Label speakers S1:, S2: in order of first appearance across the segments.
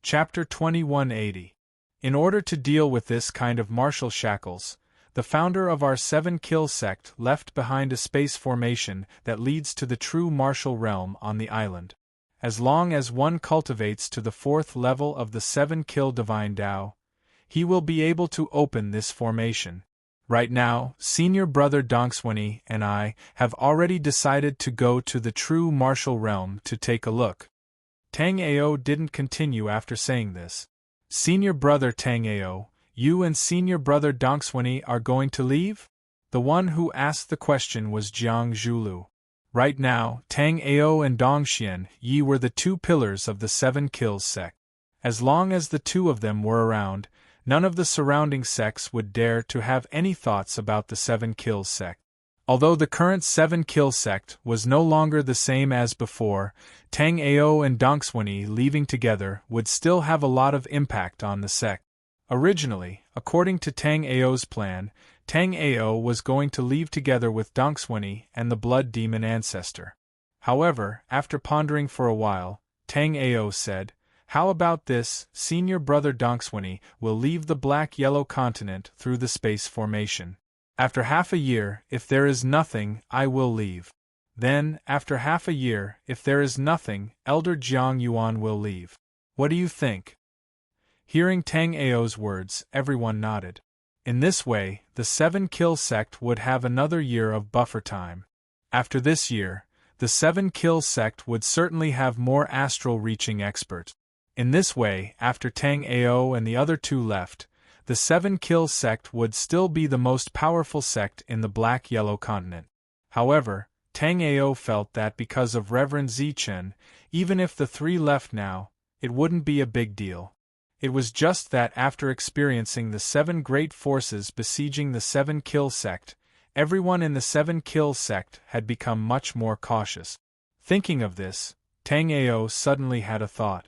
S1: Chapter 2180. In order to deal with this kind of martial shackles, the founder of our 7-kill sect left behind a space formation that leads to the true martial realm on the island. As long as one cultivates to the 4th level of the 7-kill divine Tao, he will be able to open this formation. Right now, Senior Brother Donkswini and I have already decided to go to the true martial realm to take a look. Tang Ao didn't continue after saying this. Senior Brother Tang Ao, you and Senior Brother Donkswini are going to leave? The one who asked the question was Jiang Zhulu. Right now, Tang Ao and Dongxian Yi were the 2 pillars of the 7-kills sect. As long as the 2 of them were around, none of the surrounding sects would dare to have any thoughts about the 7-kills sect. Although the current 7-kill sect was no longer the same as before, Tang Ao and Donkswini leaving together would still have a lot of impact on the sect. Originally, according to Tang Ao's plan, Tang Ao was going to leave together with Donkswini and the Blood Demon Ancestor. However, after pondering for a while, Tang Ao said, "How about this, Senior Brother Donkswini will leave the Black-Yellow continent through the space formation. After half a year, if there is nothing, I will leave. Then, after half a year, if there is nothing, Elder Jiang Yuan will leave. What do you think?" Hearing Tang Ao's words, everyone nodded. In this way, the 7-kill sect would have another year of buffer time. After this year, the 7-kill sect would certainly have more astral-reaching experts. In this way, after Tang Ao and the other 2 left, the 7-kill sect would still be the most powerful sect in the Black-Yellow continent. However, Tang Ao felt that because of Reverend Zichen, even if the 3 left now, it wouldn't be a big deal. It was just that after experiencing the 7 great forces besieging the 7-kill sect, everyone in the 7-kill sect had become much more cautious. Thinking of this, Tang Ao suddenly had a thought.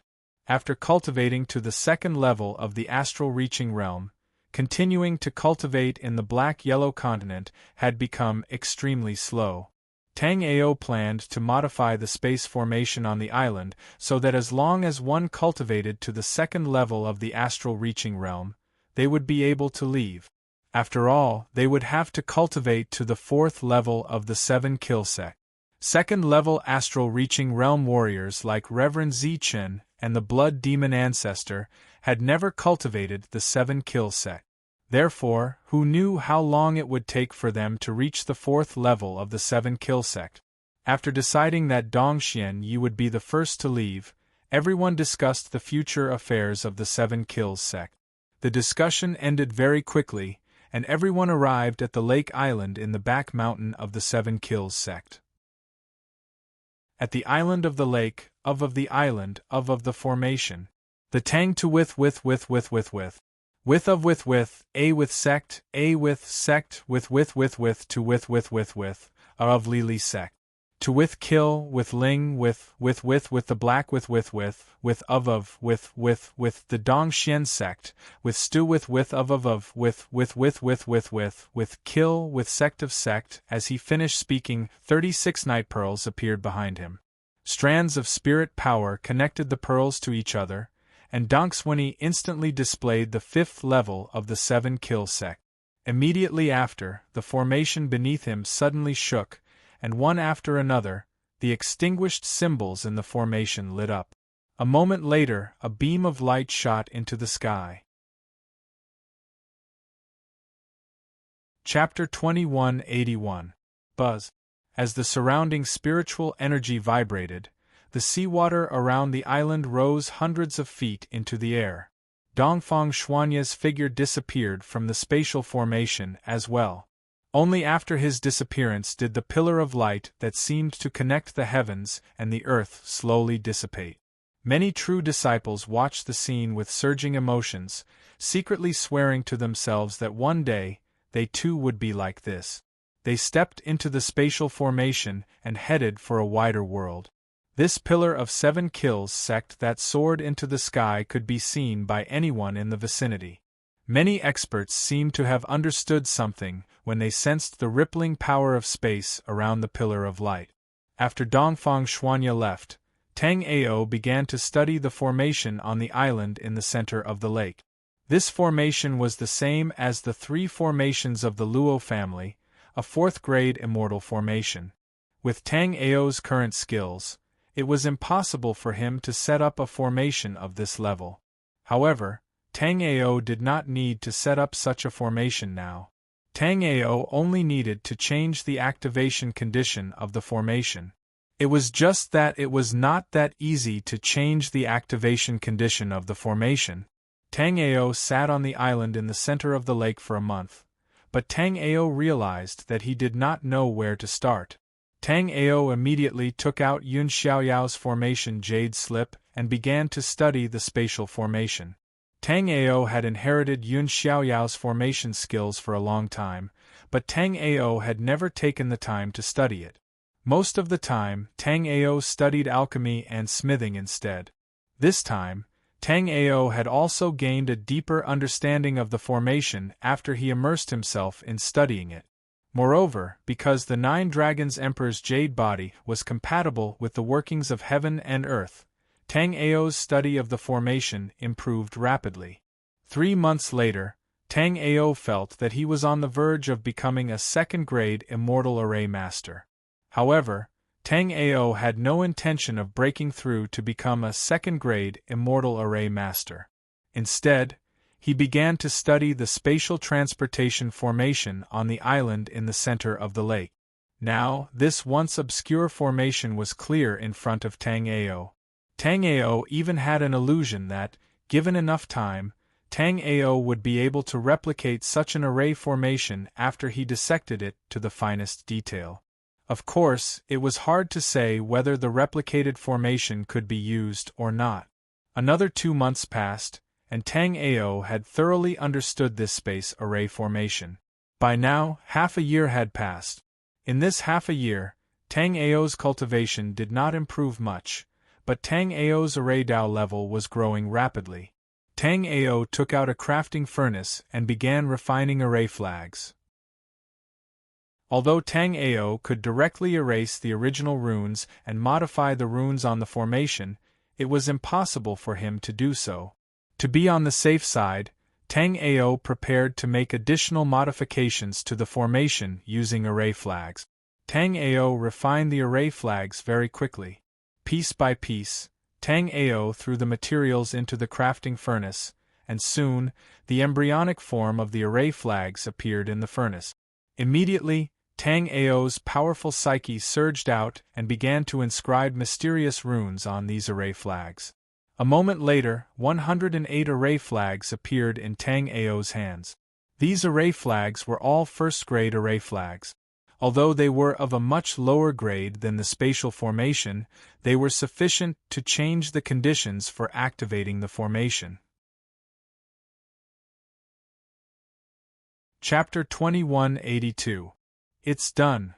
S1: After cultivating to the 2nd level of the astral-reaching realm, continuing to cultivate in the Black-Yellow continent had become extremely slow. Tang Ao planned to modify the space formation on the island so that as long as one cultivated to the 2nd level of the astral-reaching realm, they would be able to leave. After all, they would have to cultivate to the 4th level of the 7-kill sect. 2nd-level astral-reaching realm warriors like Reverend Zichen and the Blood Demon Ancestor had never cultivated the 7-kill sect. Therefore, who knew how long it would take for them to reach the 4th level of the 7-kill sect? After deciding that Dongxian Yi would be the first to leave, everyone discussed the future affairs of the 7-kills sect. The discussion ended very quickly, and everyone arrived at the lake island in the back mountain of the 7-kills sect. At the island of the lake, of the island, of the formation. The tang to with, a with sect, with to with, of lily sect. To with kill, with ling, with the black with the Dongxian sect, with stew with kill, with sect of sect. As he finished speaking, 36 night pearls appeared behind him. Strands of spirit power connected the pearls to each other, and Donkswini instantly displayed the 5th level of the 7-kill sect. Immediately after, the formation beneath him suddenly shook, and one after another, the extinguished symbols in the formation lit up. A moment later, a beam of light shot into the sky. Chapter 2181. Buzz. As the surrounding spiritual energy vibrated, the seawater around the island rose hundreds of feet into the air. Dongfang Xuanya's figure disappeared from the spatial formation as well. Only after his disappearance did the pillar of light that seemed to connect the heavens and the earth slowly dissipate. Many true disciples watched the scene with surging emotions, secretly swearing to themselves that one day, they too would be like this. They stepped into the spatial formation and headed for a wider world. This pillar of 7-kills sect that soared into the sky could be seen by anyone in the vicinity. Many experts seemed to have understood something when they sensed the rippling power of space around the pillar of light. After Dongfang Xuanya left, Tang Ao began to study the formation on the island in the center of the lake. This formation was the same as the 3 formations of the Luo family, a 4th-grade immortal formation. With Tang Ao's current skills, it was impossible for him to set up a formation of this level. However, Tang Ao did not need to set up such a formation now. Tang Ao only needed to change the activation condition of the formation. It was just that it was not that easy to change the activation condition of the formation. Tang Ao sat on the island in the center of the lake for a month, but Tang Ao realized that he did not know where to start. Tang Ao immediately took out Yun Xiaoyao's formation Jade Slip and began to study the spatial formation. Tang Ao had inherited Yun Xiaoyao's formation skills for a long time, but Tang Ao had never taken the time to study it. Most of the time, Tang Ao studied alchemy and smithing instead. This time, Tang Ao had also gained a deeper understanding of the formation after he immersed himself in studying it. Moreover, because the 9 Dragons Emperor's jade body was compatible with the workings of heaven and earth, Tang Ao's study of the formation improved rapidly. 3 months later, Tang Ao felt that he was on the verge of becoming a 2nd-grade immortal array master. However, Tang Ao had no intention of breaking through to become a 2nd-grade immortal array master. Instead, he began to study the spatial transportation formation on the island in the center of the lake. Now, this once obscure formation was clear in front of Tang Ao. Tang Ao even had an illusion that, given enough time, Tang Ao would be able to replicate such an array formation after he dissected it to the finest detail. Of course, it was hard to say whether the replicated formation could be used or not. Another 2 months passed, and Tang Ao had thoroughly understood this space array formation. By now, half a year had passed. In this half a year, Tang Ao's cultivation did not improve much, but Tang Ao's array Dao level was growing rapidly. Tang Ao took out a crafting furnace and began refining array flags. Although Tang Ao could directly erase the original runes and modify the runes on the formation, it was impossible for him to do so. To be on the safe side, Tang Ao prepared to make additional modifications to the formation using array flags. Tang Ao refined the array flags very quickly. Piece by piece, Tang Ao threw the materials into the crafting furnace, and soon, the embryonic form of the array flags appeared in the furnace. Immediately, Tang Ao's powerful psyche surged out and began to inscribe mysterious runes on these array flags. A moment later, 108 array flags appeared in Tang Ao's hands. These array flags were all 1st-grade array flags. Although they were of a much lower grade than the spatial formation, they were sufficient to change the conditions for activating the formation. Chapter 2182. It's done.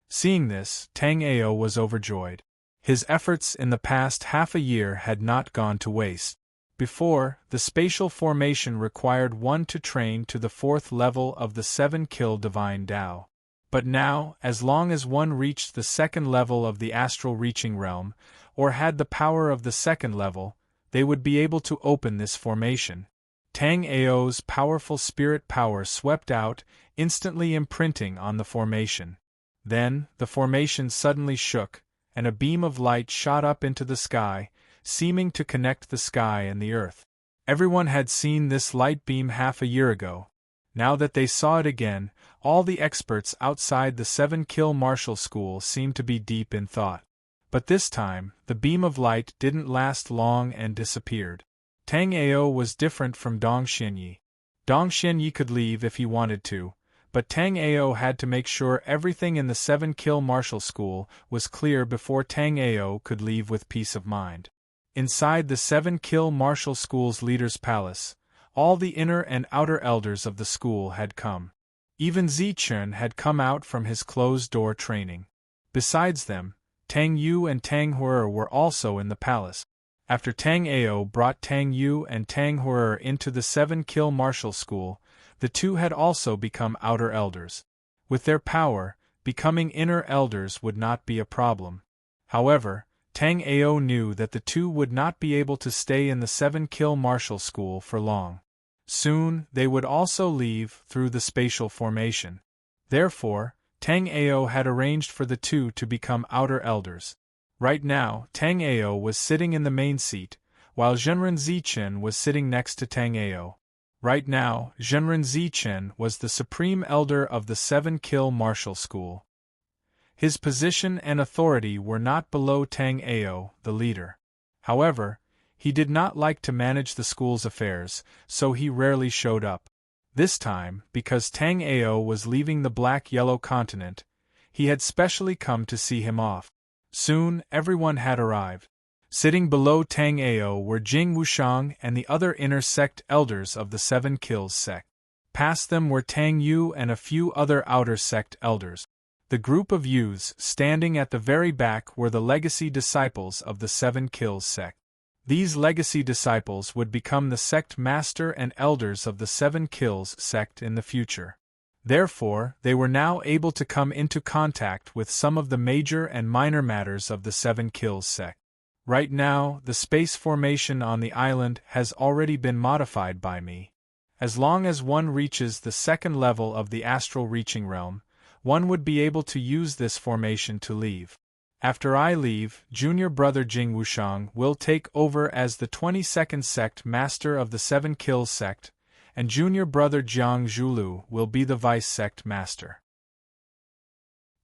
S1: Seeing this, Tang Ao was overjoyed. His efforts in the past half a year had not gone to waste. Before, the spatial formation required one to train to the 4th level of the 7-kill divine Dao. But now, as long as one reached the 2nd level of the astral reaching realm, or had the power of the 2nd level, they would be able to open this formation. Tang Ao's powerful spirit power swept out, instantly imprinting on the formation. Then, the formation suddenly shook, and a beam of light shot up into the sky, seeming to connect the sky and the earth. Everyone had seen this light beam half a year ago. Now that they saw it again, all the experts outside the 7-kill martial school seemed to be deep in thought. But this time, the beam of light didn't last long and disappeared. Tang Ao was different from Dong Xinyi. Dong Xinyi could leave if he wanted to, but Tang Ao had to make sure everything in the 7-kill martial school was clear before Tang Ao could leave with peace of mind. Inside the 7-kill martial school's leader's palace, all the inner and outer elders of the school had come. Even Zichun had come out from his closed-door training. Besides them, Tang Yu and Tang Huer were also in the palace. After Tang Ao brought Tang Yu and Tang Huer into the 7-kill martial school, the two had also become outer elders. With their power, becoming inner elders would not be a problem. However, Tang Ao knew that the two would not be able to stay in the 7-kill martial school for long. Soon, they would also leave through the spatial formation. Therefore, Tang Ao had arranged for the two to become outer elders. Right now, Tang Ao was sitting in the main seat, while Zhenren Zichen was sitting next to Tang Ao. Right now, Zhenren Zichen was the supreme elder of the 7-kill martial school. His position and authority were not below Tang Ao, the leader. However, he did not like to manage the school's affairs, so he rarely showed up. This time, because Tang Ao was leaving the black-yellow continent, he had specially come to see him off. Soon, everyone had arrived. Sitting below Tang Ao were Jing Wushang and the other inner sect elders of the 7 Kills sect. Past them were Tang Yu and a few other outer sect elders. The group of youths standing at the very back were the legacy disciples of the 7 Kills sect. These legacy disciples would become the sect master and elders of the 7 Kills sect in the future. Therefore, they were now able to come into contact with some of the major and minor matters of the 7 Kills sect. Right now, the space formation on the island has already been modified by me. As long as one reaches the second level of the astral reaching realm, one would be able to use this formation to leave. After I leave, junior brother Jing Wushang will take over as the 22nd sect master of the 7 Kills sect, and junior brother Jiang Zhulu will be the vice sect master.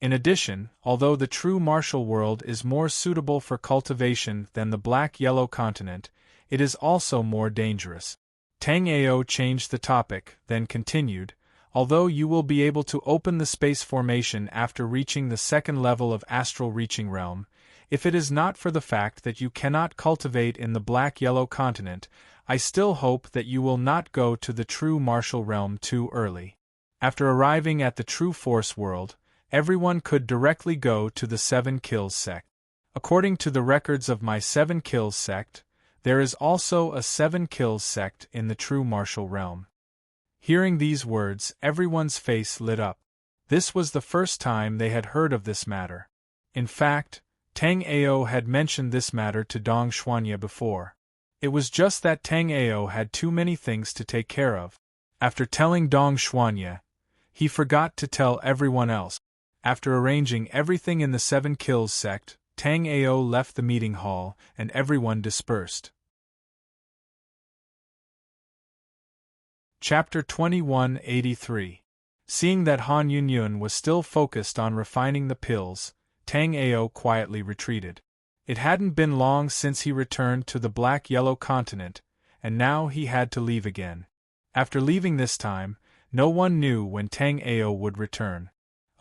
S1: In addition, although the true martial world is more suitable for cultivation than the black-yellow continent, it is also more dangerous. Tang Ao changed the topic, then continued, although you will be able to open the space formation after reaching the second level of astral reaching realm, if it is not for the fact that you cannot cultivate in the black-yellow continent, I still hope that you will not go to the true martial realm too early. After arriving at the true force world, everyone could directly go to the 7 Kills sect. According to the records of my 7 Kills sect, there is also a 7 Kills sect in the true martial realm. Hearing these words, everyone's face lit up. This was the first time they had heard of this matter. In fact, Tang Ao had mentioned this matter to Dong Xuanya before. It was just that Tang Ao had too many things to take care of. After telling Dong Xuanya, he forgot to tell everyone else. After arranging everything in the 7 Kills sect, Tang Ao left the meeting hall, and everyone dispersed. Chapter 2183. Seeing that Han Yunyun was still focused on refining the pills, Tang Ao quietly retreated. It hadn't been long since he returned to the black-yellow continent, and now he had to leave again. After leaving this time, no one knew when Tang Ao would return.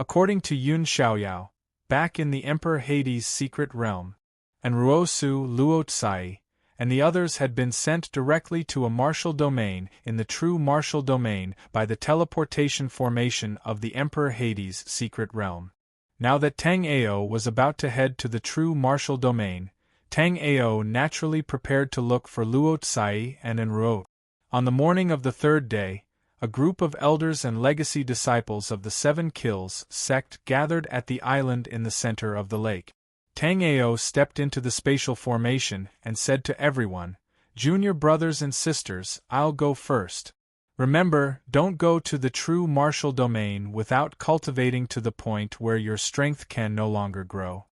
S1: According to Yun Xiaoyao, back in the Emperor Hades' secret realm, and Ruosu Luotsai and the others had been sent directly to a martial domain in the true martial domain by the teleportation formation of the Emperor Hades' secret realm. Now that Tang Ao was about to head to the true martial domain, Tang Ao naturally prepared to look for Luotsai and Enruot. On the morning of the third day, a group of elders and legacy disciples of the 7 Kills sect gathered at the island in the center of the lake. Tang Ao stepped into the spatial formation and said to everyone, "Junior brothers and sisters, I'll go first. Remember, don't go to the true martial domain without cultivating to the point where your strength can no longer grow."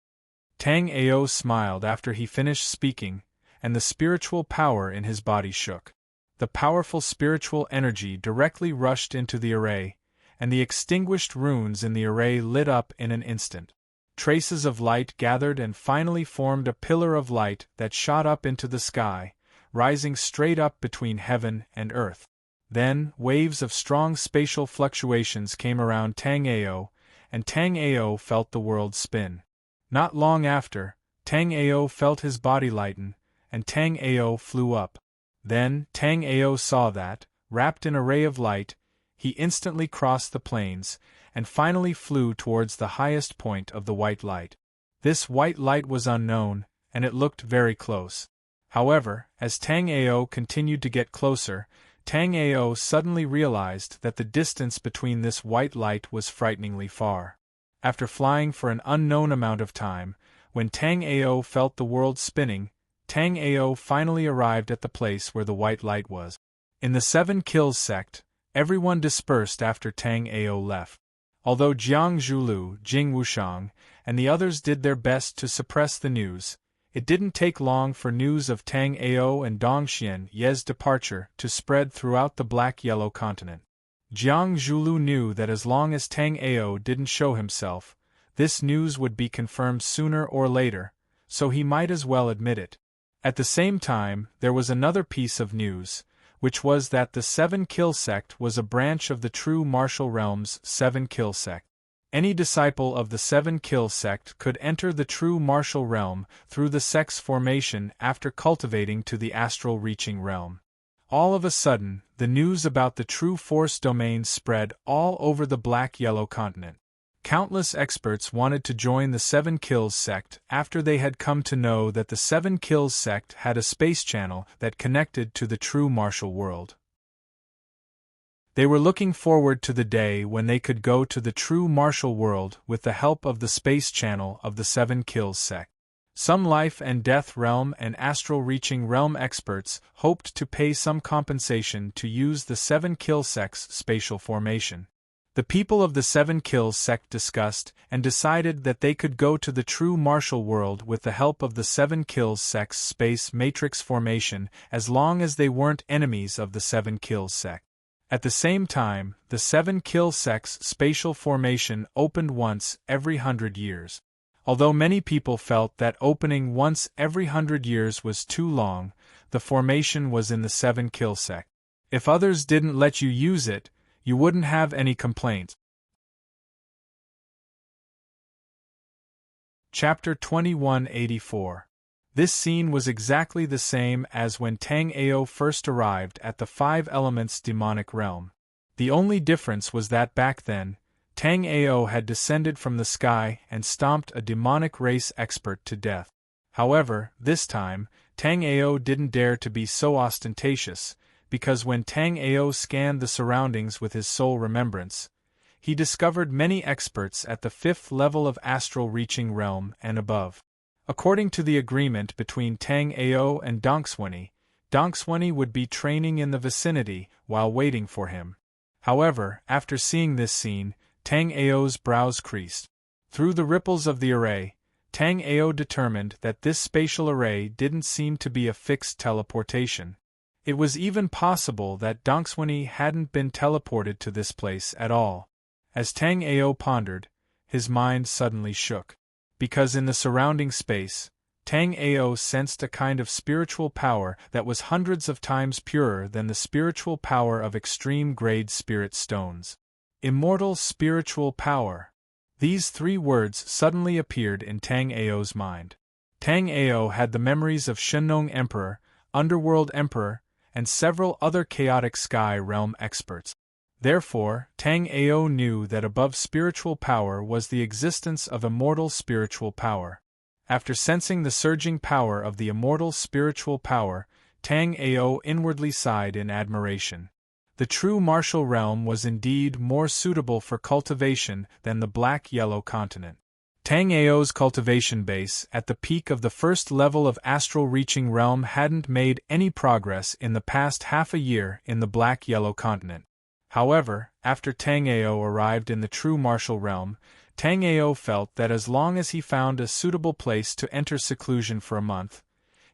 S1: Tang Ao smiled after he finished speaking, and the spiritual power in his body shook. The powerful spiritual energy directly rushed into the array, and the extinguished runes in the array lit up in an instant. Traces of light gathered and finally formed a pillar of light that shot up into the sky, rising straight up between heaven and earth. Then, waves of strong spatial fluctuations came around Tang Ao, and Tang Ao felt the world spin. Not long after, Tang Ao felt his body lighten, and Tang Ao flew up. Then, Tang Ao saw that, wrapped in a ray of light, he instantly crossed the plains, and finally flew towards the highest point of the white light. This white light was unknown, and it looked very close. However, as Tang Ao continued to get closer, Tang Ao suddenly realized that the distance between this white light was frighteningly far. After flying for an unknown amount of time, when Tang Ao felt the world spinning, Tang Ao finally arrived at the place where the white light was. In the Seven Kills sect, everyone dispersed after Tang Ao left. Although Jiang Zhulu, Jing Wushang, and the others did their best to suppress the news, it didn't take long for news of Tang Ao and Dongxian Ye's departure to spread throughout the Black-Yellow continent. Jiang Zhulu knew that as long as Tang Ao didn't show himself, this news would be confirmed sooner or later, so he might as well admit it. At the same time, there was another piece of news, which was that the Seven Kill sect was a branch of the true martial realm's Seven Kill sect. Any disciple of the Seven Kill sect could enter the true martial realm through the sect's formation after cultivating to the astral reaching realm. All of a sudden, the news about the true force domain spread all over the Black-Yellow continent. Countless experts wanted to join the Seven Kills sect after they had come to know that the Seven Kills sect had a space channel that connected to the true martial world. They were looking forward to the day when they could go to the true martial world with the help of the space channel of the Seven Kills sect. Some life and death realm and astral reaching realm experts hoped to pay some compensation to use the Seven Kill sect's spatial formation. The people of the Seven Kills sect discussed and decided that they could go to the true martial world with the help of the Seven Kills sect's space matrix formation as long as they weren't enemies of the Seven Kills sect. At the same time, the Seven Kill sect's spatial formation opened once every 100 years. Although many people felt that opening once every 100 years was too long, the formation was in the Seven Kill sect. If others didn't let you use it, you wouldn't have any complaints. Chapter 2184. This scene was exactly the same as when Tang Ao first arrived at the Five Elements demonic realm. The only difference was that back then, Tang Ao had descended from the sky and stomped a demonic race expert to death. However, this time, Tang Ao didn't dare to be so ostentatious, because when Tang Ao scanned the surroundings with his soul remembrance, he discovered many experts at the 5th level of astral reaching realm and above. According to the agreement between Tang Ao and Dongxuan would be training in the vicinity while waiting for him. However, after seeing this scene, Tang Ao's brows creased. Through the ripples of the array, Tang Ao determined that this spatial array didn't seem to be a fixed teleportation. It was even possible that Dongxuan hadn't been teleported to this place at all. As Tang Ao pondered, his mind suddenly shook. Because in the surrounding space, Tang Ao sensed a kind of spiritual power that was hundreds of times purer than the spiritual power of extreme-grade spirit stones. Immortal spiritual power. These 3 words suddenly appeared in Tang Ao's mind. Tang Ao had the memories of Shenong Emperor, Underworld Emperor, and several other chaotic sky realm experts. Therefore, Tang Ao knew that above spiritual power was the existence of immortal spiritual power. After sensing the surging power of the immortal spiritual power, Tang Ao inwardly sighed in admiration. The true martial realm was indeed more suitable for cultivation than the Black-Yellow continent. Tang Ao's cultivation base at the peak of the 1st level of astral reaching realm hadn't made any progress in the past half a year in the Black-Yellow continent. However, after Tang Ao arrived in the true martial realm, Tang Ao felt that as long as he found a suitable place to enter seclusion for a month,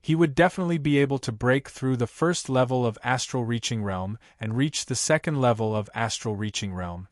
S1: he would definitely be able to break through the 1st level of astral reaching realm and reach the 2nd level of astral reaching realm.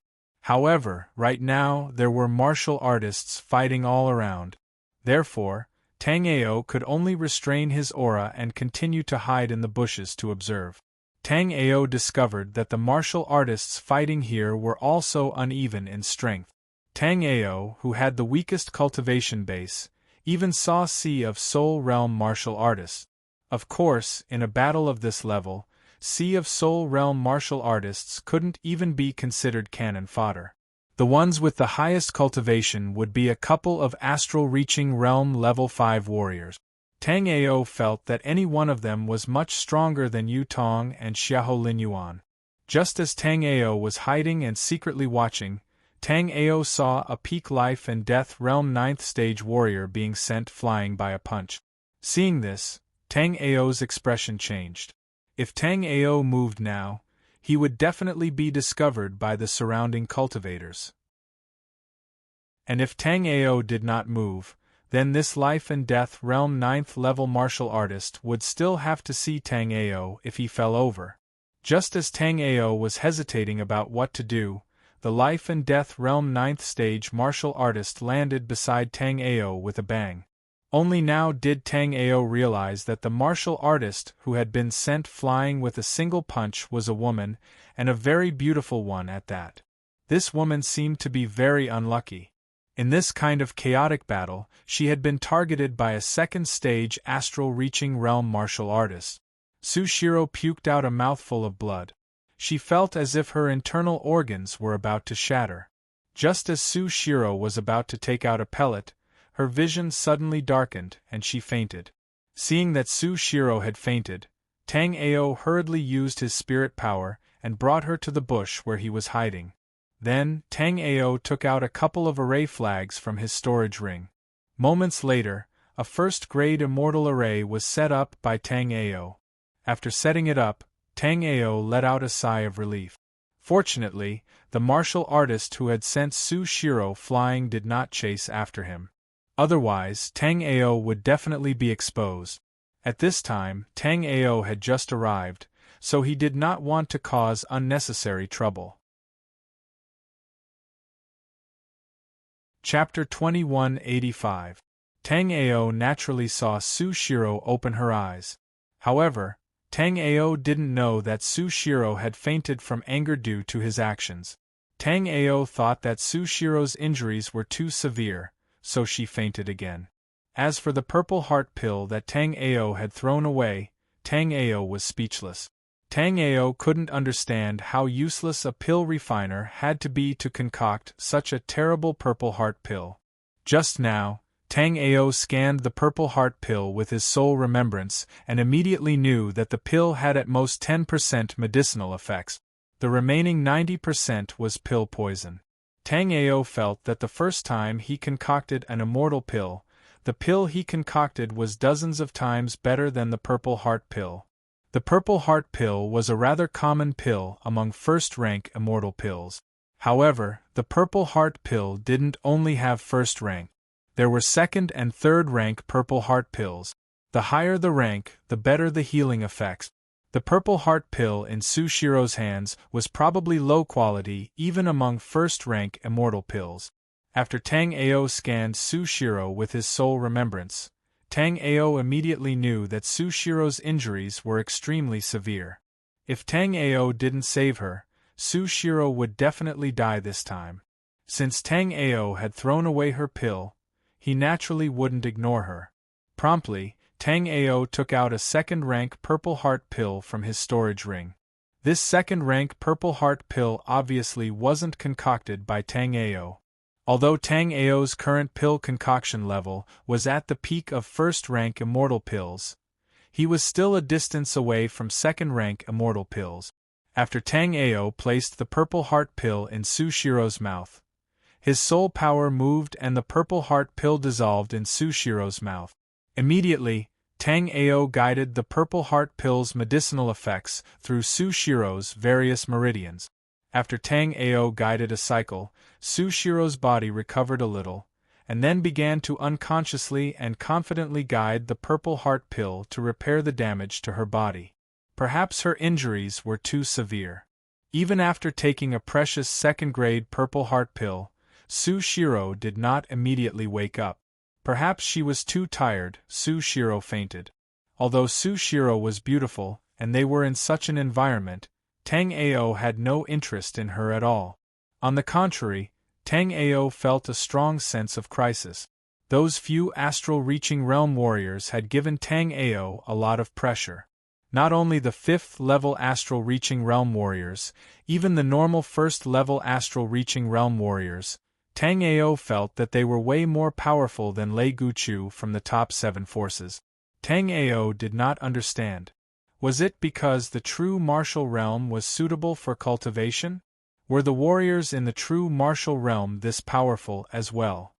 S1: However, right now there were martial artists fighting all around. Therefore, Tang Ao could only restrain his aura and continue to hide in the bushes to observe. Tang Ao discovered that the martial artists fighting here were also uneven in strength. Tang Ao, who had the weakest cultivation base, even saw Sea of Soul Realm martial artists. Of course, in a battle of this level, Sea of Soul Realm martial artists couldn't even be considered cannon fodder. The ones with the highest cultivation would be a couple of astral reaching realm level 5 warriors. Tang Ao felt that any one of them was much stronger than Yu Tong and Xiahou Lin Yuan. Just as Tang Ao was hiding and secretly watching, Tang Ao saw a peak life and death realm 9th stage warrior being sent flying by a punch. Seeing this, Tang Ao's expression changed. If Tang Ao moved now, he would definitely be discovered by the surrounding cultivators. And if Tang Ao did not move, then this life and death realm 9th level martial artist would still have to see Tang Ao if he fell over. Just as Tang Ao was hesitating about what to do, the life and death realm 9th stage martial artist landed beside Tang Ao with a bang. Only now did Tang Ao realize that the martial artist who had been sent flying with a single punch was a woman, and a very beautiful one at that. This woman seemed to be very unlucky. In this kind of chaotic battle, she had been targeted by a second-stage astral-reaching realm martial artist. Sushiro puked out a mouthful of blood. She felt as if her internal organs were about to shatter. Just as Sushiro was about to take out a pellet, her vision suddenly darkened and she fainted. Seeing that Sushiro had fainted, Tang Ao hurriedly used his spirit power and brought her to the bush where he was hiding. Then, Tang Ao took out a couple of array flags from his storage ring. Moments later, a first-grade immortal array was set up by Tang Ao. After setting it up, Tang Ao let out a sigh of relief. Fortunately, the martial artist who had sent Sushiro flying did not chase after him. Otherwise, Tang Ao would definitely be exposed. At this time, Tang Ao had just arrived, so he did not want to cause unnecessary trouble. Chapter 2185. Tang Ao naturally saw Sushiro open her eyes. However, Tang Ao didn't know that Sushiro had fainted from anger due to his actions. Tang Ao thought that Sushiro's injuries were too severe, so she fainted again. As for the purple heart pill that Tang Ao had thrown away, Tang Ao was speechless. Tang Ao couldn't understand how useless a pill refiner had to be to concoct such a terrible purple heart pill. Just now, Tang Ao scanned the purple heart pill with his soul remembrance and immediately knew that the pill had at most 10% medicinal effects. The remaining 90% was pill poison. Tang Ao felt that the first time he concocted an immortal pill, the pill he concocted was dozens of times better than the purple heart pill. The purple heart pill was a rather common pill among first-rank immortal pills. However, the purple heart pill didn't only have first rank. There were second and third rank purple heart pills. The higher the rank, the better the healing effects. The purple heart pill in Sushiro's hands was probably low quality even among first-rank immortal pills. After Tang Ao scanned Sushiro with his soul remembrance, Tang Ao immediately knew that Sushiro's injuries were extremely severe. If Tang Ao didn't save her, Sushiro would definitely die this time. Since Tang Ao had thrown away her pill, he naturally wouldn't ignore her. Promptly, Tang Ao took out a second-rank purple heart pill from his storage ring. This second-rank purple heart pill obviously wasn't concocted by Tang Ao. Although Tang Ao's current pill concoction level was at the peak of first-rank immortal pills, he was still a distance away from second-rank immortal pills. After Tang Ao placed the purple heart pill in Sushiro's mouth, his soul power moved and the purple heart pill dissolved in Sushiro's mouth. Immediately, Tang Ao guided the purple heart pill's medicinal effects through Sushiro's various meridians. After Tang Ao guided a cycle, Sushiro's body recovered a little, and then began to unconsciously and confidently guide the purple heart pill to repair the damage to her body. Perhaps her injuries were too severe. Even after taking a precious second-grade purple heart pill, Sushiro did not immediately wake up. Perhaps she was too tired, Sushiro fainted. Although Sushiro was beautiful, and they were in such an environment, Tang Ao had no interest in her at all. On the contrary, Tang Ao felt a strong sense of crisis. Those few astral-reaching realm warriors had given Tang Ao a lot of pressure. Not only the 5th-level astral-reaching realm warriors, even the normal 1st-level astral-reaching realm warriors, Tang Ao felt that they were way more powerful than Lei Guchu from the top 7 forces. Tang Ao did not understand. Was it because the true martial realm was suitable for cultivation? Were the warriors in the true martial realm this powerful as well?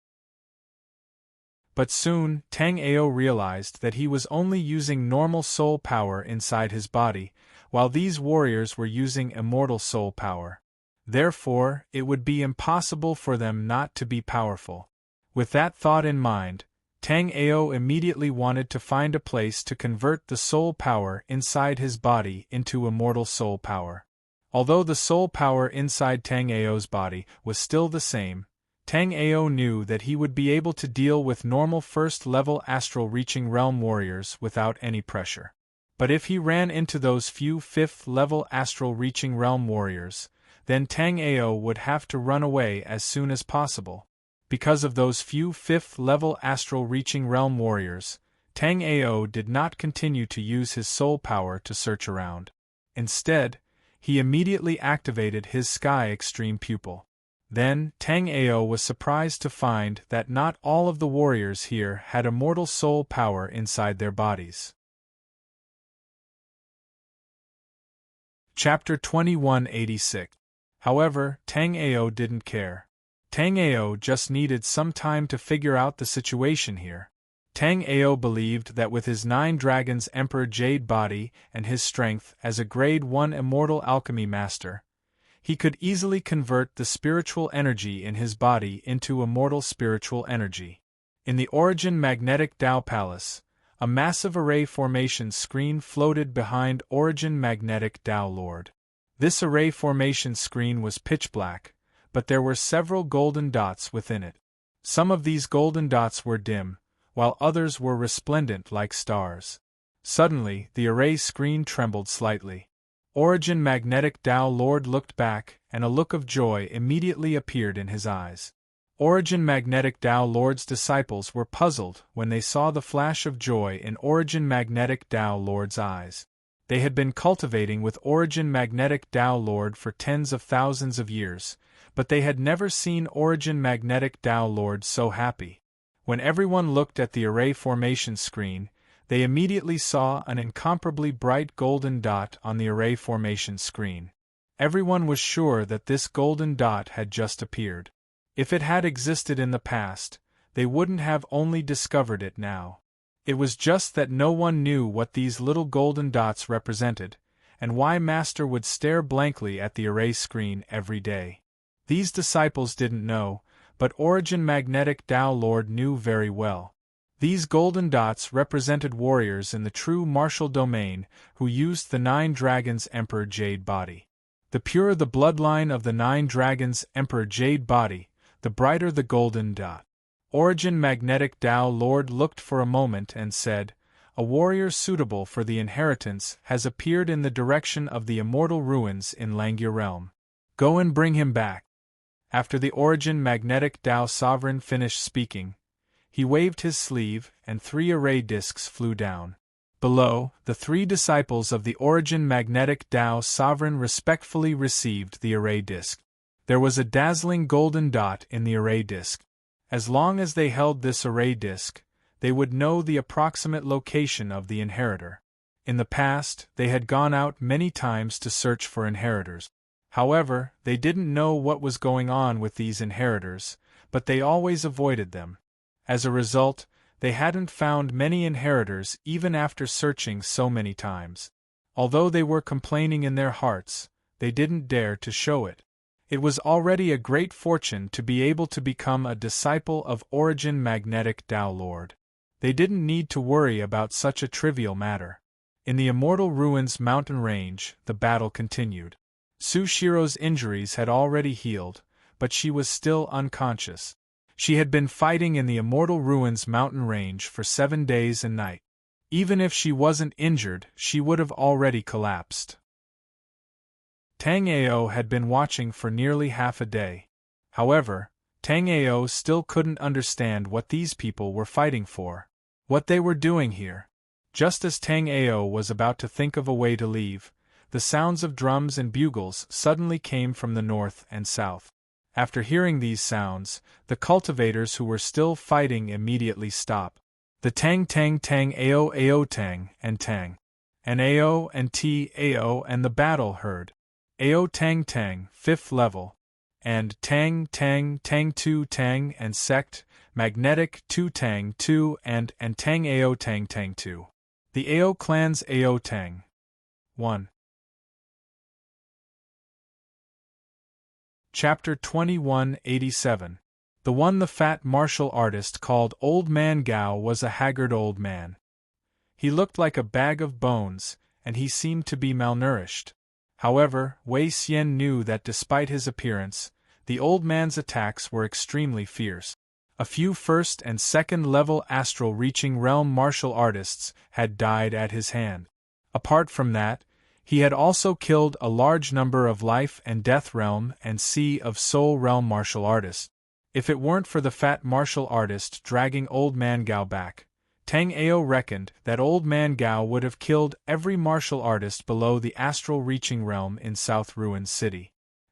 S1: But soon, Tang Ao realized that he was only using normal soul power inside his body, while these warriors were using immortal soul power. Therefore, it would be impossible for them not to be powerful. With that thought in mind, Tang Ao immediately wanted to find a place to convert the soul power inside his body into immortal soul power. Although the soul power inside Tang Ao's body was still the same, Tang Ao knew that he would be able to deal with normal first-level astral-reaching realm warriors without any pressure. But if he ran into those few fifth-level astral-reaching realm warriors, then Tang Ao would have to run away as soon as possible. Because of those few fifth-level astral-reaching realm warriors, Tang Ao did not continue to use his soul power to search around. Instead, he immediately activated his Sky Extreme Pupil. Then, Tang Ao was surprised to find that not all of the warriors here had immortal soul power inside their bodies. Chapter 2186. However, Tang Ao didn't care. Tang Ao just needed some time to figure out the situation here. Tang Ao believed that with his 9 Dragons Emperor Jade body and his strength as a Grade 1 Immortal Alchemy Master, he could easily convert the spiritual energy in his body into immortal spiritual energy. In the Origin Magnetic Tao Palace, a massive array formation screen floated behind Origin Magnetic Tao Lord. This array formation screen was pitch black, but there were several golden dots within it. Some of these golden dots were dim, while others were resplendent like stars. Suddenly, the array screen trembled slightly. Origin Magnetic Tao Lord looked back, and a look of joy immediately appeared in his eyes. Origin Magnetic Tao Lord's disciples were puzzled when they saw the flash of joy in Origin Magnetic Tao Lord's eyes. They had been cultivating with Origin Magnetic Tao Lord for tens of thousands of years, but they had never seen Origin Magnetic Tao Lord so happy. When everyone looked at the array formation screen, they immediately saw an incomparably bright golden dot on the array formation screen. Everyone was sure that this golden dot had just appeared. If it had existed in the past, they wouldn't have only discovered it now. It was just that no one knew what these little golden dots represented, and why Master would stare blankly at the array screen every day. These disciples didn't know, but Origin Magnetic Tao Lord knew very well. These golden dots represented warriors in the true martial domain who used the 9 Dragons Emperor Jade body. The purer the bloodline of the 9 Dragons Emperor Jade body, the brighter the golden dot. Origin Magnetic Tao Lord looked for a moment and said, "A warrior suitable for the inheritance has appeared in the direction of the immortal ruins in Langya Realm. Go and bring him back." After the Origin Magnetic Tao Sovereign finished speaking, he waved his sleeve, and 3 array discs flew down. Below, the 3 disciples of the Origin Magnetic Tao Sovereign respectfully received the array disc. There was a dazzling golden dot in the array disc. As long as they held this array disc, they would know the approximate location of the inheritor. In the past, they had gone out many times to search for inheritors. However, they didn't know what was going on with these inheritors, but they always avoided them. As a result, they hadn't found many inheritors even after searching so many times. Although they were complaining in their hearts, they didn't dare to show it. It was already a great fortune to be able to become a disciple of Origin Magnetic Tao Lord. They didn't need to worry about such a trivial matter. In the Immortal Ruins mountain range, the battle continued. Sushiro's injuries had already healed, but she was still unconscious. She had been fighting in the Immortal Ruins mountain range for 7 days and nights. Even if she wasn't injured, she would have already collapsed. Tang Ao had been watching for nearly half a day. However, Tang Ao still couldn't understand what these people were fighting for, what they were doing here. Just as Tang Ao was about to think of a way to leave, the sounds of drums and bugles suddenly came from the north and south. After hearing these sounds, the cultivators who were still fighting immediately stopped. The tang tang tang ao ao tang and tang. And ao and t ao and the battle heard. Ao Tang Tang, 5th level, and Tang Tang Tang 2 Tang and Sect, Magnetic 2 Tang 2 and Tang Ao Tang Tang 2. The Ao Clan's Ao Tang. 1. Chapter 2187. The fat martial artist called Old Man Gao was a haggard old man. He looked like a bag of bones, and he seemed to be malnourished. However, Wei Xian knew that despite his appearance, the old man's attacks were extremely fierce. A few first and second level astral reaching realm martial artists had died at his hand. Apart from that, he had also killed a large number of life and death realm and sea of soul realm martial artists. If it weren't for the fat martial artist dragging Old Man Gao back, Tang Ao reckoned that Old Man Gao would have killed every martial artist below the astral reaching realm in South Ruin City.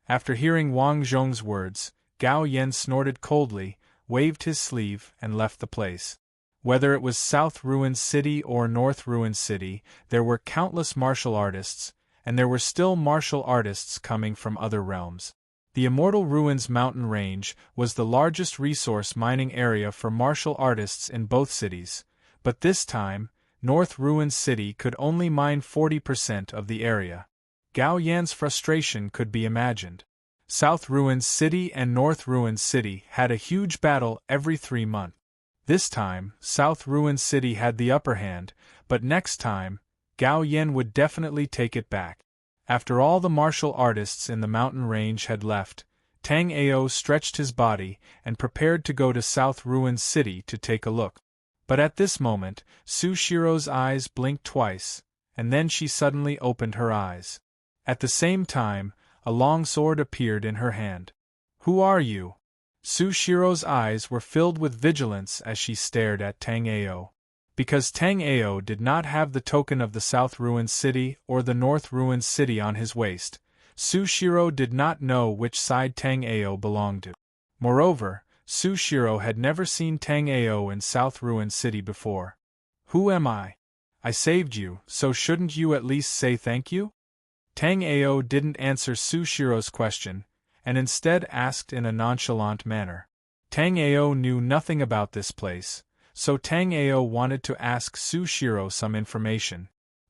S1: After hearing Wang Zhong's words, Gao Yan snorted coldly, waved his sleeve, and left the place. Whether it was South Ruin City or North Ruin City, there were countless martial artists, and there were still martial artists coming from other realms. The Immortal Ruins mountain range was the largest resource mining area for martial artists in both cities, but this time, North Ruin City could only mine 40% of the area. Gao Yan's frustration could be imagined. South Ruin City and North Ruin City had a huge battle every 3 months. This time, South Ruin City had the upper hand, but next time, Gao Yan would definitely take it back. After all the martial artists in the mountain range had left, Tang Ao stretched his body and prepared to go to South Ruin City to take a look. But at this moment, Su Shiro's eyes blinked twice, and then she suddenly opened her eyes. At the same time, a long sword appeared in her hand. "Who are you?" Su Shiro's eyes were filled with vigilance as she stared at Tang Ao. Because Tang Ao did not have the token of the South Ruin City or the North Ruin City on his waist, Su Shiro did not know which side Tang Ao belonged to. Moreover, Su Shiro had never seen Tang Ao in South Ruin City before. "Who am I? I saved you, so shouldn't you at least say thank you?" Tang Ao didn't answer Su Shiro's question, and instead asked in a nonchalant manner. Tang Ao knew nothing about this place, so Tang Ao wanted to ask Su Shiro some information.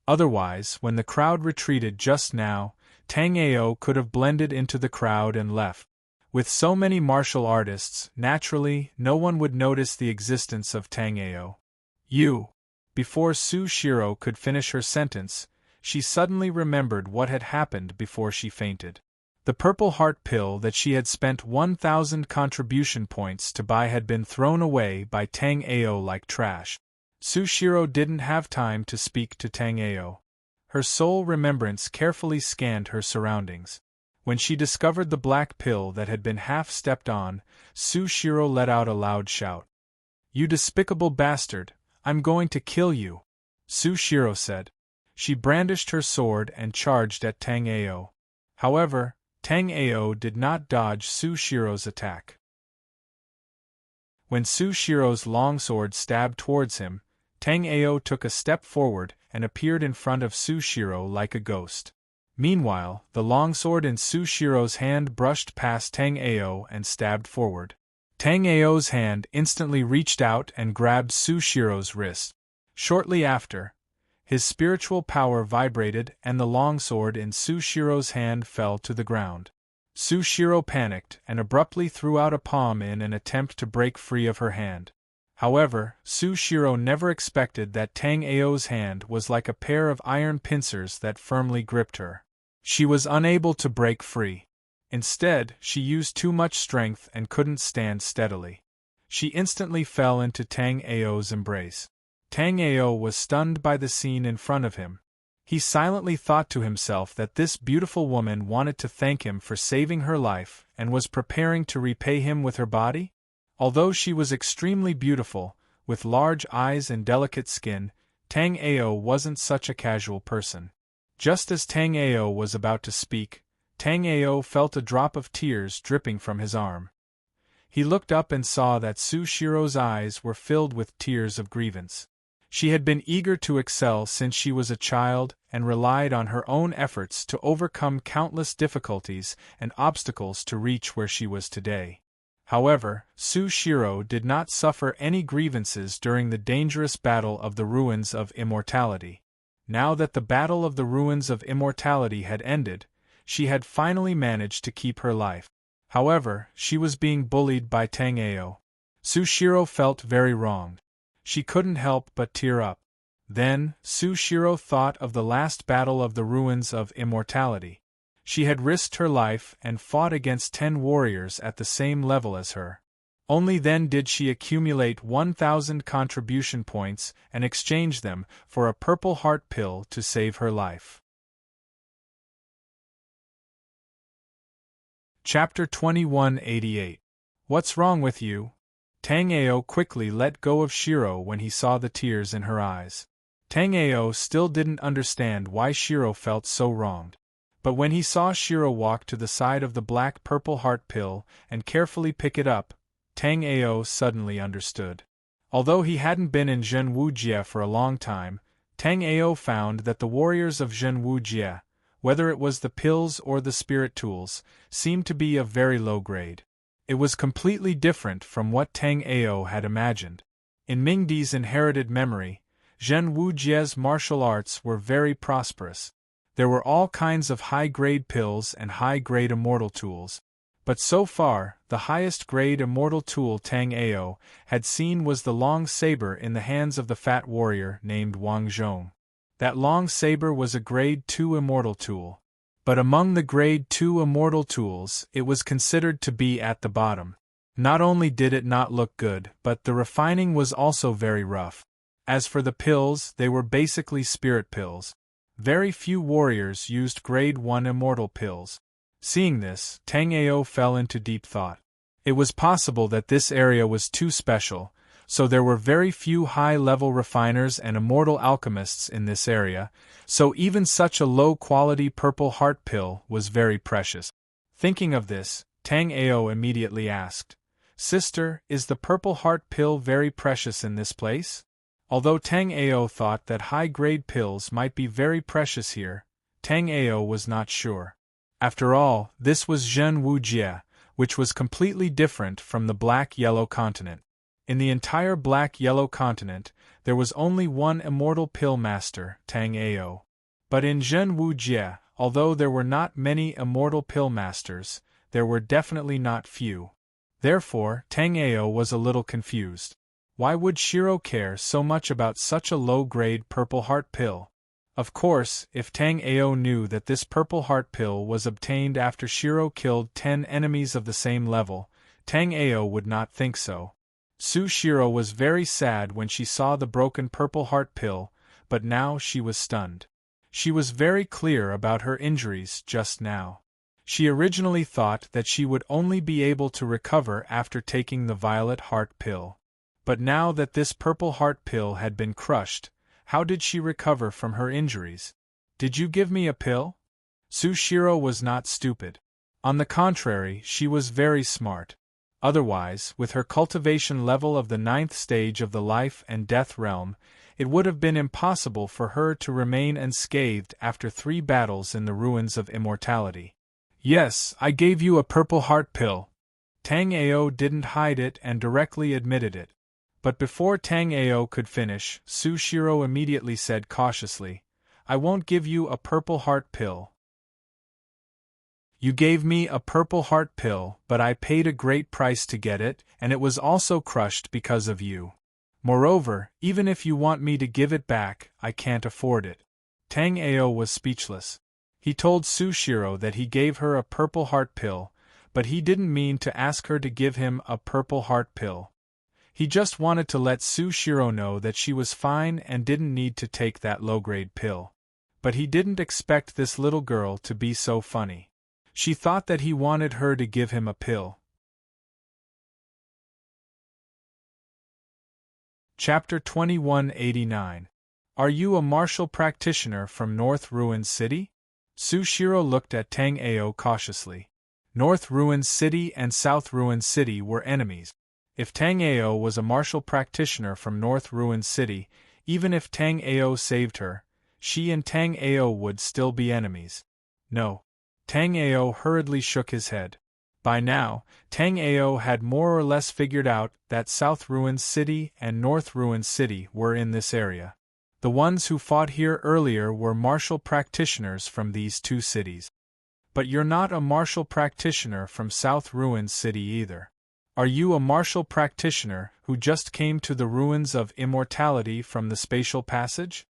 S1: Otherwise, when the crowd retreated just now, Tang Ao could have blended into the crowd and left. With so many martial artists, naturally, no one would notice the existence of Tang Ao. "You." Before Su Shiro could finish her sentence, she suddenly remembered what had happened before she fainted. The purple heart pill that she had spent 1,000 contribution points to buy had been thrown away by Tang Ao like trash. Su Shiro didn't have time to speak to Tang Ao. Her sole remembrance carefully scanned her surroundings. When she discovered the black pill that had been half stepped on, Su Shiro let out a loud shout. "You despicable bastard, I'm going to kill you," Su Shiro said. She brandished her sword and charged at Tang Ao. However, Tang Ao did not dodge Su Shiro's attack. When Su Shiro's longsword stabbed towards him, Tang Ao took a step forward and appeared in front of Su Shiro like a ghost. Meanwhile, the longsword in Su Shiro's hand brushed past Tang Ao and stabbed forward. Tang Ao's hand instantly reached out and grabbed Su Shiro's wrist. Shortly after, his spiritual power vibrated and the longsword in Su Shiro's hand fell to the ground. Su Shiro panicked and abruptly threw out a palm in an attempt to break free of her hand. However, Su Shiro never expected that Tang Ao's hand was like a pair of iron pincers that firmly gripped her. She was unable to break free. Instead, she used too much strength and couldn't stand steadily. She instantly fell into Tang Ao's embrace. Tang Ao was stunned by the scene in front of him. He silently thought to himself that this beautiful woman wanted to thank him for saving her life and was preparing to repay him with her body? Although she was extremely beautiful, with large eyes and delicate skin, Tang Ao wasn't such a casual person. Just as Tang Ao was about to speak, Tang Ao felt a drop of tears dripping from his arm. He looked up and saw that Su Shiro's eyes were filled with tears of grievance. She had been eager to excel since she was a child and relied on her own efforts to overcome countless difficulties and obstacles to reach where she was today. However, Sushiro did not suffer any grievances during the dangerous battle of the Ruins of Immortality. Now that the Battle of the Ruins of Immortality had ended, she had finally managed to keep her life. However, she was being bullied by Tangeo. Sushiro felt very wronged. She couldn't help but tear up. Then, Sushiro thought of the last battle of the Ruins of Immortality. She had risked her life and fought against 10 warriors at the same level as her. Only then did she accumulate 1,000 contribution points and exchange them for a purple heart pill to save her life. Chapter 2188. What's wrong with you? Tangeo quickly let go of Shiro when he saw the tears in her eyes. Tangeo still didn't understand why Shiro felt so wronged. But when he saw Shiro walk to the side of the black purple heart pill and carefully pick it up, Tangeo suddenly understood. Although he hadn't been in Zhenwujie for a long time, Tangeo found that the warriors of Zhenwujie, whether it was the pills or the spirit tools, seemed to be of very low grade. It was completely different from what Tangeo had imagined. In Mingdi's inherited memory, Zhenwujie's martial arts were very prosperous. There were all kinds of high-grade pills and high-grade immortal tools. But so far, the highest-grade immortal tool Tangeo had seen was the long saber in the hands of the fat warrior named Wang Zhong. That long saber was a Grade 2 immortal tool. But among the Grade 2 immortal tools, it was considered to be at the bottom. Not only did it not look good, but the refining was also very rough. As for the pills, they were basically spirit pills. Very few warriors used Grade 1 immortal pills. Seeing this, Tangeo fell into deep thought. It was possible that this area was too special, so there were very few high-level refiners and immortal alchemists in this area, so even such a low-quality purple heart pill was very precious. Thinking of this, Tangeo immediately asked, "Sister, is the purple heart pill very precious in this place?" Although Tangeo thought that high-grade pills might be very precious here, Tangeo was not sure. After all, this was Zhenwujie, which was completely different from the Black-Yellow continent. In the entire Black-Yellow continent, there was only one immortal pill master, Tangeo. But in Zhenwujie, although there were not many immortal pill masters, there were definitely not few. Therefore, Tangeo was a little confused. Why would Shiro care so much about such a low-grade purple heart pill? Of course, if Tangeo knew that this purple heart pill was obtained after Shiro killed 10 enemies of the same level, Tangeo would not think so. Sushiro was very sad when she saw the broken purple heart pill, but now she was stunned. She was very clear about her injuries just now. She originally thought that she would only be able to recover after taking the violet heart pill. But now that this purple heart pill had been crushed, how did she recover from her injuries? "Did you give me a pill?" Sushiro was not stupid. On the contrary, she was very smart. Otherwise, with her cultivation level of the 9th stage of the life and death realm, it would have been impossible for her to remain unscathed after 3 battles in the Ruins of Immortality. "Yes, I gave you a purple heart pill." Tangeo didn't hide it and directly admitted it. But before Tangeo could finish, Sushiro immediately said cautiously, "I won't give you a purple heart pill. You gave me a purple heart pill, but I paid a great price to get it, and it was also crushed because of you. Moreover, even if you want me to give it back, I can't afford it." Tangeo was speechless. He told Sushiro that he gave her a purple heart pill, but he didn't mean to ask her to give him a purple heart pill. He just wanted to let Sushiro know that she was fine and didn't need to take that low-grade pill. But he didn't expect this little girl to be so funny. She thought that he wanted her to give him a pill. Chapter 2189. Are you a martial practitioner from North Ruins City? Sushiro looked at Tangeo cautiously. North Ruins City and South Ruins City were enemies. If Tangeo was a martial practitioner from North Ruins City, Even if Tang Ao saved her, she and Tang Ao would still be enemies. No. Tang Ao hurriedly shook his head. By now, Tang Ao had more or less figured out that South Ruins City and North Ruins City were in this area. The ones who fought here earlier were martial practitioners from these two cities. But you're not a martial practitioner from South Ruins City either. Are you a martial practitioner who just came to the ruins of immortality from the spatial passage?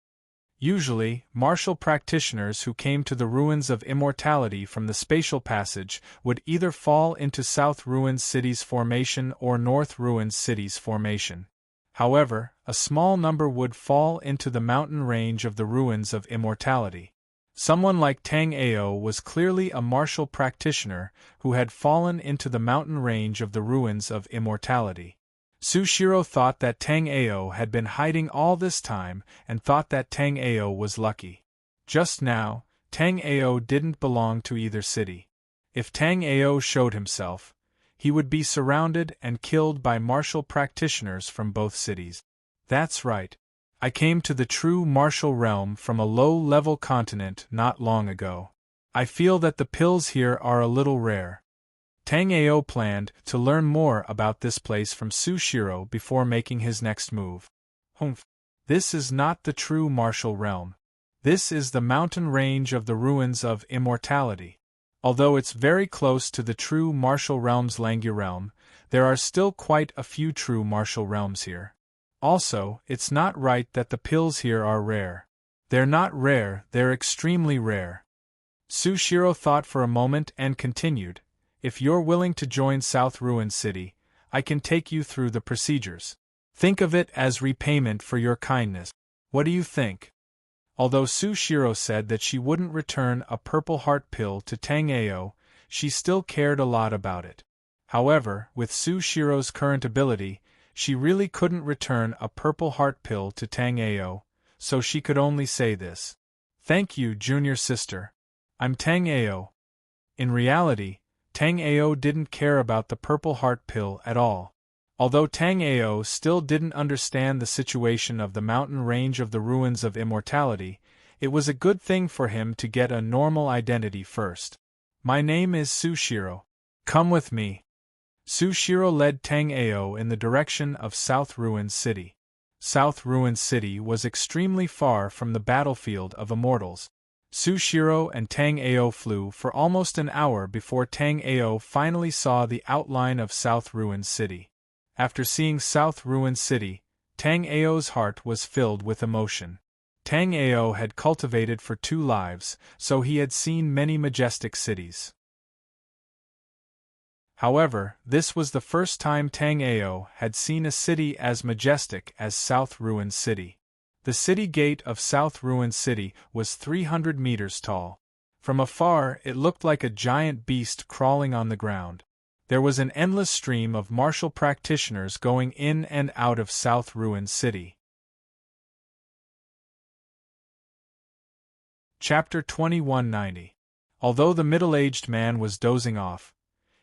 S1: Usually, martial practitioners who came to the ruins of immortality from the spatial passage would either fall into South Ruins City's formation or North Ruins City's formation. However, a small number would fall into the mountain range of the ruins of immortality. Someone like Tang Ao was clearly a martial practitioner who had fallen into the mountain range of the ruins of immortality. Sushiro thought that Tang Ao had been hiding all this time and thought that Tang Ao was lucky. Just now, Tang Ao didn't belong to either city. If Tang Ao showed himself, he would be surrounded and killed by martial practitioners from both cities. That's right. I came to the true martial realm from a low-level continent not long ago. I feel that the pills here are a little rare. Tang Ao planned to learn more about this place from Sushiro before making his next move. Humph. This is not the true martial realm. This is the mountain range of the ruins of immortality. Although it's very close to the true martial realm's Langya realm, there are still quite a few true martial realms here. Also, it's not right that the pills here are rare. They're not rare, they're extremely rare. Sushiro thought for a moment and continued, if you're willing to join South Ruin City, I can take you through the procedures. Think of it as repayment for your kindness. What do you think? Although Sushiro said that she wouldn't return a Purple Heart pill to Tang Ao, she still cared a lot about it. However, with Sushiro's current ability, she really couldn't return a Purple Heart pill to Tang Ao, so she could only say this. Thank you, junior sister. I'm Tang Ao. In reality, Tang Ao didn't care about the Purple Heart pill at all. Although Tang Ao still didn't understand the situation of the mountain range of the ruins of immortality, it was a good thing for him to get a normal identity first. My name is Sushiro. Come with me. Sushiro led Tang Ao in the direction of South Ruins City. South Ruins City was extremely far from the battlefield of immortals. Sushiro and Tang Ao flew for almost an hour before Tang Ao finally saw the outline of South Ruins City. After seeing South Ruins City, Tang Ao's heart was filled with emotion. Tang Ao had cultivated for 2 lives, so he had seen many majestic cities. However, this was the first time Tang Ao had seen a city as majestic as South Ruins City. The city gate of South Ruins City was 300 meters tall. From afar, it looked like a giant beast crawling on the ground. There was an endless stream of martial practitioners going in and out of South Ruins City. Chapter 2190. Although the middle-aged man was dozing off,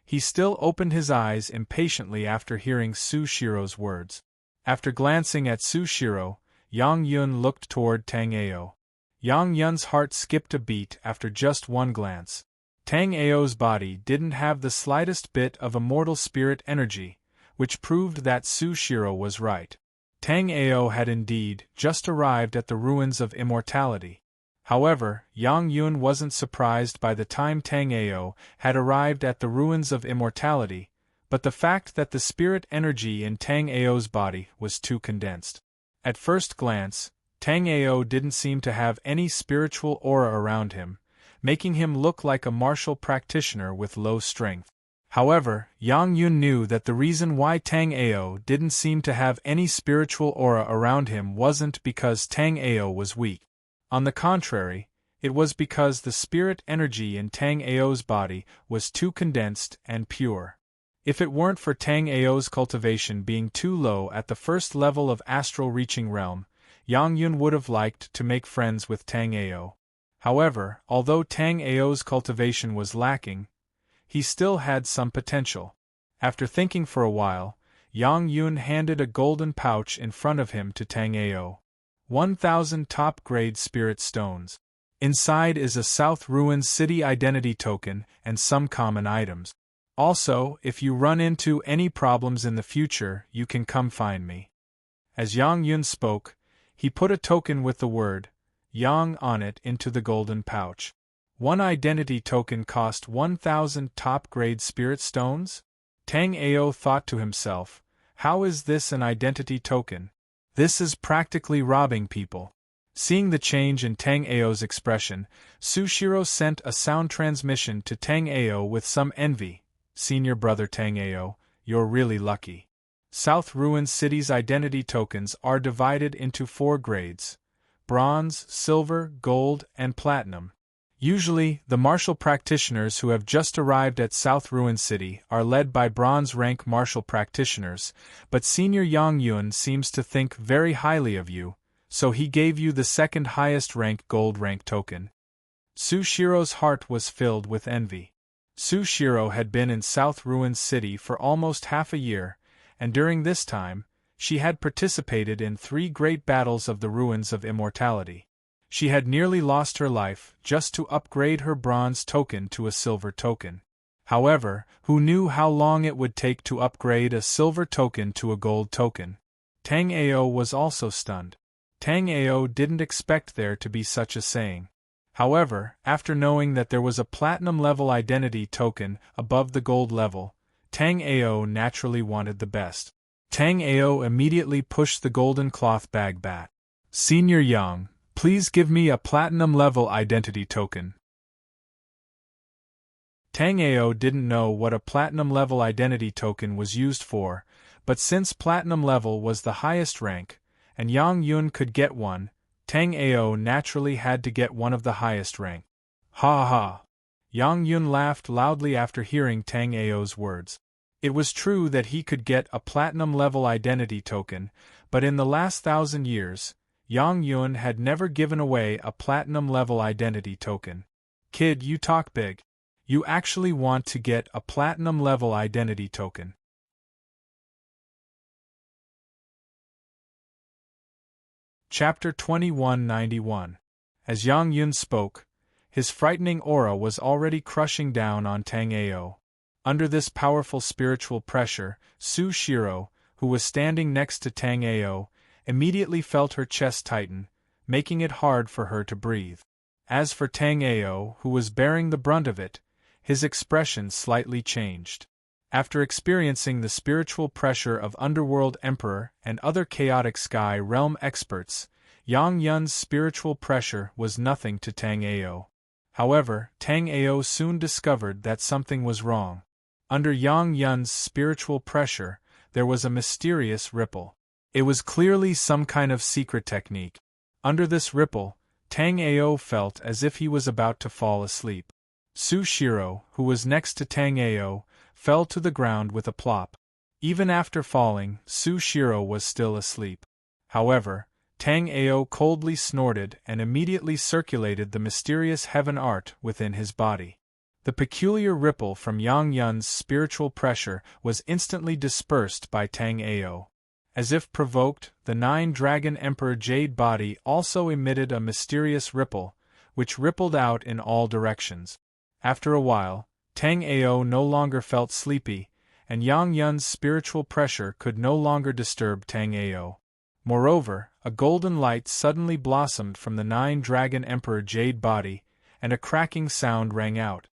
S1: he still opened his eyes impatiently after hearing Sushiro's words. After glancing at Sushiro, Yang Yun looked toward Tang Ao. Yang Yun's heart skipped a beat after just one glance. Tang Ao's body didn't have the slightest bit of immortal spirit energy, which proved that Sushiro was right. Tang Ao had indeed just arrived at the ruins of immortality. However, Yang Yun wasn't surprised by the time Tang Ao had arrived at the ruins of immortality, but the fact that the spirit energy in Tang Ao's body was too condensed. At first glance, Tang Ao didn't seem to have any spiritual aura around him, making him look like a martial practitioner with low strength. However, Yang Yun knew that the reason why Tang Ao didn't seem to have any spiritual aura around him wasn't because Tang Ao was weak. On the contrary, it was because the spirit energy in Tang Ao's body was too condensed and pure. If it weren't for Tang Ao's cultivation being too low at the first level of astral reaching realm, Yang Yun would have liked to make friends with Tang Ao. However, although Tang Ao's cultivation was lacking, he still had some potential. After thinking for a while, Yang Yun handed a golden pouch in front of him to Tang Ao. 1,000 top-grade spirit stones. Inside is a South Ruins City identity token and some common items. Also, if you run into any problems in the future, you can come find me. As Yang Yun spoke, he put a token with the word Yang on it into the golden pouch. One identity token cost 1,000 top-grade spirit stones? Tang Ao thought to himself, how is this an identity token? This is practically robbing people. Seeing the change in Tang Ao's expression, Sushiro sent a sound transmission to Tang Ao with some envy. Senior brother Tang Ao, you're really lucky. South Ruins City's identity tokens are divided into 4 grades: bronze, silver, gold, and platinum. Usually, the martial practitioners who have just arrived at South Ruin City are led by bronze rank martial practitioners, but Senior Yang Yun seems to think very highly of you, so he gave you the second highest rank gold rank token. Sushiro's heart was filled with envy. Sushiro had been in South Ruins City for almost half a year, and during this time, she had participated in 3 great battles of the Ruins of Immortality. She had nearly lost her life just to upgrade her bronze token to a silver token. However, who knew how long it would take to upgrade a silver token to a gold token? Tang Ao was also stunned. Tang Ao didn't expect there to be such a saying. However, after knowing that there was a platinum-level identity token above the gold level, Tang Ao naturally wanted the best. Tang Ao immediately pushed the golden cloth bag back. Senior Yang, please give me a platinum-level identity token. Tang Ao didn't know what a platinum-level identity token was used for, but since platinum level was the highest rank, and Yang Yun could get one, Tang Ao naturally had to get one of the highest rank. Ha ha! Yang Yun laughed loudly after hearing Tang Ao's words. It was true that he could get a platinum-level identity token, but in the last 1,000 years, Yang Yun had never given away a platinum-level identity token. Kid, you talk big. You actually want to get a platinum-level identity token. Chapter 2191. As Yang Yun spoke, his frightening aura was already crushing down on Tang Ao. Under this powerful spiritual pressure, Sushiro, who was standing next to Tang Ao, immediately felt her chest tighten, making it hard for her to breathe. As for Tang Ao, who was bearing the brunt of it, his expression slightly changed. After experiencing the spiritual pressure of Underworld Emperor and other chaotic sky realm experts, Yang Yun's spiritual pressure was nothing to Tang Ao. However, Tang Ao soon discovered that something was wrong. Under Yang Yun's spiritual pressure, there was a mysterious ripple. It was clearly some kind of secret technique. Under this ripple, Tang Ao felt as if he was about to fall asleep. Sushiro, who was next to Tang Ao, fell to the ground with a plop. Even after falling, Sushiro was still asleep. However, Tang Ao coldly snorted and immediately circulated the mysterious heaven art within his body. The peculiar ripple from Yang Yun's spiritual pressure was instantly dispersed by Tang Ao. As if provoked, the 9-Dragon Emperor Jade body also emitted a mysterious ripple, which rippled out in all directions. After a while, Tang Ao no longer felt sleepy, and Yang Yun's spiritual pressure could no longer disturb Tang Ao. Moreover, a golden light suddenly blossomed from the 9-Dragon Emperor Jade body, and a cracking sound rang out.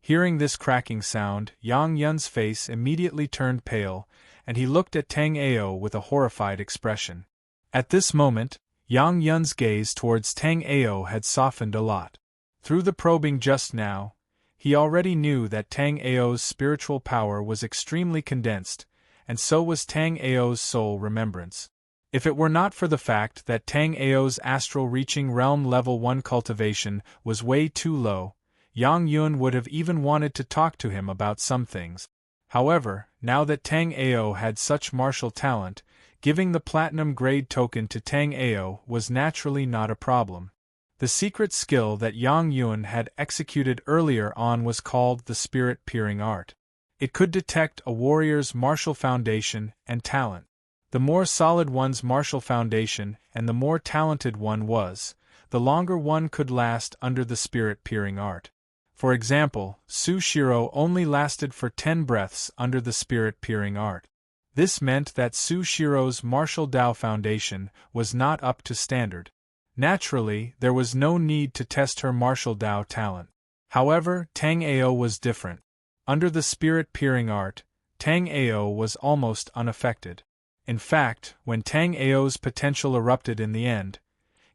S1: Hearing this cracking sound, Yang Yun's face immediately turned pale, and he looked at Tang Ao with a horrified expression. At this moment, Yang Yun's gaze towards Tang Ao had softened a lot. Through the probing just now, he already knew that Tang Ao's spiritual power was extremely condensed, and so was Tang Ao's soul remembrance. If it were not for the fact that Tang Ao's astral reaching realm level 1 cultivation was way too low, Yang Yun would have even wanted to talk to him about some things. However, now that Tang Ao had such martial talent, giving the platinum grade token to Tang Ao was naturally not a problem. The secret skill that Yang Yun had executed earlier on was called the Spirit Peering Art. It could detect a warrior's martial foundation and talent. The more solid one's martial foundation and the more talented one was, the longer one could last under the spirit-peering art. For example, Sushiro only lasted for 10 breaths under the spirit-peering art. This meant that Sushiro's martial Tao foundation was not up to standard. Naturally, there was no need to test her martial Tao talent. However, Tang Ao was different. Under the spirit-peering art, Tang Ao was almost unaffected. In fact, when Tang Ao's potential erupted in the end,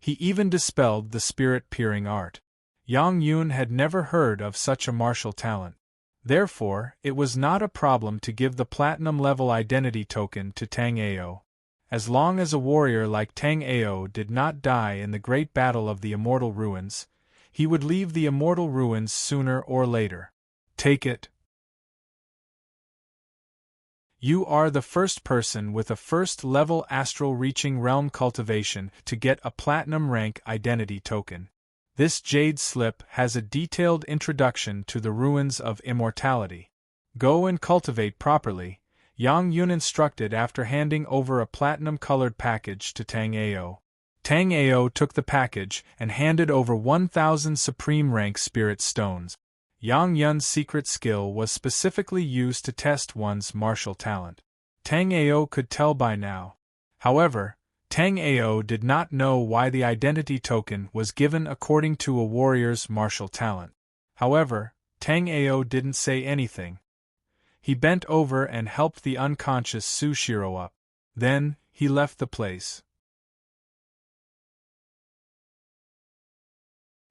S1: he even dispelled the spirit-peering art. Yang Yun had never heard of such a martial talent. Therefore, it was not a problem to give the platinum-level identity token to Tang Ao. As long as a warrior like Tang Ao did not die in the great battle of the Immortal Ruins, he would leave the Immortal Ruins sooner or later. Take it. You are the first person with a first-level astral reaching realm cultivation to get a platinum rank identity token. This jade slip has a detailed introduction to the ruins of immortality. Go and cultivate properly, Yang Yun instructed after handing over a platinum-colored package to Tang Ao. Tang Ao took the package and handed over 1,000 supreme rank spirit stones. Yang Yun's secret skill was specifically used to test one's martial talent. Tang Ao could tell by now. However, Tang Ao did not know why the identity token was given according to a warrior's martial talent. However, Tang Ao didn't say anything. He bent over and helped the unconscious Sushiro up. Then, he left the place.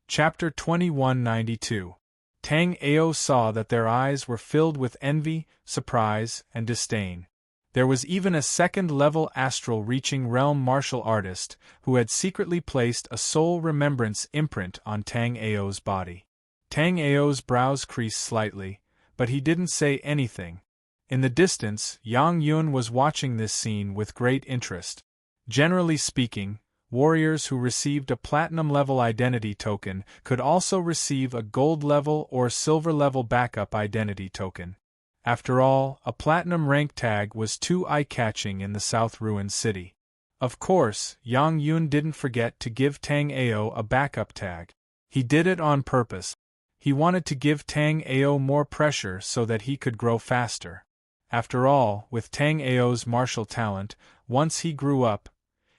S1: Chapter 2192. Tang Ao saw that their eyes were filled with envy, surprise, and disdain. There was even a second-level astral-reaching realm martial artist who had secretly placed a soul remembrance imprint on Tang Ao's body. Tang Ao's brows creased slightly, but he didn't say anything. In the distance, Yang Yun was watching this scene with great interest. Generally speaking, warriors who received a platinum-level identity token could also receive a gold-level or silver-level backup identity token. After all, a platinum rank tag was too eye-catching in the South Ruined City. Of course, Yang Yun didn't forget to give Tang Ao a backup tag. He did it on purpose. He wanted to give Tang Ao more pressure so that he could grow faster. After all, with Tang Ao's martial talent, once he grew up,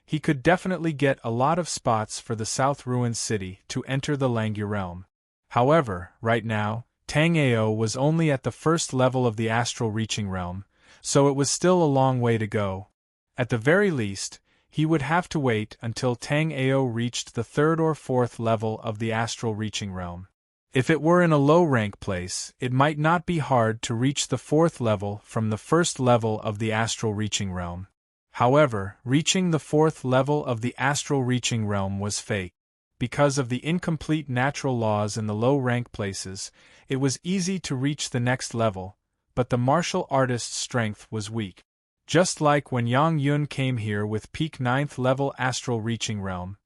S1: he could definitely get a lot of spots for the South Ruined City to enter the Langya realm. However, right now, Tang Ao was only at the first level of the astral reaching realm, so it was still a long way to go. At the very least, he would have to wait until Tang Ao reached the third or fourth level of the astral reaching realm. If it were in a low-rank place, it might not be hard to reach the fourth level from the first level of the astral reaching realm. However, reaching the fourth level of the astral reaching realm was fake. Because of the incomplete natural laws in the low-rank places, it was easy to reach the next level, but the martial artist's strength was weak. Just like when Yang Yun came here with peak 9th level astral reaching realm,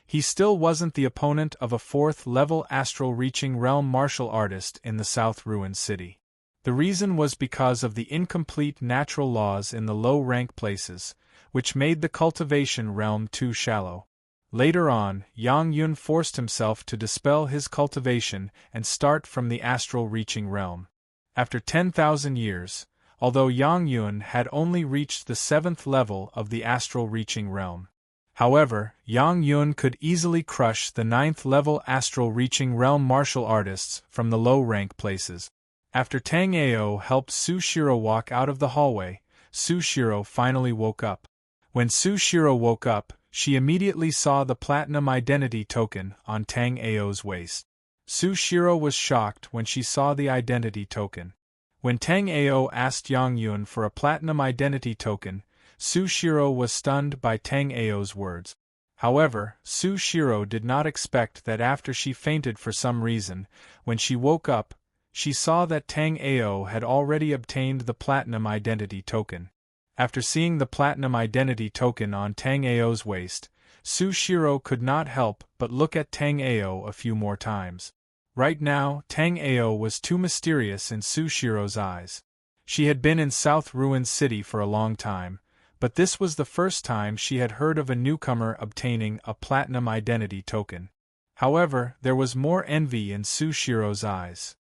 S1: he still wasn't the opponent of a 4th level astral reaching realm martial artist in the South Ruined City. The reason was because of the incomplete natural laws in the low-rank places, which made the cultivation realm too shallow. Later on, Yang Yun forced himself to dispel his cultivation and start from the astral reaching realm. After 10,000 years, although Yang Yun had only reached the 7th level of the astral reaching realm. However, Yang Yun could easily crush the 9th level astral reaching realm martial artists from the low-rank places. After Tang Ao helped Sushiro walk out of the hallway, Sushiro finally woke up. When Sushiro woke up, she immediately saw the platinum identity token on Tang Ao's waist. Sushiro was shocked when she saw the identity token. When Tang Ao asked Yang Yun for a platinum identity token, Sushiro was stunned by Tang Ao's words. However, Sushiro did not expect that after she fainted for some reason, when she woke up, she saw that Tang Ao had already obtained the platinum identity token. After seeing the platinum identity token on Tang Ao's waist, Sushiro could not help but look at Tang Ao a few more times. Right now, Tang Ao was too mysterious in Sushiro's eyes. She had been in South Ruined City for a long time, but this was the first time she had heard of a newcomer obtaining a platinum identity token. However, there was more envy in Sushiro's eyes.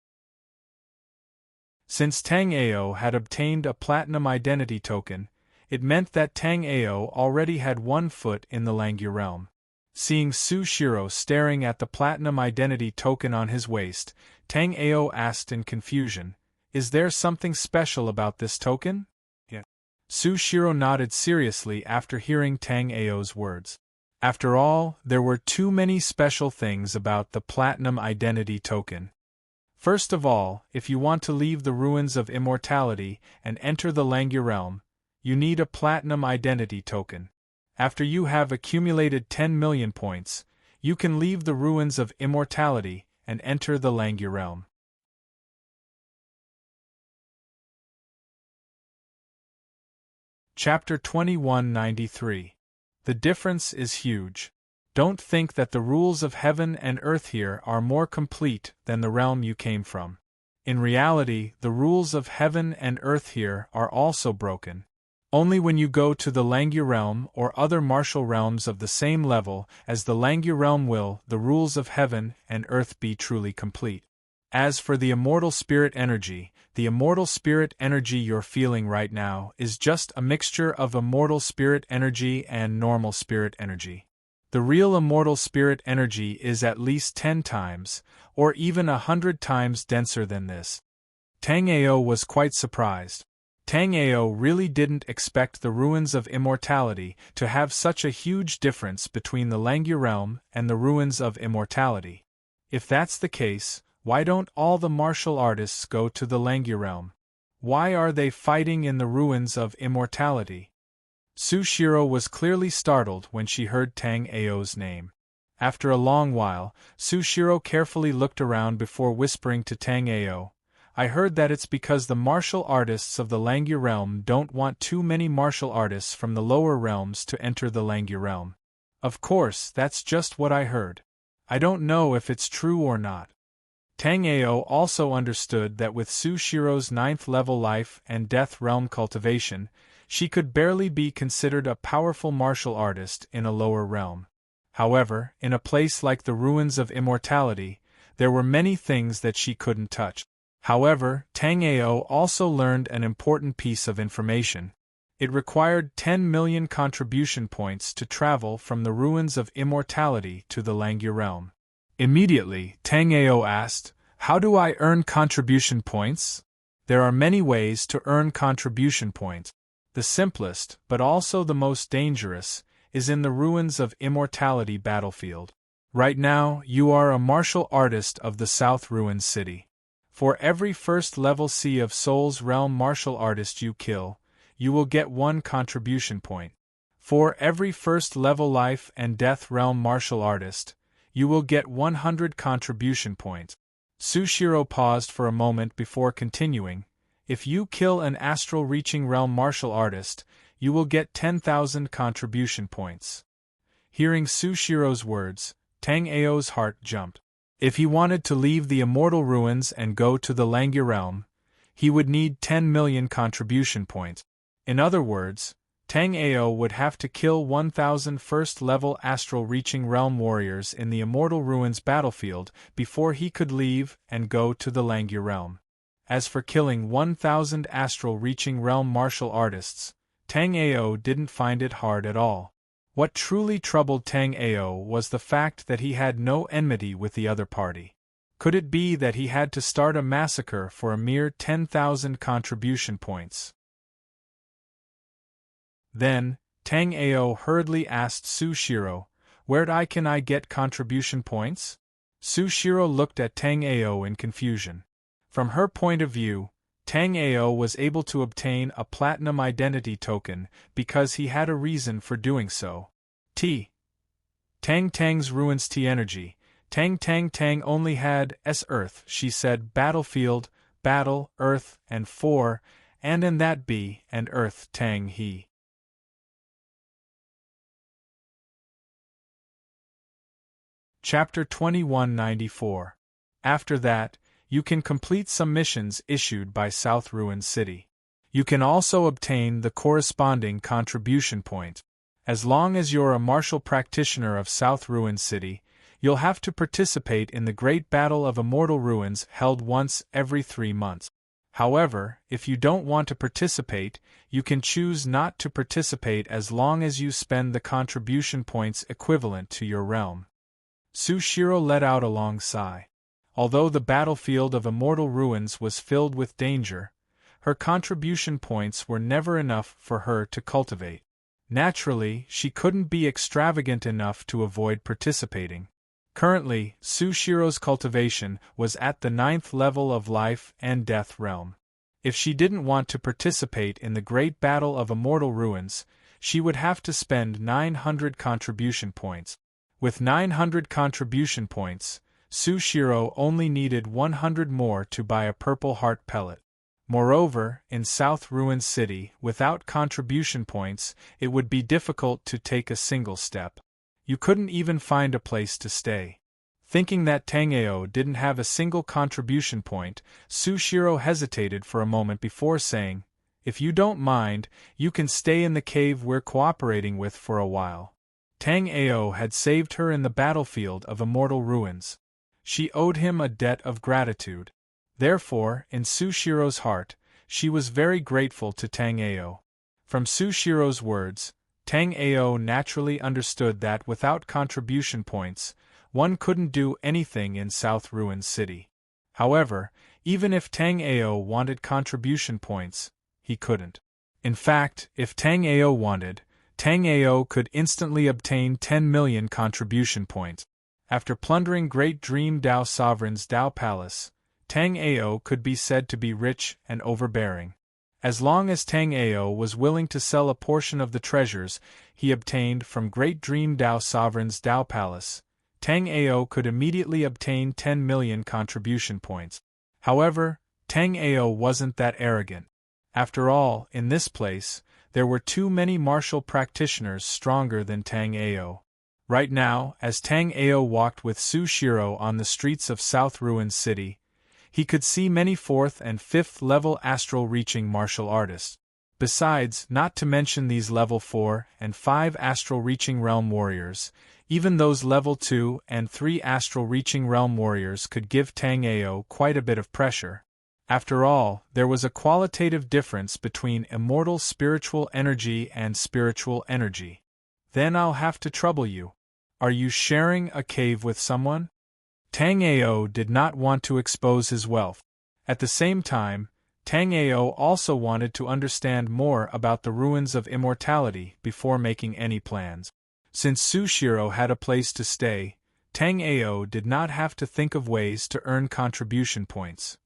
S1: Since Tang Ao had obtained a platinum identity token, it meant that Tang Ao already had 1 foot in the Langya realm. Seeing Sushiro staring at the platinum identity token on his waist, Tang Ao asked in confusion, "Is there something special about this token?" Yeah. Sushiro nodded seriously after hearing Tang Ao's words. After all, there were too many special things about the platinum identity token. First of all, if you want to leave the ruins of immortality and enter the Langya realm, you need a platinum identity token. After you have accumulated 10 million points, you can leave the ruins of immortality and enter the Langya realm. Chapter 2193. The difference is huge. Don't think that the rules of heaven and earth here are more complete than the realm you came from. In reality, the rules of heaven and earth here are also broken. Only when you go to the Langya realm or other martial realms of the same level as the Langya realm will the rules of heaven and earth be truly complete. As for the immortal spirit energy, the immortal spirit energy you're feeling right now is just a mixture of immortal spirit energy and normal spirit energy. The real immortal spirit energy is at least 10 times, or even 100 times denser than this. Tang Ao was quite surprised. Tang Ao really didn't expect the ruins of immortality to have such a huge difference between the Langya realm and the ruins of immortality. If that's the case, why don't all the martial artists go to the Langya realm? Why are they fighting in the ruins of immortality? Sushiro was clearly startled when she heard Tang Ao's name. After a long while, Sushiro carefully looked around before whispering to Tang Ao, "I heard that it's because the martial artists of the Langya realm don't want too many martial artists from the lower realms to enter the Langya realm." Of course, that's just what I heard. I don't know if it's true or not. Tang Ao also understood that with Sushiro's 9th level life and death realm cultivation, she could barely be considered a powerful martial artist in a lower realm. However, in a place like the ruins of immortality, there were many things that she couldn't touch. However, Tang Ao also learned an important piece of information. It required 10 million contribution points to travel from the ruins of immortality to the Langya realm. Immediately, Tang Ao asked, "How do I earn contribution points?" There are many ways to earn contribution points. The simplest, but also the most dangerous, is in the ruins of immortality battlefield. Right now, you are a martial artist of the South Ruin City. For every first level Sea of Souls realm martial artist you kill, you will get 1 contribution point. For every first level life and death realm martial artist, you will get 100 contribution points. Sushiro paused for a moment before continuing. If you kill an astral reaching realm martial artist, you will get 10,000 contribution points. Hearing Sushiro's words, Tang Ao's heart jumped. If he wanted to leave the immortal ruins and go to the Langya realm, he would need 10 million contribution points. In other words, Tang Ao would have to kill 1,000 first-level astral-reaching realm warriors in the immortal ruins battlefield before he could leave and go to the Langya realm. As for killing 1,000 astral-reaching realm martial artists, Tang Ao didn't find it hard at all. What truly troubled Tang Ao was the fact that he had no enmity with the other party. Could it be that he had to start a massacre for a mere 10,000 contribution points? Then, Tang Ao hurriedly asked Sushiro, "Where can I get contribution points?" Sushiro looked at Tang Ao in confusion. From her point of view, Tang Ao was able to obtain a platinum identity token because he had a reason for doing so. Tang's ruins T energy. Tang only had S Earth, she said battlefield, battle, Earth, and 4, and in that B and Earth Tang he. Chapter 2194. After that, you can complete some missions issued by South Ruin City. You can also obtain the corresponding contribution point. As long as you're a martial practitioner of South Ruin City, you'll have to participate in the Great Battle of Immortal Ruins held once every 3 months. However, if you don't want to participate, you can choose not to participate as long as you spend the contribution points equivalent to your realm. Sushiro let out a long sigh. Although the battlefield of Immortal Ruins was filled with danger, her contribution points were never enough for her to cultivate. Naturally, she couldn't be extravagant enough to avoid participating. Currently, Sushiro's cultivation was at the 9th level of Life and Death realm. If she didn't want to participate in the Great Battle of Immortal Ruins, she would have to spend 900 contribution points. With 900 contribution points, Sushiro only needed 100 more to buy a Purple Heart pellet. Moreover, in South Ruin City, without contribution points, it would be difficult to take a single step. You couldn't even find a place to stay. Thinking that Tangeo didn't have a single contribution point, Sushiro hesitated for a moment before saying, "If you don't mind, you can stay in the cave we're cooperating with for a while." Tangeo had saved her in the battlefield of Immortal Ruins. She owed him a debt of gratitude. Therefore, in Sushiro's heart, she was very grateful to Tangeo. From Sushiro's words, Tangeo naturally understood that without contribution points, one couldn't do anything in South Ruin City. However, even if Tangeo wanted contribution points, he couldn't. In fact, if Tangeo wanted, Tangeo could instantly obtain 10 million contribution points. After plundering Great Dream Dao Sovereign's Dao Palace, Tangeo could be said to be rich and overbearing. As long as Tangeo was willing to sell a portion of the treasures he obtained from Great Dream Dao Sovereign's Dao Palace, Tangeo could immediately obtain 10 million contribution points. However, Tangeo wasn't that arrogant. After all, in this place, there were too many martial practitioners stronger than Tangeo. Right now, as Tangeo walked with Sushiro on the streets of South Ruin City, he could see many 4th and 5th level astral-reaching martial artists. Besides, not to mention these level 4 and 5 astral-reaching realm warriors, even those level 2 and 3 astral-reaching realm warriors could give Tangeo quite a bit of pressure. After all, there was a qualitative difference between immortal spiritual energy and spiritual energy. Then I'll have to trouble you. Are you sharing a cave with someone? Tangeo did not want to expose his wealth. At the same time, Tangeo also wanted to understand more about the ruins of immortality before making any plans. Since Sushiro had a place to stay, Tangeo did not have to think of ways to earn contribution points.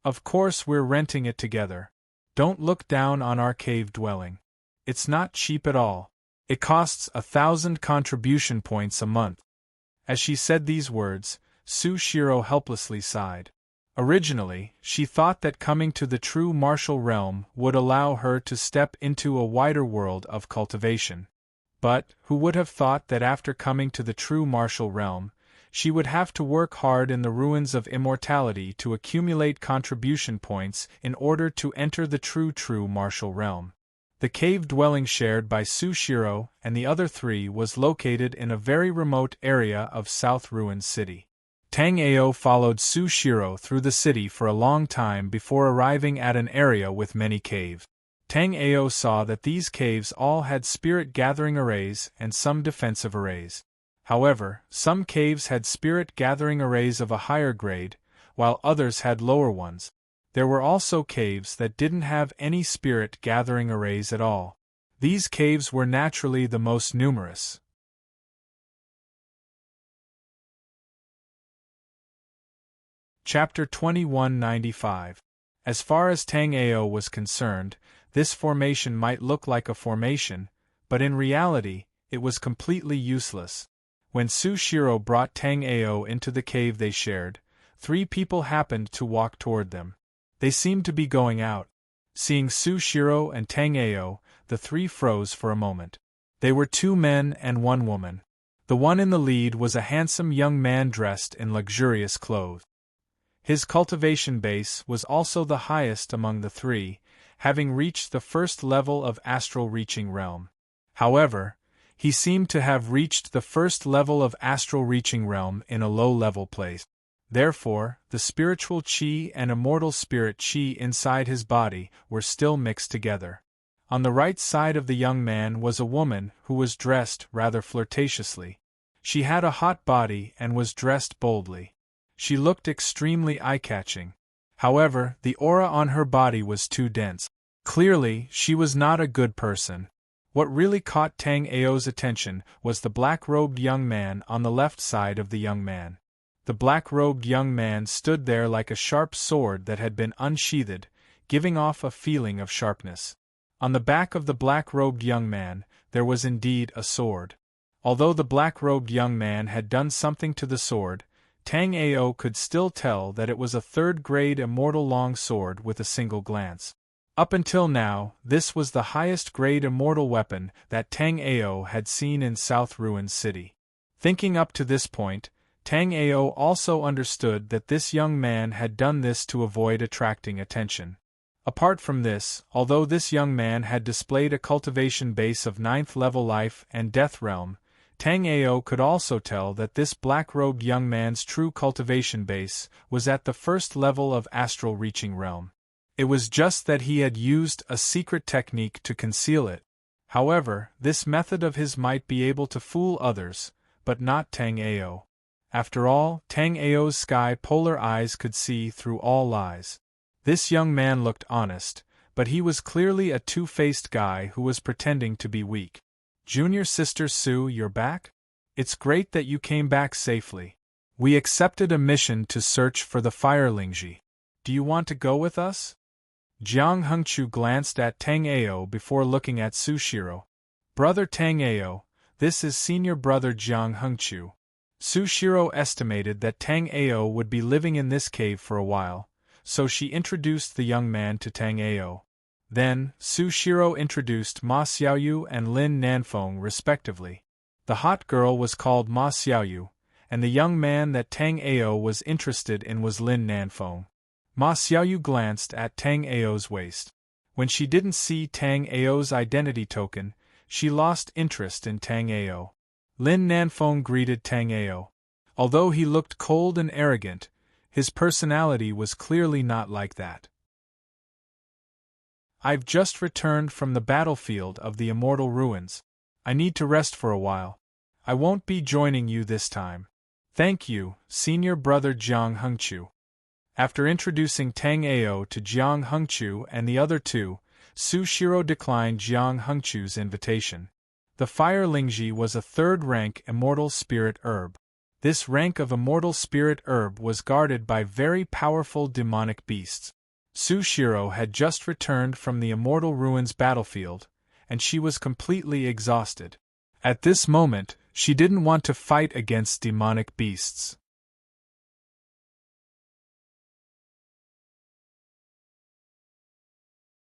S1: Of course we're renting it together. Don't look down on our cave dwelling. It's not cheap at all. It costs 1,000 contribution points a month. As she said these words, Sushiro helplessly sighed. Originally, she thought that coming to the true martial realm would allow her to step into a wider world of cultivation. But, who would have thought that after coming to the true martial realm, she would have to work hard in the ruins of immortality to accumulate contribution points in order to enter the true martial realm. The cave dwelling shared by Sushiro and the other 3 was located in a very remote area of South Ruin City. Tangeo followed Sushiro through the city for a long time before arriving at an area with many caves. Tangeo saw that these caves all had spirit gathering arrays and some defensive arrays. However, some caves had spirit gathering arrays of a higher grade, while others had lower ones. There were also caves that didn't have any spirit gathering arrays at all. These caves were naturally the most numerous. Chapter 2195. As far as Tangeo was concerned, this formation might look like a formation, but in reality, it was completely useless. When Sushiro brought Tangeo into the cave they shared, 3 people happened to walk toward them. They seemed to be going out. Seeing Sushiro and Tangeo, the 3 froze for a moment. They were 2 men and 1 woman. The one in the lead was a handsome young man dressed in luxurious clothes. His cultivation base was also the highest among the three, having reached the first level of astral reaching realm. However, he seemed to have reached the first level of astral reaching realm in a low-level place. Therefore, the spiritual chi and immortal spirit chi inside his body were still mixed together. On the right side of the young man was a woman who was dressed rather flirtatiously. She had a hot body and was dressed boldly. She looked extremely eye-catching. However, the aura on her body was too dense. Clearly, she was not a good person. What really caught Tang Ao's attention was the black-robed young man on the left side of the young man. The black-robed young man stood there like a sharp sword that had been unsheathed, giving off a feeling of sharpness. On the back of the black-robed young man, there was indeed a sword. Although the black-robed young man had done something to the sword, Tang Ao could still tell that it was a third-grade immortal long sword with a single glance. Up until now, this was the highest-grade immortal weapon that Tang Ao had seen in South Ruin City. Thinking up to this point, Tang Ao also understood that this young man had done this to avoid attracting attention. Apart from this, although this young man had displayed a cultivation base of 9th level life and death realm, Tang Ao could also tell that this black-robed young man's true cultivation base was at the first level of astral reaching realm. It was just that he had used a secret technique to conceal it. However, this method of his might be able to fool others, but not Tang Ao. After all, Tang Ao's sky-polar eyes could see through all lies. This young man looked honest, but he was clearly a two-faced guy who was pretending to be weak. "Junior Sister Sue, you're back? It's great that you came back safely. We accepted a mission to search for the Fire Lingji. Do you want to go with us?" Jiang Hengchu glanced at Tang Ao before looking at Sushiro. "Brother Tang Ao, this is senior brother Jiang Hengchu." Sushiro estimated that Tang Ao would be living in this cave for a while, so she introduced the young man to Tang Ao. Then, Sushiro introduced Ma Xiaoyu and Lin Nanfeng respectively. The hot girl was called Ma Xiaoyu, and the young man that Tang Ao was interested in was Lin Nanfeng. Ma Xiaoyu glanced at Tang Ao's waist. When she didn't see Tang Ao's identity token, she lost interest in Tang Ao. Lin Nanfeng greeted Tang Ao. Although he looked cold and arrogant, his personality was clearly not like that. "I've just returned from the battlefield of the Immortal Ruins. I need to rest for a while. I won't be joining you this time." "Thank you, senior brother Jiang Hengchu." After introducing Tang Ao to Jiang Hengchu and the other two, Sushiro declined Jiang Hengchu's invitation. The Fire Lingji was a third-rank immortal spirit herb. This rank of immortal spirit herb was guarded by very powerful demonic beasts. Sushiro had just returned from the Immortal Ruins battlefield, and she was completely exhausted. At this moment, she didn't want to fight against demonic beasts.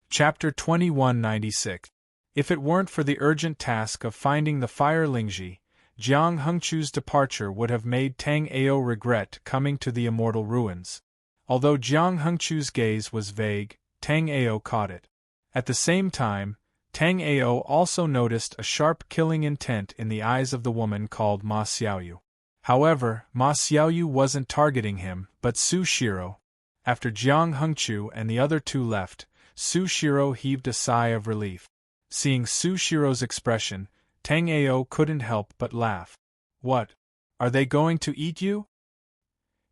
S1: Chapter 2196. If it weren't for the urgent task of finding the Fire Lingji, Jiang Hengchu's departure would have made Tang Ao regret coming to the Immortal Ruins. Although Jiang Hengchu's gaze was vague, Tang Ao caught it. At the same time, Tang Ao also noticed a sharp killing intent in the eyes of the woman called Ma Xiaoyu. However, Ma Xiaoyu wasn't targeting him, but Sushiro. After Jiang Hengchu and the other two left, Sushiro heaved a sigh of relief. Seeing Sushiro's expression, Tang Ao couldn't help but laugh. "What? Are they going to eat you?"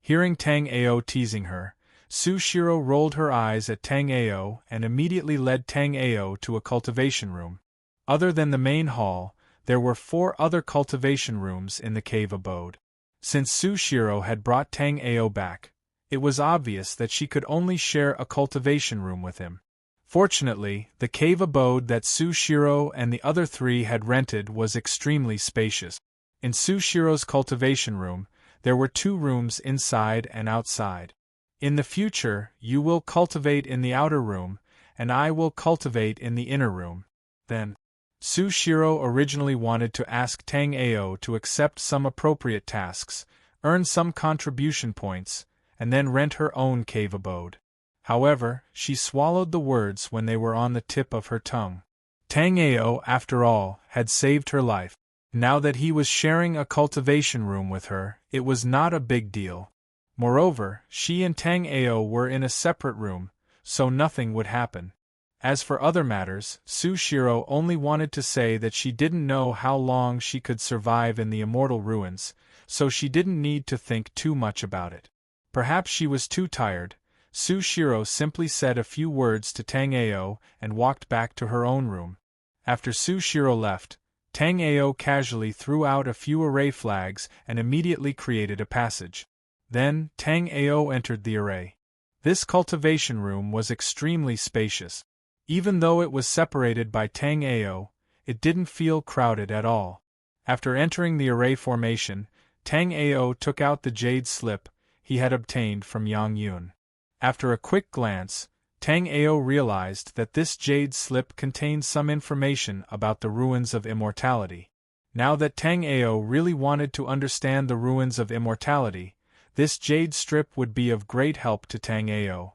S1: Hearing Tang Ao teasing her, Sushiro rolled her eyes at Tang Ao and immediately led Tang Ao to a cultivation room. Other than the main hall, there were 4 other cultivation rooms in the cave abode. Since Sushiro had brought Tang Ao back, it was obvious that she could only share a cultivation room with him. Fortunately, the cave abode that Sushiro and the other 3 had rented was extremely spacious. In Sushiro's cultivation room, there were 2 rooms inside and outside. "In the future, you will cultivate in the outer room, and I will cultivate in the inner room." Then, Sushiro originally wanted to ask Tang Ao to accept some appropriate tasks, earn some contribution points, and then rent her own cave abode. However, she swallowed the words when they were on the tip of her tongue. Tang Ao, after all, had saved her life. Now that he was sharing a cultivation room with her, it was not a big deal. Moreover, she and Tang Ao were in a separate room, so nothing would happen. As for other matters, Sushiro only wanted to say that she didn't know how long she could survive in the immortal ruins, so she didn't need to think too much about it. Perhaps she was too tired. Sushiro simply said a few words to Tang Ao and walked back to her own room. After Sushiro left, Tang Ao casually threw out a few array flags and immediately created a passage. Then, Tang Ao entered the array. This cultivation room was extremely spacious. Even though it was separated by Tang Ao, it didn't feel crowded at all. After entering the array formation, Tang Ao took out the jade slip he had obtained from Yang Yun. After a quick glance, Tang Ao realized that this jade slip contained some information about the ruins of immortality. Now that Tang Ao really wanted to understand the ruins of immortality, this jade strip would be of great help to Tang Ao.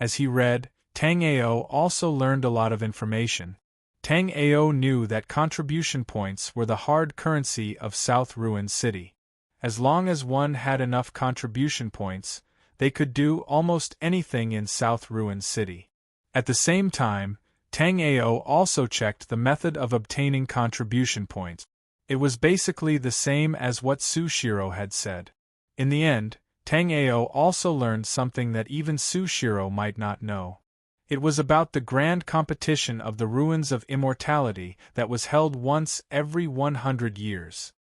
S1: As he read, Tang Ao also learned a lot of information. Tang Ao knew that contribution points were the hard currency of South Ruin City. As long as one had enough contribution points, they could do almost anything in South Ruin City. At the same time, Tang Ao also checked the method of obtaining contribution points. It was basically the same as what Sushiro had said. In the end, Tang Ao also learned something that even Sushiro might not know. It was about the grand competition of the ruins of immortality that was held once every 100 years.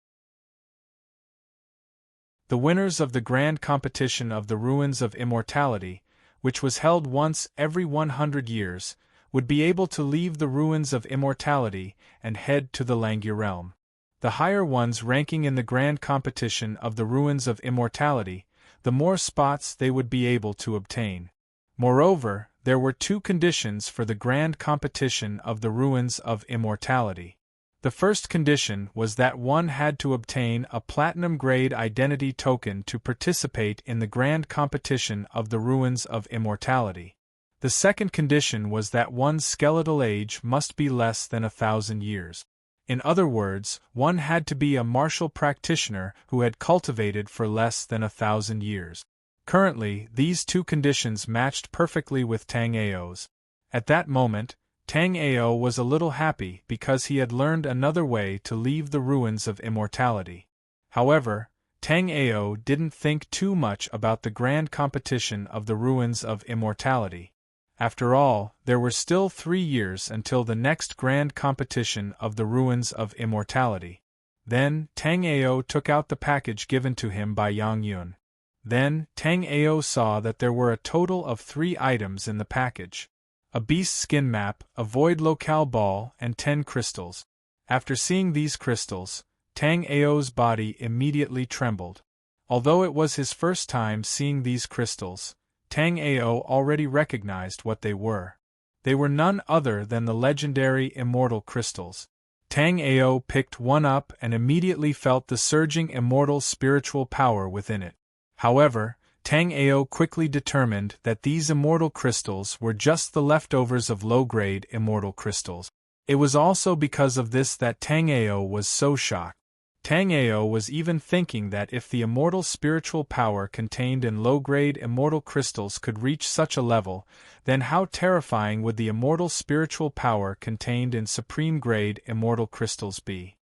S1: The winners of the grand competition of the ruins of immortality, which was held once every 100 years, would be able to leave the ruins of immortality and head to the Langya realm. The higher ones ranking in the grand competition of the ruins of immortality, the more spots they would be able to obtain. Moreover, there were two conditions for the grand competition of the ruins of immortality. The first condition was that one had to obtain a platinum-grade identity token to participate in the grand competition of the ruins of immortality. The second condition was that one's skeletal age must be less than 1,000 years. In other words, one had to be a martial practitioner who had cultivated for less than 1,000 years. Currently, these two conditions matched perfectly with Tang Ao's. At that moment, Tang Ao was a little happy because he had learned another way to leave the ruins of immortality. However, Tang Ao didn't think too much about the grand competition of the ruins of immortality. After all, there were still 3 years until the next grand competition of the ruins of immortality. Then, Tang Ao took out the package given to him by Yang Yun. Then, Tang Ao saw that there were a total of 3 items in the package. A beast skin map, a void locale ball, and 10 crystals. After seeing these crystals, Tang Ao's body immediately trembled. Although it was his first time seeing these crystals, Tang Ao already recognized what they were. They were none other than the legendary immortal crystals. Tang Ao picked one up and immediately felt the surging immortal spiritual power within it. However, Tang Ao quickly determined that these immortal crystals were just the leftovers of low-grade immortal crystals. It was also because of this that Tang Ao was so shocked. Tang Ao was even thinking that if the immortal spiritual power contained in low-grade immortal crystals could reach such a level, then how terrifying would the immortal spiritual power contained in supreme-grade immortal crystals be?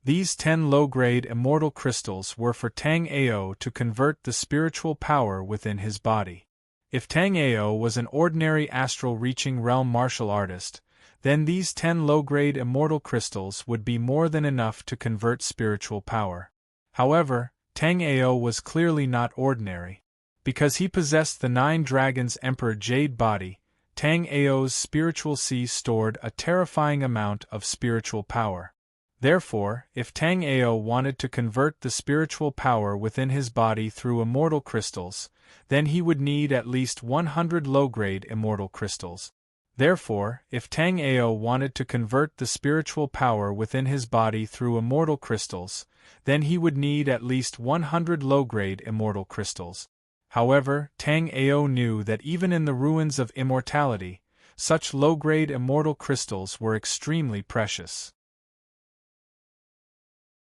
S1: These 10 low-grade immortal crystals were for Tang Ao to convert the spiritual power within his body. If Tang Ao was an ordinary astral-reaching realm martial artist, then these 10 low-grade immortal crystals would be more than enough to convert spiritual power. However, Tang Ao was clearly not ordinary. Because he possessed the 9 Dragons Emperor Jade body, Tang Ao's spiritual sea stored a terrifying amount of spiritual power. Therefore, if Tang Ao wanted to convert the spiritual power within his body through immortal crystals, then he would need at least 100 low-grade immortal crystals. Therefore, if Tang Ao wanted to convert the spiritual power within his body through immortal crystals, then he would need at least 100 low-grade immortal crystals. However, Tang Ao knew that even in the ruins of immortality, such low-grade immortal crystals were extremely precious.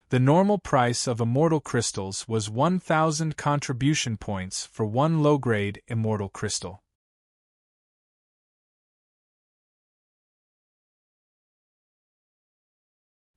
S1: The normal price of immortal crystals was 1,000 contribution points for one low-grade immortal crystal.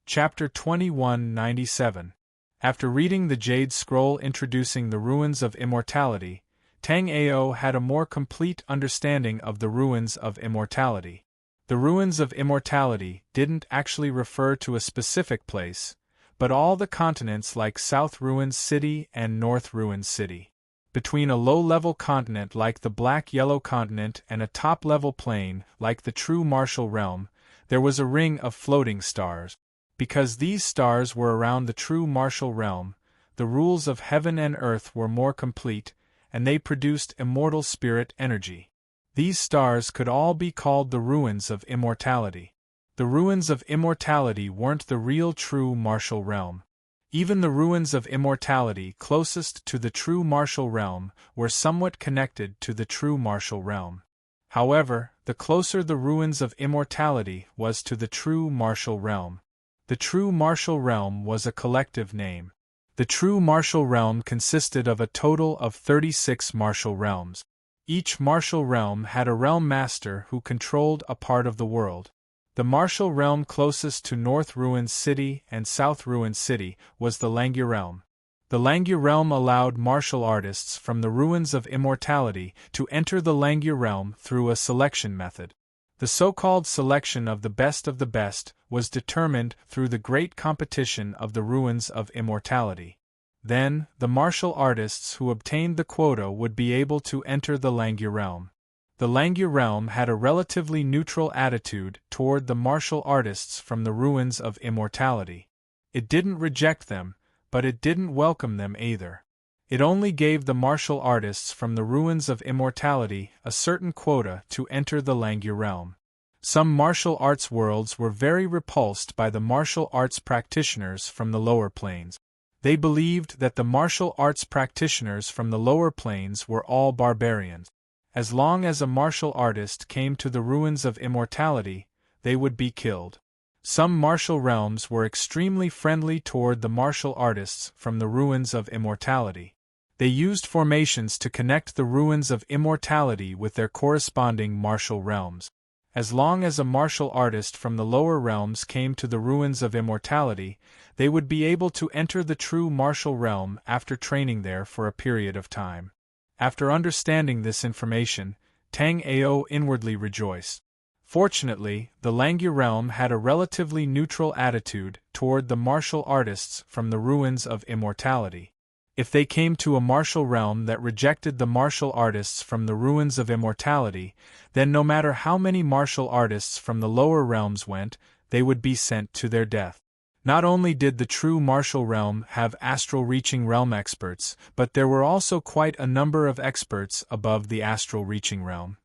S1: Chapter 2197. After reading the Jade Scroll introducing the ruins of immortality, Tang Ao had a more complete understanding of the ruins of immortality. The ruins of immortality didn't actually refer to a specific place, but all the continents like South Ruins City and North Ruins City. Between a low-level continent like the Black-Yellow Continent and a top-level plain like the True Martial Realm, there was a ring of floating stars. Because these stars were around the True Martial Realm, the rules of heaven and earth were more complete, and they produced immortal spirit energy. These stars could all be called the ruins of immortality. The ruins of immortality weren't the real True Martial Realm. Even the ruins of immortality closest to the True Martial Realm were somewhat connected to the True Martial Realm. However, the closer the ruins of immortality was to the True Martial Realm. The True Martial Realm was a collective name. The True Martial Realm consisted of a total of 36 martial realms. Each martial realm had a realm master who controlled a part of the world. The martial realm closest to North Ruins City and South Ruins City was the Langya Realm. The Langya Realm allowed martial artists from the ruins of immortality to enter the Langya Realm through a selection method. The so-called selection of the best was determined through the great competition of the ruins of immortality. Then, the martial artists who obtained the quota would be able to enter the Langya Realm. The Langya Realm had a relatively neutral attitude toward the martial artists from the ruins of immortality. It didn't reject them, but it didn't welcome them either. It only gave the martial artists from the ruins of immortality a certain quota to enter the Langya Realm. Some martial arts worlds were very repulsed by the martial arts practitioners from the lower planes. They believed that the martial arts practitioners from the lower planes were all barbarians. As long as a martial artist came to the ruins of immortality, they would be killed. Some martial realms were extremely friendly toward the martial artists from the ruins of immortality. They used formations to connect the ruins of immortality with their corresponding martial realms. As long as a martial artist from the lower realms came to the ruins of immortality, they would be able to enter the True Martial Realm after training there for a period of time. After understanding this information, Tang Ao inwardly rejoiced. Fortunately, the Langya Realm had a relatively neutral attitude toward the martial artists from the ruins of immortality. If they came to a martial realm that rejected the martial artists from the ruins of immortality, then no matter how many martial artists from the lower realms went, they would be sent to their death. Not only did the True Martial Realm have astral-reaching realm experts, but there were also quite a number of experts above the astral-reaching realm.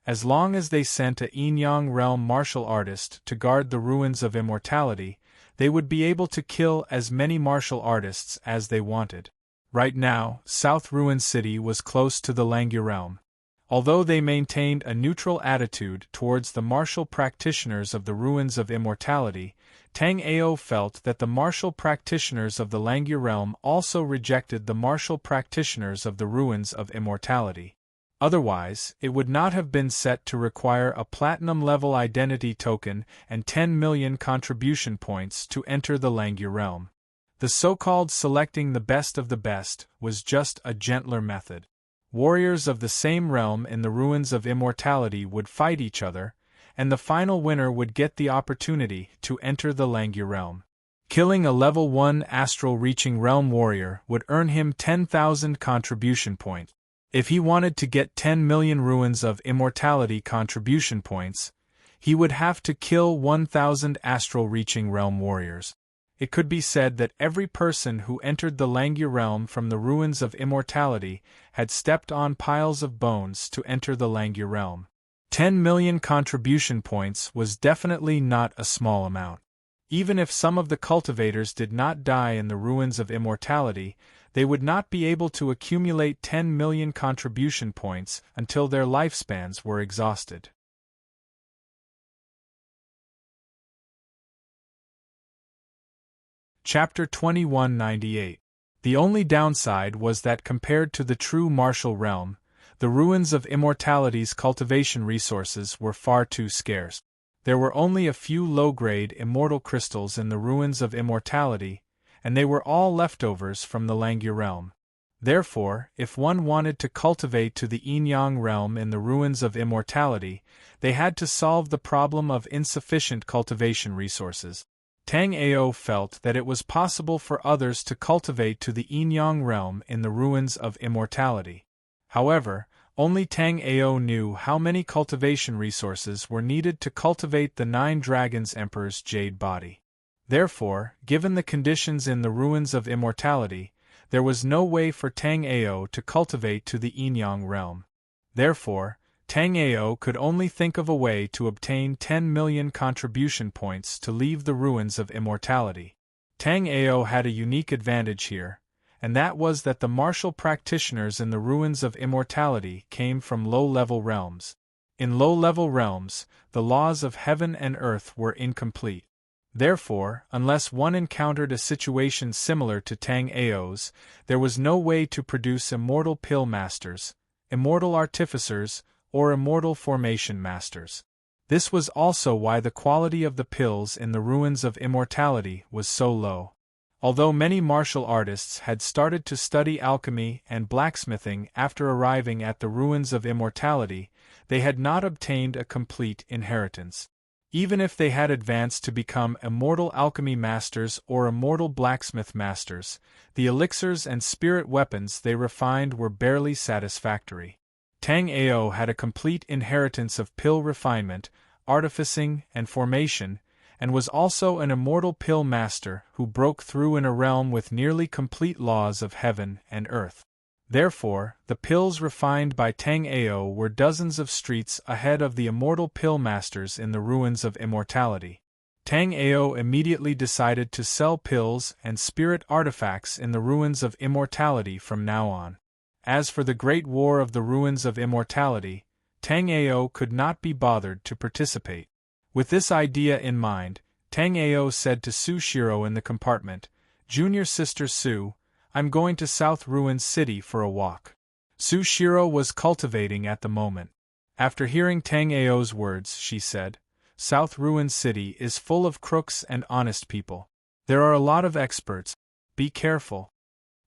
S1: As long as they sent a Yin-Yang realm martial artist to guard the ruins of immortality, they would be able to kill as many martial artists as they wanted. Right now, South Ruin City was close to the Langya Realm. Although they maintained a neutral attitude towards the martial practitioners of the ruins of immortality, Tang Ao felt that the martial practitioners of the Langya Realm also rejected the martial practitioners of the ruins of immortality. Otherwise, it would not have been set to require a platinum-level identity token and 10 million contribution points to enter the Langya Realm. The so-called selecting the best of the best was just a gentler method. Warriors of the same realm in the ruins of immortality would fight each other, and the final winner would get the opportunity to enter the Langya Realm. Killing a level 1 astral-reaching realm warrior would earn him 10,000 contribution points. If he wanted to get 10 million ruins of immortality contribution points, he would have to kill 1,000 astral-reaching realm warriors. It could be said that every person who entered the Langya Realm from the ruins of immortality had stepped on piles of bones to enter the Langya Realm. 10 million contribution points was definitely not a small amount. Even if some of the cultivators did not die in the ruins of immortality, they would not be able to accumulate 10 million contribution points until their lifespans were exhausted. Chapter 2198. The only downside was that compared to the true martial realm, the ruins of immortality's cultivation resources were far too scarce. There were only a few low-grade immortal crystals in the ruins of immortality, and they were all leftovers from the Langya realm. Therefore, if one wanted to cultivate to the yin-yang realm in the ruins of immortality, they had to solve the problem of insufficient cultivation resources. Tang Ao felt that it was possible for others to cultivate to the yin-yang realm in the ruins of immortality. However, only Tang Ao knew how many cultivation resources were needed to cultivate the 9 Dragons Emperor's jade body. Therefore, given the conditions in the ruins of immortality, there was no way for Tang Ao to cultivate to the yin-yang realm. Therefore, Tang Ao could only think of a way to obtain 10 million contribution points to leave the ruins of immortality. Tang Ao had a unique advantage here, and that was that the martial practitioners in the ruins of immortality came from low-level realms. In low-level realms, the laws of heaven and earth were incomplete. Therefore, unless one encountered a situation similar to Tang Ao's, there was no way to produce immortal pill masters, immortal artificers, or immortal formation masters. This was also why the quality of the pills in the ruins of immortality was so low. Although many martial artists had started to study alchemy and blacksmithing after arriving at the ruins of immortality, they had not obtained a complete inheritance. Even if they had advanced to become immortal alchemy masters or immortal blacksmith masters, the elixirs and spirit weapons they refined were barely satisfactory. Tang Ao had a complete inheritance of pill refinement, artificing, and formation, and was also an immortal pill master who broke through in a realm with nearly complete laws of heaven and earth. Therefore, the pills refined by Tang Ao were dozens of streets ahead of the immortal pill masters in the ruins of immortality. Tang Ao immediately decided to sell pills and spirit artifacts in the ruins of immortality from now on. As for the Great War of the Ruins of Immortality, Tang Ao could not be bothered to participate. With this idea in mind, Tang Ao said to Su Shiro in the compartment, "Junior sister Su, I'm going to South Ruins City for a walk." Su Shiro was cultivating at the moment. After hearing Tang Ao's words, she said, "South Ruins City is full of crooks and honest people. There are a lot of experts. Be careful."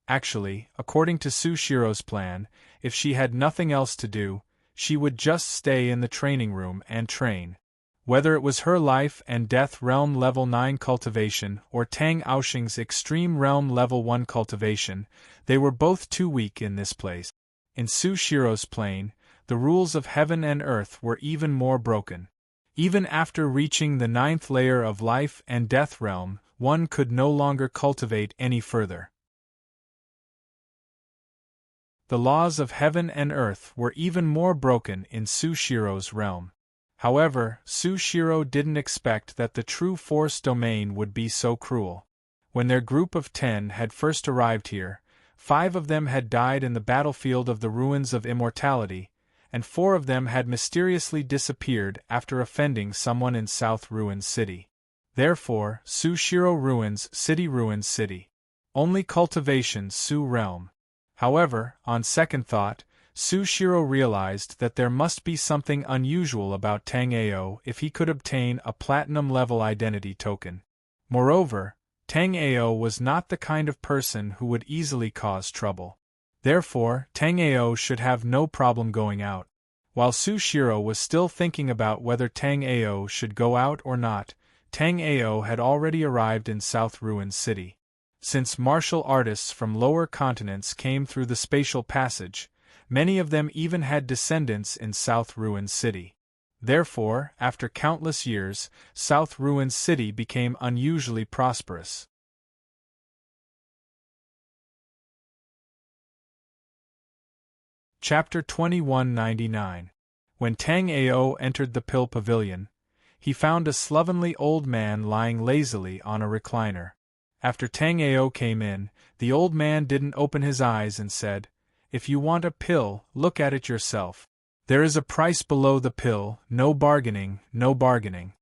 S1: Actually, according to Su Shiro's plan, if she had nothing else to do, she would just stay in the training room and train. Whether it was her life and death realm level 9 cultivation or Tang Aoshing's extreme realm level 1 cultivation, they were both too weak in this place. In Su Shiro's plane, the rules of heaven and earth were even more broken. Even after reaching the 9th layer of life and death realm, one could no longer cultivate any further. The laws of heaven and earth were even more broken in Su Shiro's realm. However, Su Shiro didn't expect that the true force domain would be so cruel. When their group of 10 had first arrived here, 5 of them had died in the battlefield of the ruins of immortality, and 4 of them had mysteriously disappeared after offending someone in South Ruins City. Therefore, Su Shiro Ruins City. Only cultivation Su realm. However, on second thought, Su Shiro realized that there must be something unusual about Tang Ao if he could obtain a platinum-level identity token. Moreover, Tang Ao was not the kind of person who would easily cause trouble. Therefore, Tang Ao should have no problem going out. While Su Shiro was still thinking about whether Tang Ao should go out or not, Tang Ao had already arrived in South Ruins City. Since martial artists from lower continents came through the spatial passage, many of them even had descendants in South Ruins City. Therefore, after countless years, South Ruins City became unusually prosperous. Chapter 2199. When Tang Ao entered the pill pavilion, he found a slovenly old man lying lazily on a recliner. After Tang Ao came in, the old man didn't open his eyes and said, "If you want a pill, look at it yourself. There is a price below the pill, no bargaining, no bargaining."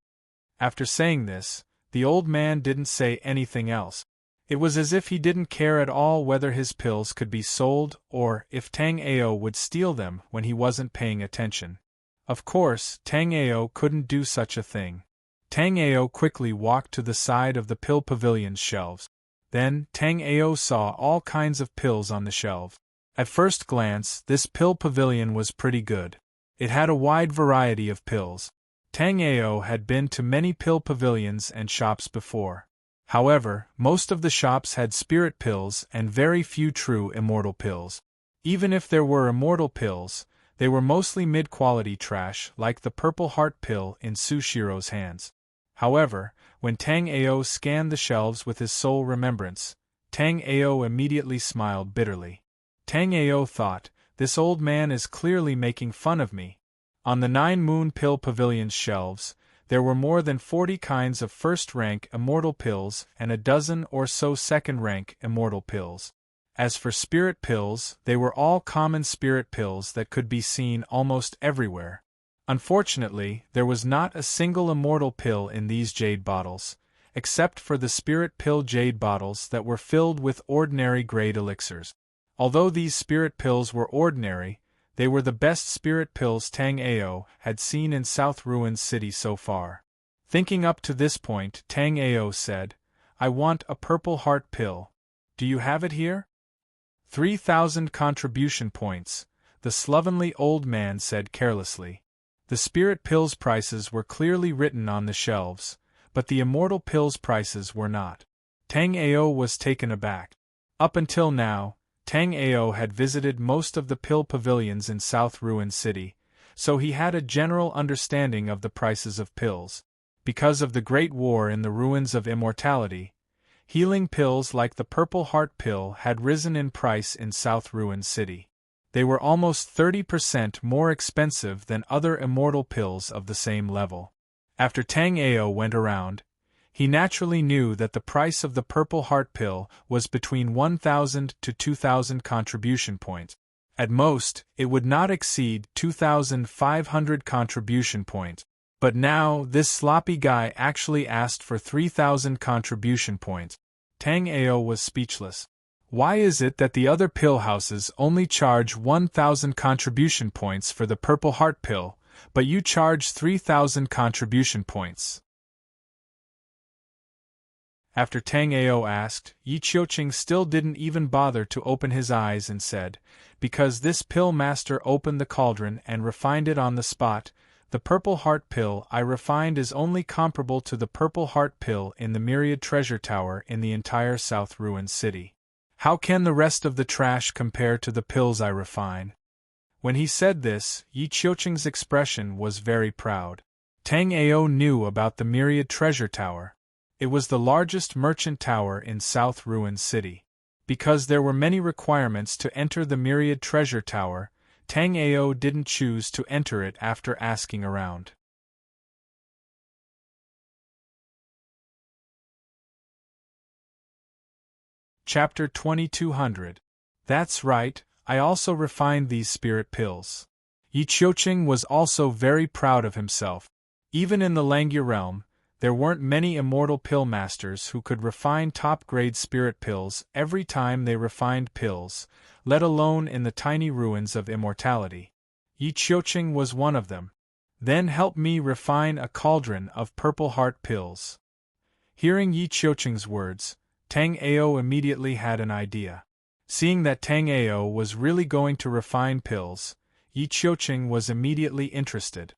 S1: After saying this, the old man didn't say anything else. It was as if he didn't care at all whether his pills could be sold or if Tang Ao would steal them when he wasn't paying attention. Of course, Tang Ao couldn't do such a thing. Tang Ao quickly walked to the side of the pill pavilion's shelves. Then, Tang Ao saw all kinds of pills on the shelf. At first glance, this pill pavilion was pretty good. It had a wide variety of pills. Tang Ao had been to many pill pavilions and shops before. However, most of the shops had spirit pills and very few true immortal pills. Even if there were immortal pills, they were mostly mid-quality trash like the Purple Heart pill in Sushiro's hands. However, when Tang Ao scanned the shelves with his sole remembrance, Tang Ao immediately smiled bitterly. Tang Ao thought, "This old man is clearly making fun of me." On the 9 Moon Pill Pavilion's shelves, there were more than 40 kinds of first-rank immortal pills and a dozen or so second-rank immortal pills. As for spirit pills, they were all common spirit pills that could be seen almost everywhere. Unfortunately, there was not a single immortal pill in these jade bottles, except for the spirit pill jade bottles that were filled with ordinary grade elixirs. Although these spirit pills were ordinary, they were the best spirit pills Tang Ao had seen in South Ruins City so far. Thinking up to this point, Tang Ao said, "I want a Purple Heart pill. Do you have it here?" 3,000 contribution points, the slovenly old man said carelessly. The spirit pills' prices were clearly written on the shelves, but the immortal pills' prices were not. Tang Ao was taken aback. Up until now, Tang Ao had visited most of the pill pavilions in South Ruin City, so he had a general understanding of the prices of pills. Because of the Great War in the Ruins of Immortality, healing pills like the Purple Heart pill had risen in price in South Ruin City. They were almost 30% more expensive than other immortal pills of the same level. After Tang Ao went around, he naturally knew that the price of the Purple Heart pill was between 1,000 to 2,000 contribution points. At most, it would not exceed 2,500 contribution points. But now, this sloppy guy actually asked for 3,000 contribution points. Tang Ao was speechless. Why is it that the other pill houses only charge 1,000 contribution points for the Purple Heart pill, but you charge 3,000 contribution points? After Tang Ao asked, Yi Qiuqing still didn't even bother to open his eyes and said, "Because this pill master opened the cauldron and refined it on the spot, the Purple Heart pill I refined is only comparable to the Purple Heart pill in the Myriad Treasure Tower in the entire South Ruin City. How can the rest of the trash compare to the pills I refine?" When he said this, Yi Qiuqing's expression was very proud. Tang Ao knew about the Myriad Treasure Tower. It was the largest merchant tower in South Ruin City. Because there were many requirements to enter the Myriad Treasure Tower, Tang Ao didn't choose to enter it after asking around. Chapter 2200. That's right, I also refined these spirit pills. Yi Qiuqing was also very proud of himself. Even in the Langya realm, there weren't many immortal pill masters who could refine top-grade spirit pills every time they refined pills, let alone in the tiny ruins of immortality. Yi Qiuqing was one of them. Then help me refine a cauldron of Purple Heart pills. Hearing Yi Qiuqing's words, Tang Ao immediately had an idea. Seeing that Tang Ao was really going to refine pills, Yi Qiuqing was immediately interested.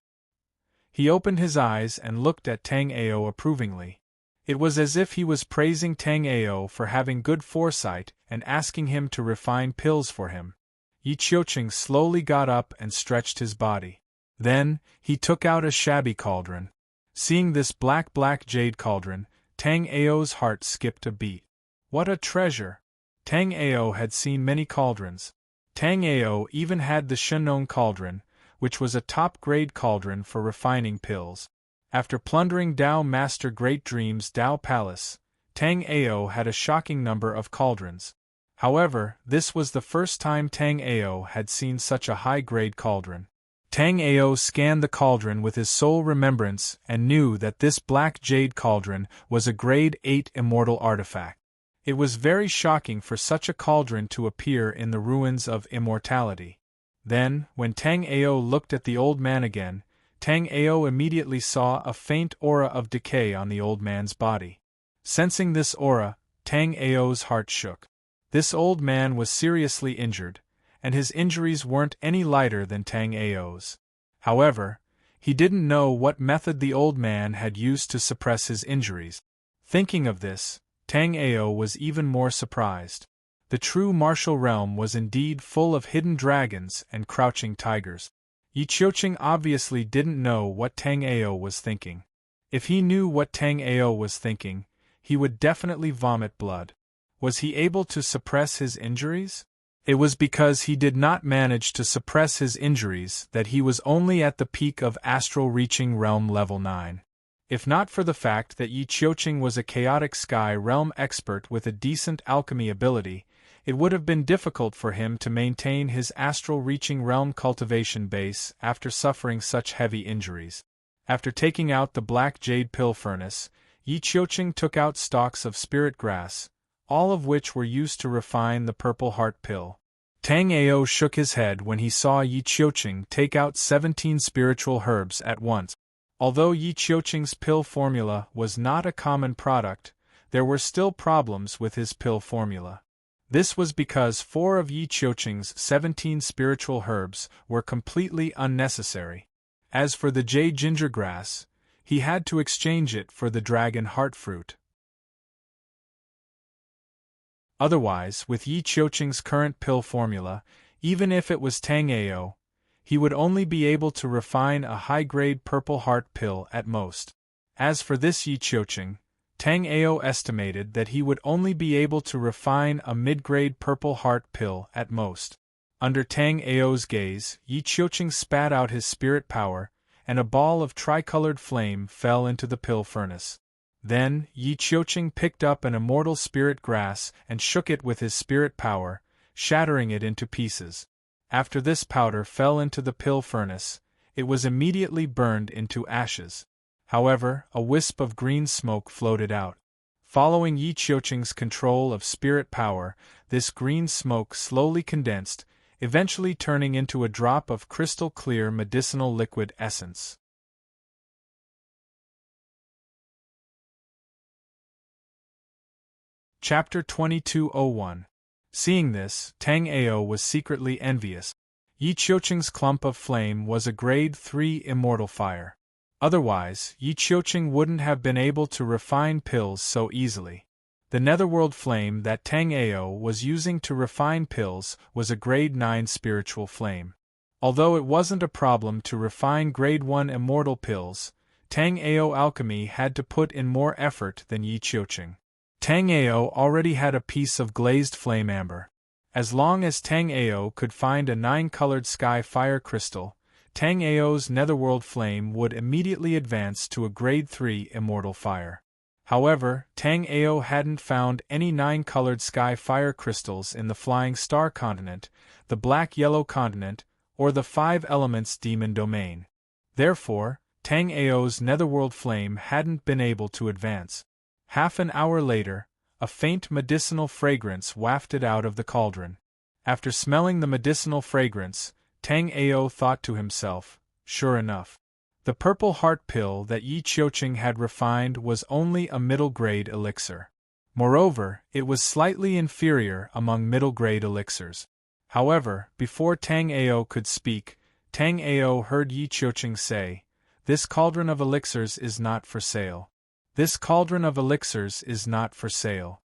S1: He opened his eyes and looked at Tang Ao approvingly. It was as if he was praising Tang Ao for having good foresight and asking him to refine pills for him. Yi Qiuqing slowly got up and stretched his body. Then, he took out a shabby cauldron. Seeing this black jade cauldron, Tang Ao's heart skipped a beat. What a treasure! Tang Ao had seen many cauldrons. Tang Ao even had the Shenong cauldron, which was a top-grade cauldron for refining pills. After plundering Dao Master Great Dream's Dao Palace, Tang Ao had a shocking number of cauldrons. However, this was the first time Tang Ao had seen such a high-grade cauldron. Tang Ao scanned the cauldron with his sole remembrance and knew that this black jade cauldron was a grade 8 immortal artifact. It was very shocking for such a cauldron to appear in the ruins of immortality. Then, when Tang Ao looked at the old man again, Tang Ao immediately saw a faint aura of decay on the old man's body. Sensing this aura, Tang Ao's heart shook. This old man was seriously injured, and his injuries weren't any lighter than Tang Ao's. However, he didn't know what method the old man had used to suppress his injuries. Thinking of this, Tang Ao was even more surprised. The true martial realm was indeed full of hidden dragons and crouching tigers. Yi Qiuqing obviously didn't know what Tang Ao was thinking. If he knew what Tang Ao was thinking, he would definitely vomit blood. Was he able to suppress his injuries? It was because he did not manage to suppress his injuries that he was only at the peak of astral reaching realm level 9. If not for the fact that Yi Qiuqing was a chaotic sky realm expert with a decent alchemy ability, it would have been difficult for him to maintain his astral reaching realm cultivation base after suffering such heavy injuries. After taking out the black jade pill furnace, Yi Qiuqing took out stalks of spirit grass, all of which were used to refine the purple heart pill. Tang Ao shook his head when he saw Yi Qiuqing take out 17 spiritual herbs at once. Although Yi Qiuqing's pill formula was not a common product, there were still problems with his pill formula. This was because 4 of Yi Qiuqing's 17 spiritual herbs were completely unnecessary. As for the jade ginger grass, he had to exchange it for the dragon heart fruit. Otherwise, with Yi Qiuqing's current pill formula, even if it was Tang Ao, he would only be able to refine a high-grade purple heart pill at most. As for this Yi Qiuqing, Tang Ao estimated that he would only be able to refine a mid-grade purple heart pill at most. Under Tang Ao's gaze, Yi Qiuqing spat out his spirit power, and a ball of tricolored flame fell into the pill furnace. Then, Yi Qiuqing picked up an immortal spirit grass and shook it with his spirit power, shattering it into pieces. After this powder fell into the pill furnace, it was immediately burned into ashes. However, a wisp of green smoke floated out. Following Yi Qiuqing's control of spirit power, this green smoke slowly condensed, eventually turning into a drop of crystal-clear medicinal liquid essence. Chapter 2201. Seeing this, Tang Ao was secretly envious. Yi Qiuqing's clump of flame was a grade 3 immortal fire. Otherwise, Yi Qiuqing wouldn't have been able to refine pills so easily. The netherworld flame that Tang Ao was using to refine pills was a grade 9 spiritual flame. Although it wasn't a problem to refine grade 1 immortal pills, Tang Ao alchemy had to put in more effort than Yi Qiuqing. Tang Ao already had a piece of glazed flame amber. As long as Tang Ao could find a 9-colored sky fire crystal, Tang Ao's netherworld flame would immediately advance to a grade 3 immortal fire. However, Tang Ao hadn't found any 9-colored sky fire crystals in the Flying Star Continent, the Black-Yellow Continent, or the 5 Elements Demon Domain. Therefore, Tang Ao's netherworld flame hadn't been able to advance. Half an hour later, a faint medicinal fragrance wafted out of the cauldron. After smelling the medicinal fragrance, Tang Ao thought to himself, sure enough. The purple heart pill that Yi Qiuqing had refined was only a middle-grade elixir. Moreover, it was slightly inferior among middle-grade elixirs. However, before Tang Ao could speak, Tang Ao heard Yi Qiuqing say, "This cauldron of elixirs is not for sale. This cauldron of elixirs is not for sale."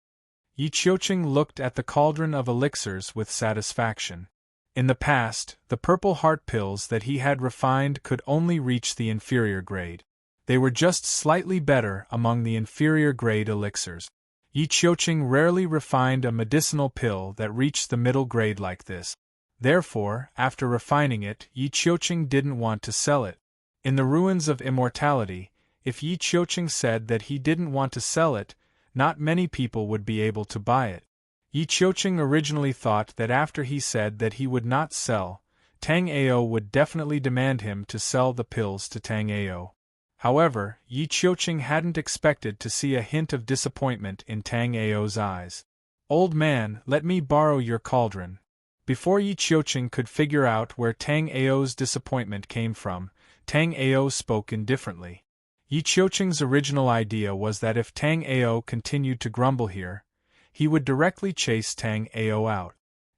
S1: Yi Qiuqing looked at the cauldron of elixirs with satisfaction. In the past, the purple heart pills that he had refined could only reach the inferior grade. They were just slightly better among the inferior grade elixirs. Yi Qiuqing rarely refined a medicinal pill that reached the middle grade like this. Therefore, after refining it, Yi Qiuqing didn't want to sell it. In the ruins of immortality, if Yi Qiuqing said that he didn't want to sell it, not many people would be able to buy it. Yi Qiuqing originally thought that after he said that he would not sell, Tang Ao would definitely demand him to sell the pills to Tang Ao. However, Yi Qiuqing hadn't expected to see a hint of disappointment in Tang Ao's eyes. "Old man, let me borrow your cauldron." Before Yi Qiuqing could figure out where Tang Ao's disappointment came from, Tang Ao spoke indifferently. Yi Qiuqing's original idea was that if Tang Ao continued to grumble here, he would directly chase Tang Ao out.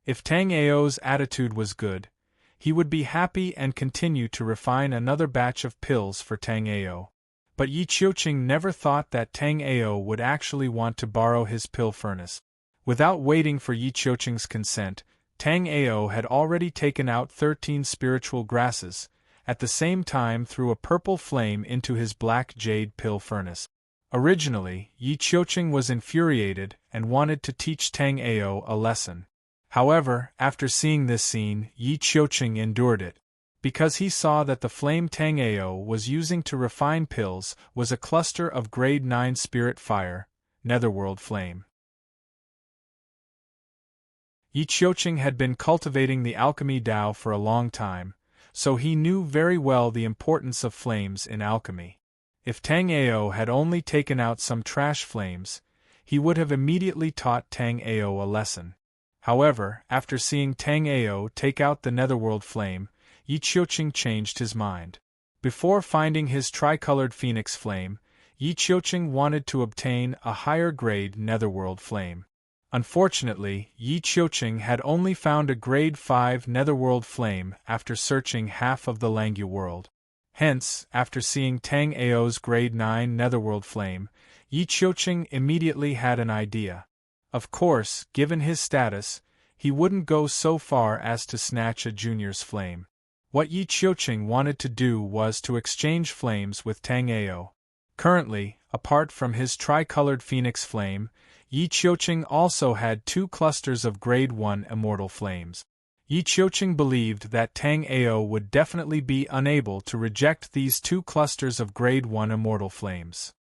S1: If Tang Ao's attitude was good, he would be happy and continue to refine another batch of pills for Tang Ao. But Yi Qiuqing never thought that Tang Ao would actually want to borrow his pill furnace. Without waiting for Yi Qiuqing's consent, Tang Ao had already taken out 13 spiritual grasses, at the same time threw a purple flame into his black jade pill furnace. Originally, Yi Qiuqing was infuriated and wanted to teach Tang Ao a lesson. However, after seeing this scene, Yi Qiuqing endured it, because he saw that the flame Tang Ao was using to refine pills was a cluster of grade 9 spirit fire, netherworld flame. Yi Qiuqing had been cultivating the alchemy Tao for a long time, so he knew very well the importance of flames in alchemy. If Tang Ao had only taken out some trash flames, he would have immediately taught Tang Ao a lesson. However, after seeing Tang Ao take out the netherworld flame, Yi Qiuqing changed his mind. Before finding his tricolored phoenix flame, Yi Qiuqing wanted to obtain a higher grade netherworld flame. Unfortunately, Yi Qiuqing had only found a grade 5 netherworld flame after searching half of the Langyu world. Hence, after seeing Tang Ao's grade 9 netherworld flame, Yi Qiuqing immediately had an idea. Of course, given his status, he wouldn't go so far as to snatch a junior's flame. What Yi Qiuqing wanted to do was to exchange flames with Tang Ao. Currently, apart from his tricolored phoenix flame, Yi Qiuqing also had 2 clusters of grade 1 immortal flames. Yi Qiuqing believed that Tang Ao would definitely be unable to reject these 2 clusters of grade 1 immortal flames.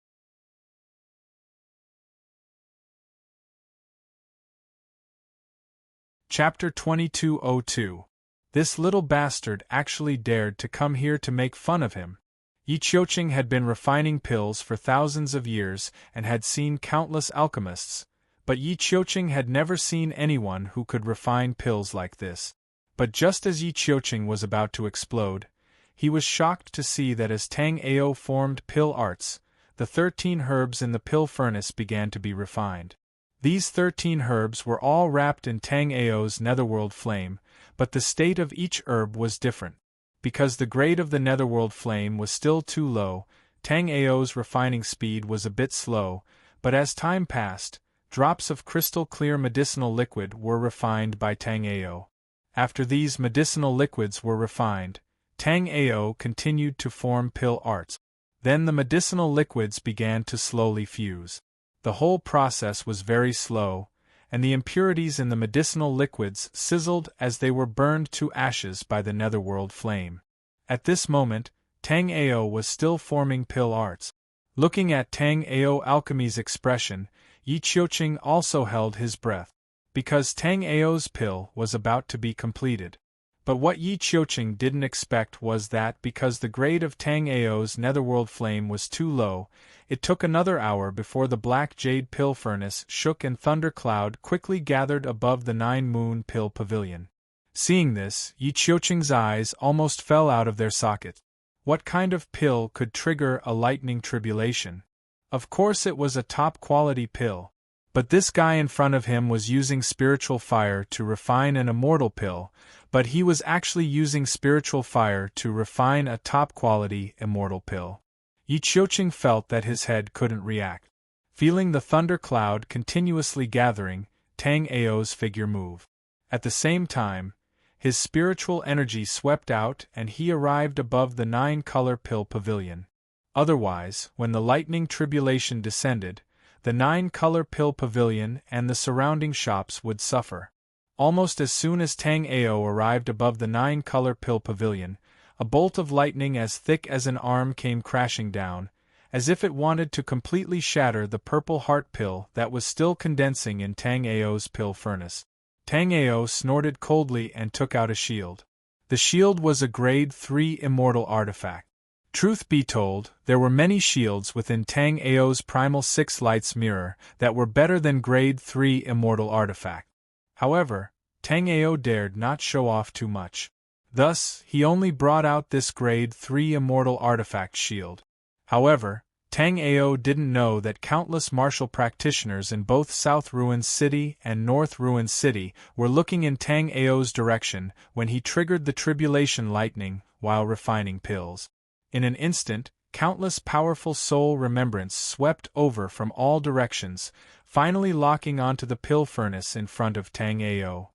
S1: Chapter 2202. This little bastard actually dared to come here to make fun of him. Yi Qiuqing had been refining pills for thousands of years and had seen countless alchemists, but Yi Qiuqing had never seen anyone who could refine pills like this. But just as Yi Qiuqing was about to explode, he was shocked to see that as Tang Ao formed pill arts, the 13 herbs in the pill furnace began to be refined. These 13 herbs were all wrapped in Tang Ao's netherworld flame, but the state of each herb was different. Because the grade of the netherworld flame was still too low, Tang Ao's refining speed was a bit slow, but as time passed, drops of crystal-clear medicinal liquid were refined by Tang Ao. After these medicinal liquids were refined, Tang Ao continued to form pill arts. Then the medicinal liquids began to slowly fuse. The whole process was very slow, and the impurities in the medicinal liquids sizzled as they were burned to ashes by the netherworld flame. At this moment, Tang Ao was still forming pill arts. Looking at Tang Ao alchemy's expression, Yi Qiuqing also held his breath, because Tang Ao's pill was about to be completed. But what Yi Qiuqing didn't expect was that because the grade of Tang Ao's netherworld flame was too low, it took another hour before the black jade pill furnace shook and thundercloud quickly gathered above the 9-moon pill pavilion. Seeing this, Yi Qiuqing's eyes almost fell out of their sockets. What kind of pill could trigger a lightning tribulation? Of course it was a top-quality pill. But this guy in front of him was using spiritual fire to refine an immortal pill, but he was actually using spiritual fire to refine a top-quality immortal pill. Yi Qiuqing felt that his head couldn't react. Feeling the thunder cloud continuously gathering, Tang Ao's figure moved. At the same time, his spiritual energy swept out and he arrived above the 9-color pill pavilion. Otherwise, when the lightning tribulation descended, the 9-color pill pavilion and the surrounding shops would suffer. Almost as soon as Tang Ao arrived above the 9-color pill pavilion, a bolt of lightning as thick as an arm came crashing down, as if it wanted to completely shatter the purple heart pill that was still condensing in Tang Ao's pill furnace. Tang Ao snorted coldly and took out a shield. The shield was a grade 3 immortal artifact. Truth be told, there were many shields within Tang Ao's Primal 6 Lights mirror that were better than grade 3 immortal artifact. However, Tang Ao dared not show off too much. Thus, he only brought out this grade 3 immortal artifact shield. However, Tang Ao didn't know that countless martial practitioners in both South Ruins City and North Ruins City were looking in Tang Ao's direction when he triggered the Tribulation Lightning while refining pills. In an instant, countless powerful soul remembrance swept over from all directions, finally locking onto the pill furnace in front of Tang Ao.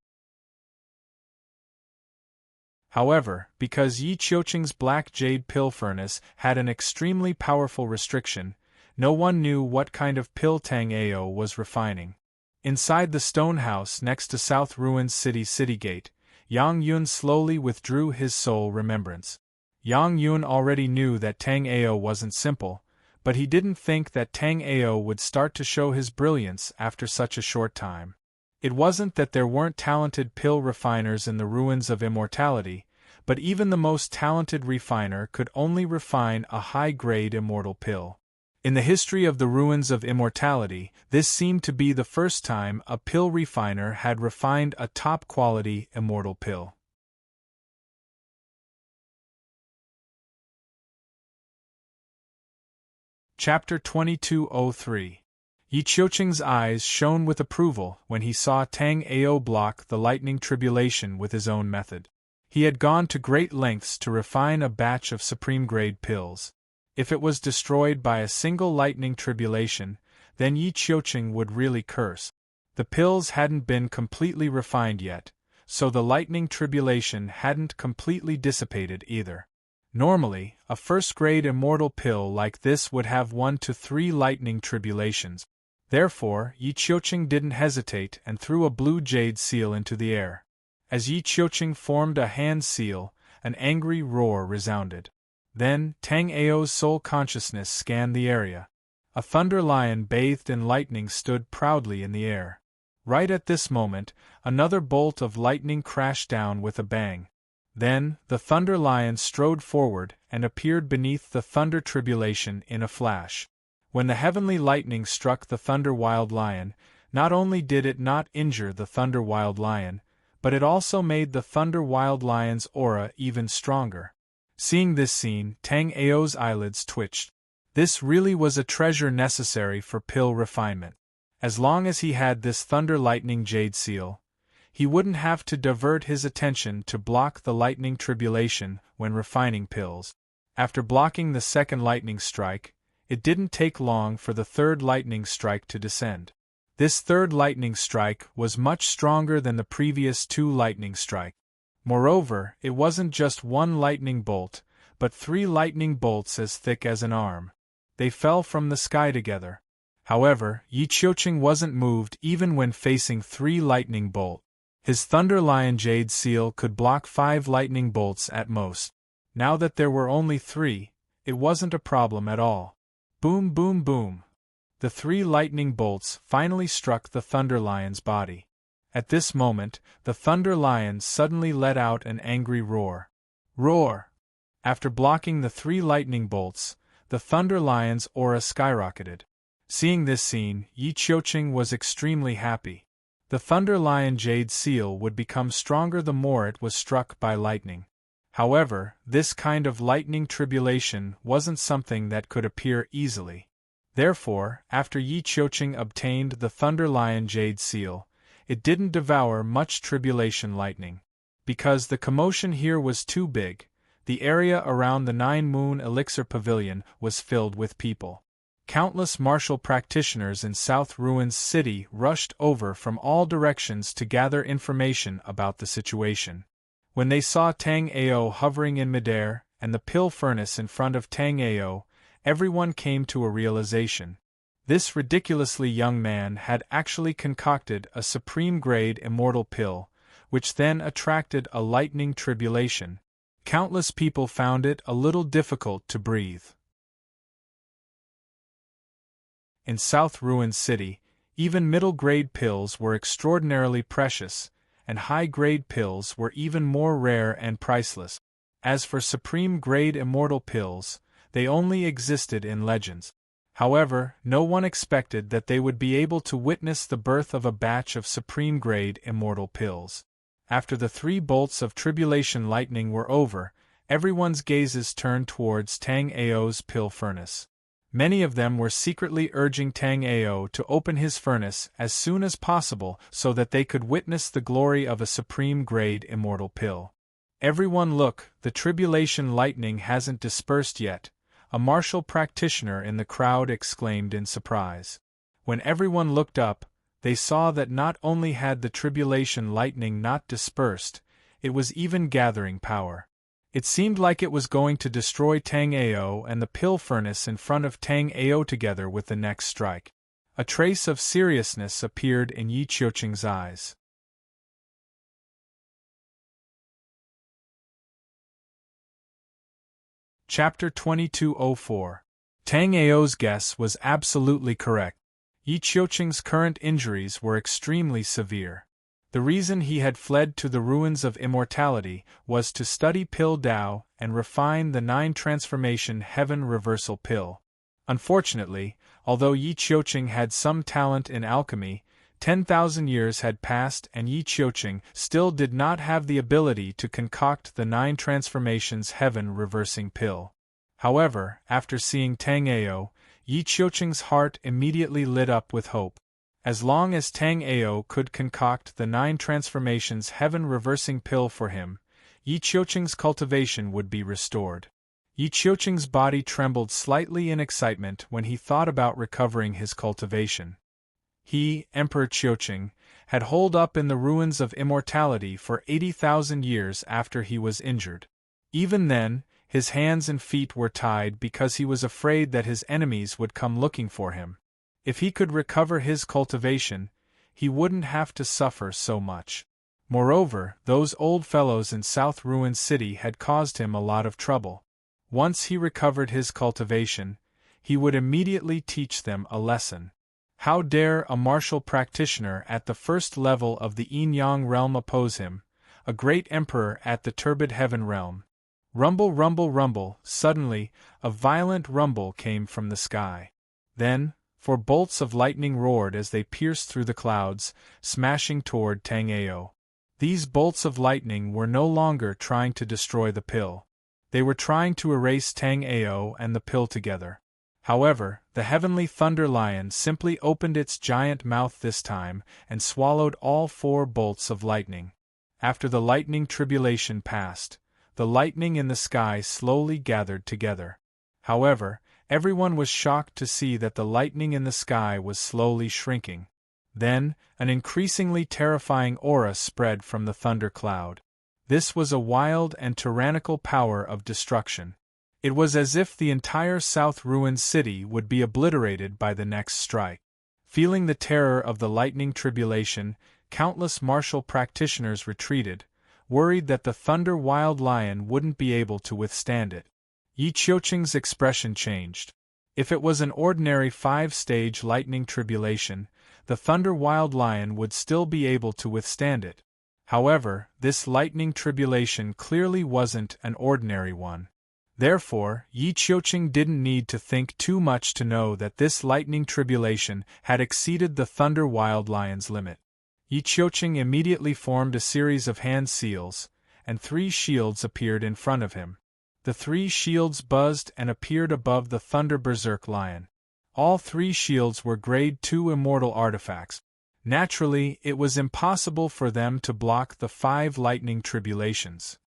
S1: However, because Yi Qiuqing's black jade pill furnace had an extremely powerful restriction, no one knew what kind of pill Tang Ao was refining. Inside the stone house next to South Ruins City Gate, Yang Yun slowly withdrew his soul remembrance. Yang Yun already knew that Tang Ao wasn't simple, but he didn't think that Tang Ao would start to show his brilliance after such a short time. It wasn't that there weren't talented pill refiners in the Ruins of Immortality, but even the most talented refiner could only refine a high-grade immortal pill. In the history of the Ruins of Immortality, this seemed to be the first time a pill refiner had refined a top-quality immortal pill. Chapter 2203. Yi Qiuqing's eyes shone with approval when he saw Tang Ao block the lightning tribulation with his own method. He had gone to great lengths to refine a batch of supreme-grade pills. If it was destroyed by a single lightning tribulation, then Yi Qiuqing would really curse. The pills hadn't been completely refined yet, so the lightning tribulation hadn't completely dissipated either. Normally, a first-grade immortal pill like this would have 1 to 3 lightning tribulations. Therefore, Yi Qiuqing didn't hesitate and threw a blue jade seal into the air. As Yi Qiuqing formed a hand seal, an angry roar resounded. Then, Tang Ao's soul consciousness scanned the area. A thunder lion bathed in lightning stood proudly in the air. Right at this moment, another bolt of lightning crashed down with a bang. Then, the thunder lion strode forward and appeared beneath the thunder tribulation in a flash. When the heavenly lightning struck the Thunder Wild Lion, not only did it not injure the Thunder Wild Lion, but it also made the Thunder Wild Lion's aura even stronger. Seeing this scene, Tang Ao's eyelids twitched. This really was a treasure necessary for pill refinement. As long as he had this Thunder Lightning Jade Seal, he wouldn't have to divert his attention to block the lightning tribulation when refining pills. After blocking the second lightning strike, it didn't take long for the third lightning strike to descend. This third lightning strike was much stronger than the previous 2 lightning strikes. Moreover, it wasn't just 1 lightning bolt, but 3 lightning bolts as thick as an arm. They fell from the sky together. However, Yi Qiuqing wasn't moved even when facing 3 lightning bolts. His Thunder Lion Jade Seal could block 5 lightning bolts at most. Now that there were only 3, it wasn't a problem at all. Boom, boom, boom. The 3 lightning bolts finally struck the Thunder Lion's body. At this moment, the Thunder Lion suddenly let out an angry roar. Roar! After blocking the 3 lightning bolts, the Thunder Lion's aura skyrocketed. Seeing this scene, Yi Qiuqing was extremely happy. The Thunder Lion Jade Seal would become stronger the more it was struck by lightning. However, this kind of lightning tribulation wasn't something that could appear easily. Therefore, after Yi Qiuqing obtained the Thunder Lion Jade Seal, it didn't devour much tribulation lightning. Because the commotion here was too big, the area around the 9 Moon Elixir Pavilion was filled with people. Countless martial practitioners in South Ruins City rushed over from all directions to gather information about the situation. When they saw Tang Ao hovering in midair and the pill furnace in front of Tang Ao, everyone came to a realization. This ridiculously young man had actually concocted a supreme-grade immortal pill, which then attracted a lightning tribulation. Countless people found it a little difficult to breathe. In South Ruin City, even middle-grade pills were extraordinarily precious, and high-grade pills were even more rare and priceless. As for supreme-grade immortal pills, they only existed in legends. However, no one expected that they would be able to witness the birth of a batch of supreme-grade immortal pills. After the 3 bolts of tribulation lightning were over, everyone's gazes turned towards Tang Ao's pill furnace. Many of them were secretly urging Tang Ao to open his furnace as soon as possible so that they could witness the glory of a supreme-grade immortal pill. "Everyone look, the tribulation lightning hasn't dispersed yet," a martial practitioner in the crowd exclaimed in surprise. When everyone looked up, they saw that not only had the tribulation lightning not dispersed, it was even gathering power. It seemed like it was going to destroy Tang Ao and the pill furnace in front of Tang Ao together with the next strike. A trace of seriousness appeared in Yi Qiuqing's eyes. Chapter 2204. Tang Ao's guess was absolutely correct. Yi Qiuqing's current injuries were extremely severe. The reason he had fled to the ruins of immortality was to study Pill Dao and refine the 9-transformation heaven reversal pill. Unfortunately, although Yi Qiuqing had some talent in alchemy, 10,000 years had passed and Yi Qiuqing still did not have the ability to concoct the 9 transformations heaven reversing pill. However, after seeing Tang Ao, Yi Qiuqing's heart immediately lit up with hope. As long as Tang Ao could concoct the 9 transformations heaven-reversing pill for him, Yi Qiuqing's cultivation would be restored. Yi Qiuqing's body trembled slightly in excitement when he thought about recovering his cultivation. He, Emperor Qiuqing, had holed up in the ruins of immortality for 80,000 years after he was injured. Even then, his hands and feet were tied because he was afraid that his enemies would come looking for him. If he could recover his cultivation, he wouldn't have to suffer so much. Moreover, those old fellows in South Ruin City had caused him a lot of trouble. Once he recovered his cultivation, he would immediately teach them a lesson. How dare a martial practitioner at the first level of the Yin-Yang realm oppose him, a great emperor at the turbid heaven realm? Rumble, rumble, rumble. Suddenly, a violent rumble came from the sky. Then, 4 bolts of lightning roared as they pierced through the clouds, smashing toward Tang Ao. These bolts of lightning were no longer trying to destroy the pill. They were trying to erase Tang Ao and the pill together. However, the heavenly thunder lion simply opened its giant mouth this time and swallowed all 4 bolts of lightning. After the lightning tribulation passed, the lightning in the sky slowly gathered together. However, everyone was shocked to see that the lightning in the sky was slowly shrinking. Then, an increasingly terrifying aura spread from the thunder cloud. This was a wild and tyrannical power of destruction. It was as if the entire South Ruin City would be obliterated by the next strike. Feeling the terror of the lightning tribulation, countless martial practitioners retreated, worried that the Thunder Wild Lion wouldn't be able to withstand it. Yi Qiuqing's expression changed. If it was an ordinary 5-stage lightning tribulation, the Thunder Wild Lion would still be able to withstand it. However, this lightning tribulation clearly wasn't an ordinary one. Therefore, Yi Qiuqing didn't need to think too much to know that this lightning tribulation had exceeded the Thunder Wild Lion's limit. Yi Qiuqing immediately formed a series of hand seals, and 3 shields appeared in front of him. The 3 shields buzzed and appeared above the Thunder Berserk Lion. All 3 shields were Grade 2 immortal artifacts. Naturally, it was impossible for them to block the 5 lightning tribulations.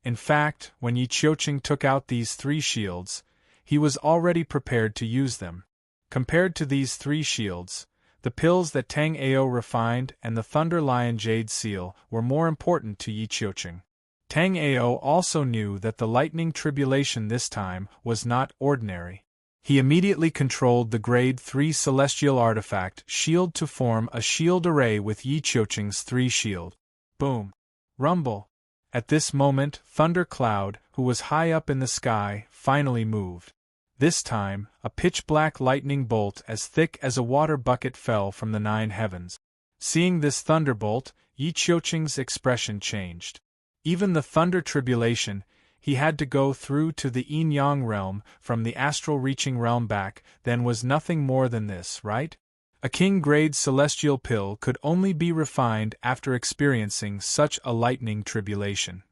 S1: In fact, when Yi Qiuqing took out these 3 shields, he was already prepared to use them. Compared to these 3 shields, the pills that Tang Ao refined and the Thunder Lion Jade Seal were more important to Yi Qiuqing. Tang Ao also knew that the lightning tribulation this time was not ordinary. He immediately controlled the Grade 3 Celestial Artifact Shield to form a shield array with Yi Qiuqing's 3 shield. Boom! Rumble! At this moment, Thunder Cloud, who was high up in the sky, finally moved. This time, a pitch-black lightning bolt as thick as a water bucket fell from the 9 heavens. Seeing this thunderbolt, Yi Qiuqing's expression changed. Even the thunder tribulation he had to go through to the yin-yang realm from the astral reaching realm back then was nothing more than this, right? A king-grade celestial pill could only be refined after experiencing such a lightning tribulation.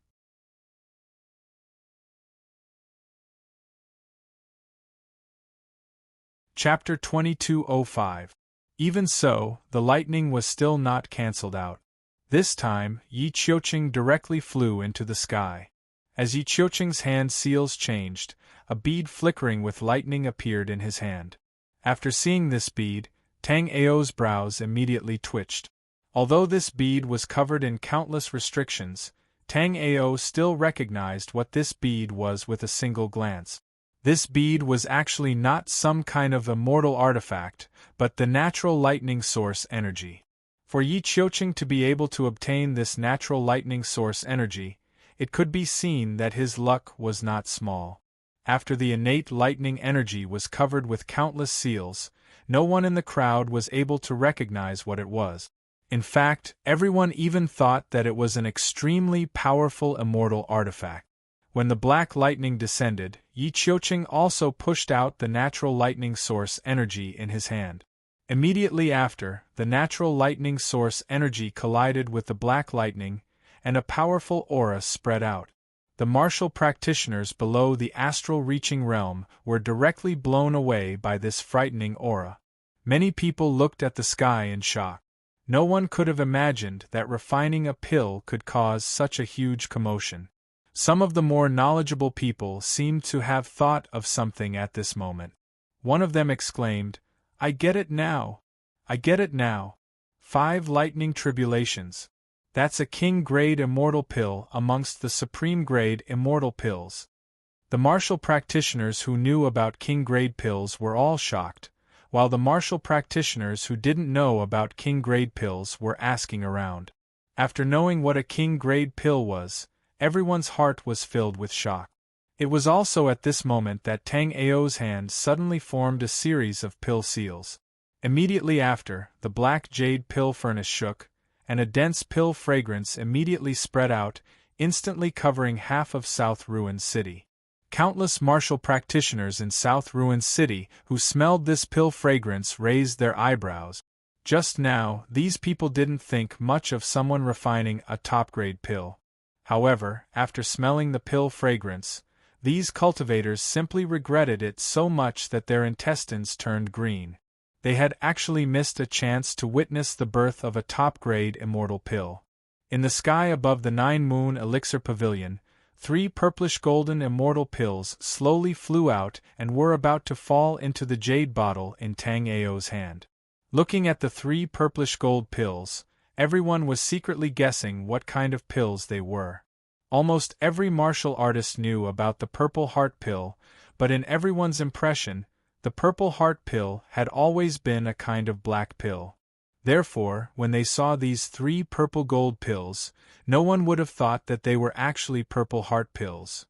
S1: Chapter 2205. Even so, the lightning was still not cancelled out. This time, Yi Qiuqing directly flew into the sky. As Yi Qiuqing's hand seals changed, a bead flickering with lightning appeared in his hand. After seeing this bead, Tang Ao's brows immediately twitched. Although this bead was covered in countless restrictions, Tang Ao still recognized what this bead was with a single glance. This bead was actually not some kind of immortal artifact, but the natural lightning source energy. For Yi Qiuqing to be able to obtain this natural lightning source energy, it could be seen that his luck was not small. After the innate lightning energy was covered with countless seals, no one in the crowd was able to recognize what it was. In fact, everyone even thought that it was an extremely powerful immortal artifact. When the black lightning descended, Yi Qiuqing also pushed out the natural lightning source energy in his hand. Immediately after, the natural lightning source energy collided with the black lightning, and a powerful aura spread out. The martial practitioners below the astral reaching realm were directly blown away by this frightening aura. Many people looked at the sky in shock. No one could have imagined that refining a pill could cause such a huge commotion. Some of the more knowledgeable people seemed to have thought of something at this moment. One of them exclaimed, "I get it now! I get it now! 5 lightning tribulations. That's a king-grade immortal pill amongst the supreme-grade immortal pills." The martial practitioners who knew about king-grade pills were all shocked, while the martial practitioners who didn't know about king-grade pills were asking around. After knowing what a king-grade pill was, everyone's heart was filled with shock. It was also at this moment that Tang Ao's hand suddenly formed a series of pill seals. Immediately after, the black jade pill furnace shook, and a dense pill fragrance immediately spread out, instantly covering half of South Ruin City. Countless martial practitioners in South Ruin City who smelled this pill fragrance raised their eyebrows. Just now, these people didn't think much of someone refining a top-grade pill. However, after smelling the pill fragrance, these cultivators simply regretted it so much that their intestines turned green. They had actually missed a chance to witness the birth of a top-grade immortal pill. In the sky above the 9-moon elixir pavilion, 3 purplish-golden immortal pills slowly flew out and were about to fall into the jade bottle in Tang Ao's hand. Looking at the 3 purplish-gold pills, everyone was secretly guessing what kind of pills they were. Almost every martial artist knew about the Purple Heart Pill, but in everyone's impression, the Purple Heart Pill had always been a kind of black pill. Therefore, when they saw these 3 purple gold pills, no one would have thought that they were actually Purple Heart Pills.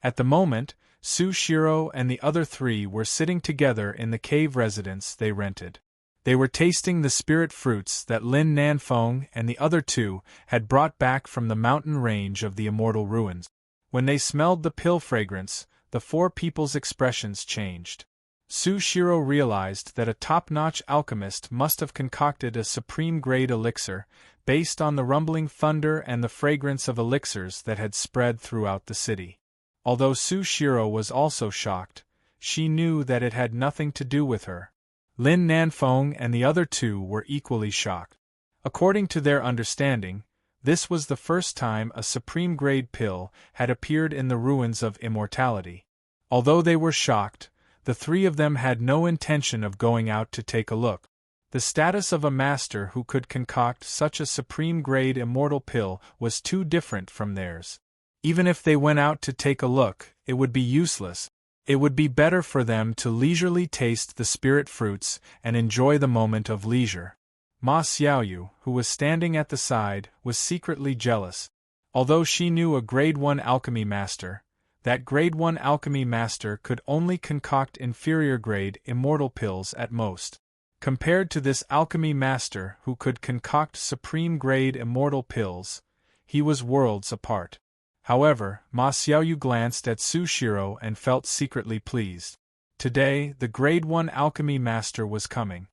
S1: At the moment, Su Shiro and the other 3 were sitting together in the cave residence they rented. They were tasting the spirit fruits that Lin Nanfeng and the other 2 had brought back from the mountain range of the Immortal Ruins. When they smelled the pill fragrance, the 4 people's expressions changed. Su Shiro realized that a top-notch alchemist must have concocted a supreme-grade elixir, based on the rumbling thunder and the fragrance of elixirs that had spread throughout the city. Although Su Shiro was also shocked, she knew that it had nothing to do with her. Lin Nanfeng and the other 2 were equally shocked. According to their understanding, this was the first time a supreme-grade pill had appeared in the ruins of immortality. Although they were shocked, the 3 of them had no intention of going out to take a look. The status of a master who could concoct such a supreme-grade immortal pill was too different from theirs. Even if they went out to take a look, it would be useless. It would be better for them to leisurely taste the spirit fruits and enjoy the moment of leisure. Ma Xiaoyu, who was standing at the side, was secretly jealous. Although she knew a grade 1 alchemy master, that Grade 1 alchemy master could only concoct inferior-grade immortal pills at most. Compared to this alchemy master who could concoct supreme-grade immortal pills, he was worlds apart. However, Ma Xiaoyu glanced at Sushiro and felt secretly pleased. Today, the Grade 1 alchemy master was coming.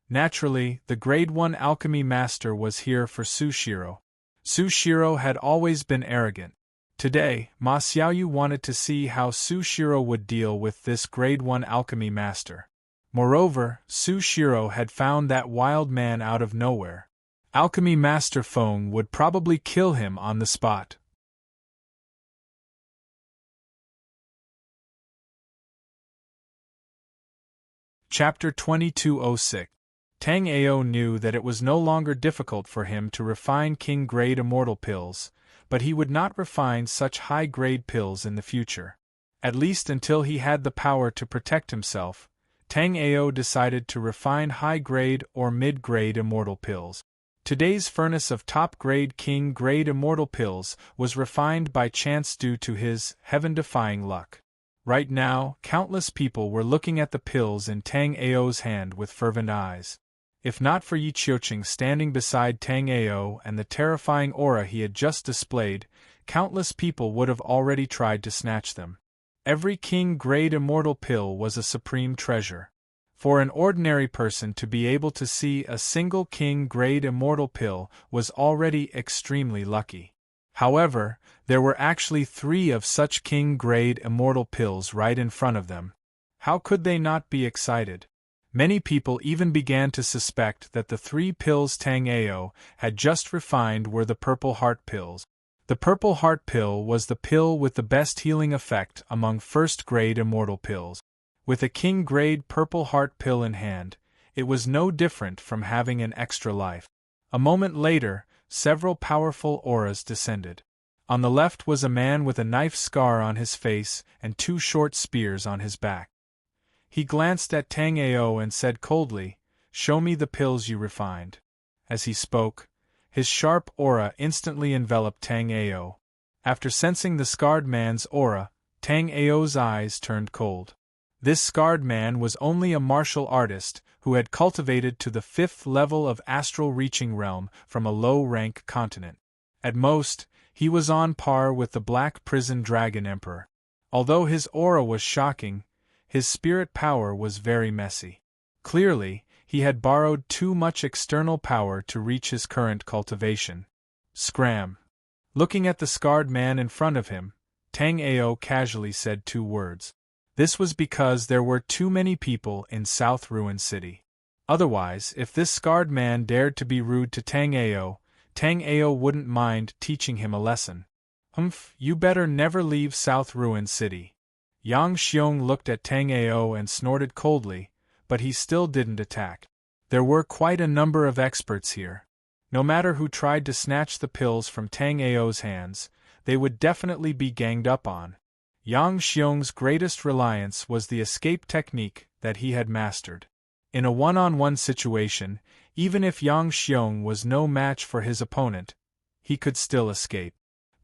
S1: Naturally, the Grade 1 alchemy master was here for Sushiro. Sushiro had always been arrogant. Today, Ma Xiaoyu wanted to see how Sushiro would deal with this Grade 1 alchemy master. Moreover, Sushiro had found that wild man out of nowhere. Alchemy Master Feng would probably kill him on the spot. Chapter 2206. Tang Ao knew that it was no longer difficult for him to refine king-grade immortal pills, but he would not refine such high-grade pills in the future. At least until he had the power to protect himself, Tang Ao decided to refine high-grade or mid-grade immortal pills. Today's furnace of top-grade king-grade immortal pills was refined by chance due to his heaven-defying luck. Right now, countless people were looking at the pills in Tang Ao's hand with fervent eyes. If not for Yi Qiuqing standing beside Tang Ao and the terrifying aura he had just displayed, countless people would have already tried to snatch them. Every king-grade immortal pill was a supreme treasure. For an ordinary person to be able to see a single king-grade immortal pill was already extremely lucky. However, there were actually 3 of such king-grade immortal pills right in front of them. How could they not be excited? Many people even began to suspect that the 3 pills Tang Ao had just refined were the Purple Heart pills. The Purple Heart pill was the pill with the best healing effect among first-grade immortal pills. With a king-grade Purple Heart pill in hand, it was no different from having an extra life. A moment later, several powerful auras descended. On the left was a man with a knife scar on his face and 2 short spears on his back. He glanced at Tang Ao and said coldly, "Show me the pills you refined." As he spoke, his sharp aura instantly enveloped Tang Ao. After sensing the scarred man's aura, Tang Ao's eyes turned cold. This scarred man was only a martial artist who had cultivated to the 5th level of astral reaching realm from a low-rank continent. At most, he was on par with the Black Prison Dragon Emperor. Although his aura was shocking, his spirit power was very messy. Clearly, he had borrowed too much external power to reach his current cultivation. Scram. Looking at the scarred man in front of him, Tang Ao casually said 2 words. This was because there were too many people in South Ruin City. Otherwise, if this scarred man dared to be rude to Tang Ao wouldn't mind teaching him a lesson. You better never leave South Ruin City. Yang Xiong looked at Tang Ao and snorted coldly, but he still didn't attack. There were quite a number of experts here. No matter who tried to snatch the pills from Tang Ao's hands, they would definitely be ganged up on. Yang Xiong's greatest reliance was the escape technique that he had mastered. In a one-on-one situation, even if Yang Xiong was no match for his opponent, he could still escape.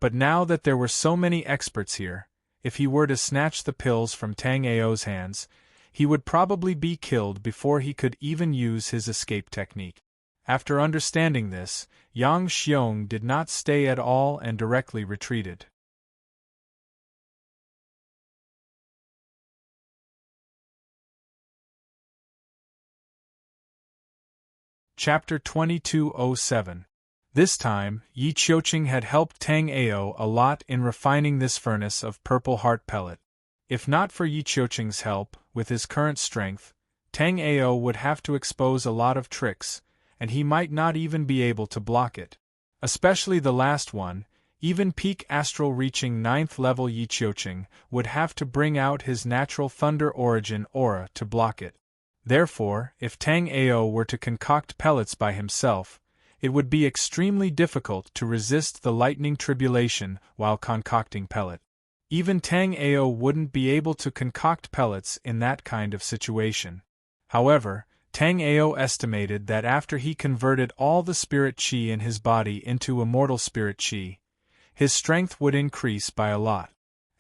S1: But now that there were so many experts here, if he were to snatch the pills from Tang Ao's hands, he would probably be killed before he could even use his escape technique. After understanding this, Yang Xiong did not stay at all and directly retreated. Chapter 2207. This time, Yi Qiuqing had helped Tang Ao a lot in refining this furnace of Purple Heart pellet. If not for Yi Qiuqing's help, with his current strength, Tang Ao would have to expose a lot of tricks, and he might not even be able to block it. Especially the last one, even peak astral reaching 9th level Yi Qiuqing would have to bring out his natural thunder origin aura to block it. Therefore, if Tang Ao were to concoct pellets by himself, it would be extremely difficult to resist the lightning tribulation while concocting pellet. Even Tang Ao wouldn't be able to concoct pellets in that kind of situation. However, Tang Ao estimated that after he converted all the spirit qi in his body into immortal spirit qi, his strength would increase by a lot.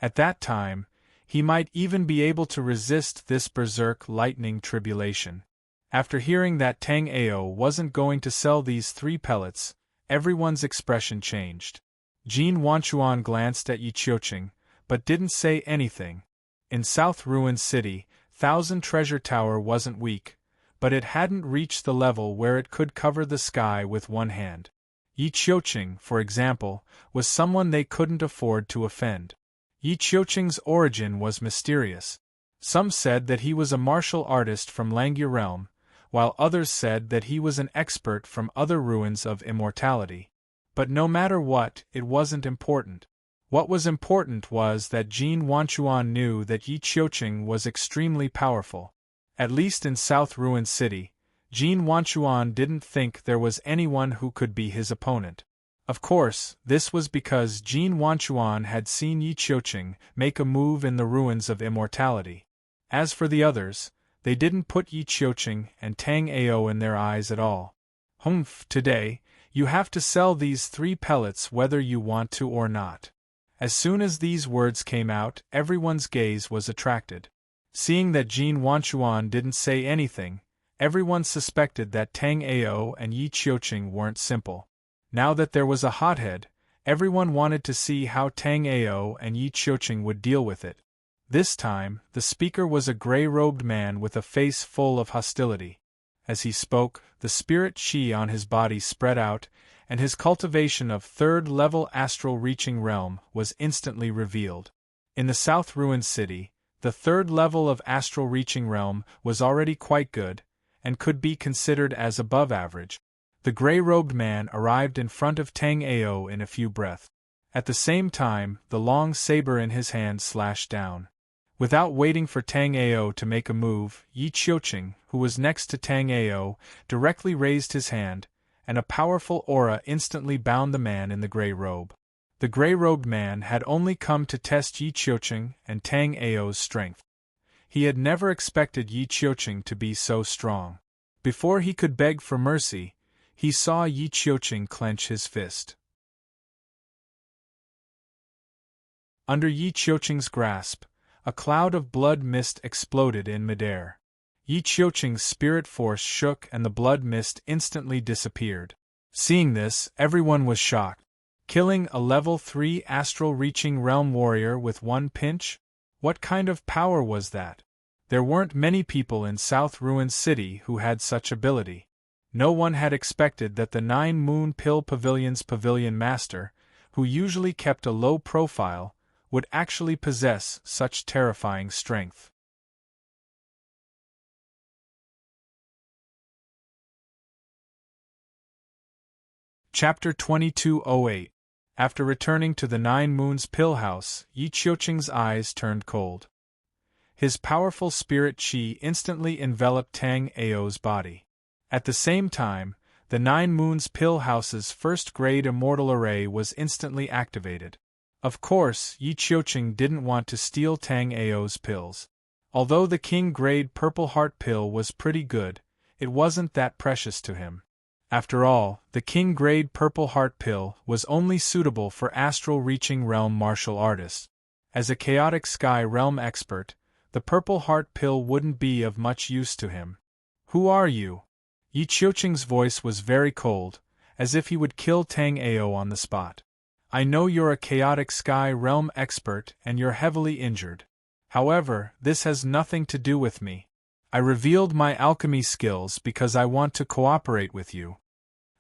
S1: At that time, he might even be able to resist this berserk lightning tribulation. After hearing that Tang Ao wasn't going to sell these 3 pellets, everyone's expression changed. Jin Wanchuan glanced at Yi Qiuqing, but didn't say anything. In South Ruin City, Thousand Treasure Tower wasn't weak, but it hadn't reached the level where it could cover the sky with one hand. Yi Qiuqing, for example, was someone they couldn't afford to offend. Yi Qiuqing's origin was mysterious. Some said that he was a martial artist from Langya realm, while others said that he was an expert from other ruins of immortality. But no matter what, it wasn't important. What was important was that Jin Wanchuan knew that Yi Qiuqing was extremely powerful. At least in South Ruin City, Jin Wanchuan didn't think there was anyone who could be his opponent. Of course, this was because Jin Wanchuan had seen Yi Qiuqing make a move in the ruins of immortality. As for the others, they didn't put Yi Qiuqing and Tang Ao in their eyes at all. Today, you have to sell these 3 pellets whether you want to or not. As soon as these words came out, everyone's gaze was attracted. Seeing that Jin Wanchuan didn't say anything, everyone suspected that Tang Ao and Yi Qiuqing weren't simple. Now that there was a hothead, everyone wanted to see how Tang Ao and Yi Qiuqing would deal with it. This time, the speaker was a gray-robed man with a face full of hostility. As he spoke, the spirit chi on his body spread out, and his cultivation of 3rd-level astral-reaching realm was instantly revealed. In the South Ruin City, the 3rd level of astral-reaching realm was already quite good, and could be considered as above average. The gray-robed man arrived in front of Tang Ao in a few breaths. At the same time, the long saber in his hand slashed down. Without waiting for Tang Ao to make a move, Yi Qiuqing, who was next to Tang Ao, directly raised his hand, and a powerful aura instantly bound the man in the gray robe. The gray-robed man had only come to test Yi Qiuqing and Tang Ao's strength. He had never expected Yi Qiuqing to be so strong. Before he could beg for mercy, he saw Yi Qiuqing clench his fist. Under Yi Qiuqing's grasp, a cloud of blood mist exploded in midair. Yi Qiuqing's spirit force shook and the blood mist instantly disappeared. Seeing this, everyone was shocked. Killing a level 3 astral-reaching realm warrior with one pinch? What kind of power was that? There weren't many people in South Ruin City who had such ability. No one had expected that the 9 Moon Pill Pavilion's pavilion master, who usually kept a low profile, would actually possess such terrifying strength. Chapter 2208. After returning to the 9 Moons Pill House, Yi Qiuqing's eyes turned cold. His powerful spirit chi instantly enveloped Tang Ao's body. At the same time, the 9 Moons Pill House's first-grade immortal array was instantly activated. Of course, Yi Qiuqing didn't want to steal Tang Ao's pills. Although the king-grade Purple Heart pill was pretty good, it wasn't that precious to him. After all, the king-grade Purple Heart pill was only suitable for astral-reaching realm martial artists. As a chaotic sky realm expert, the Purple Heart pill wouldn't be of much use to him. "Who are you?" Yi Qiuqing's voice was very cold, as if he would kill Tang Ao on the spot. "I know you're a chaotic sky realm expert and you're heavily injured. However, this has nothing to do with me. I revealed my alchemy skills because I want to cooperate with you."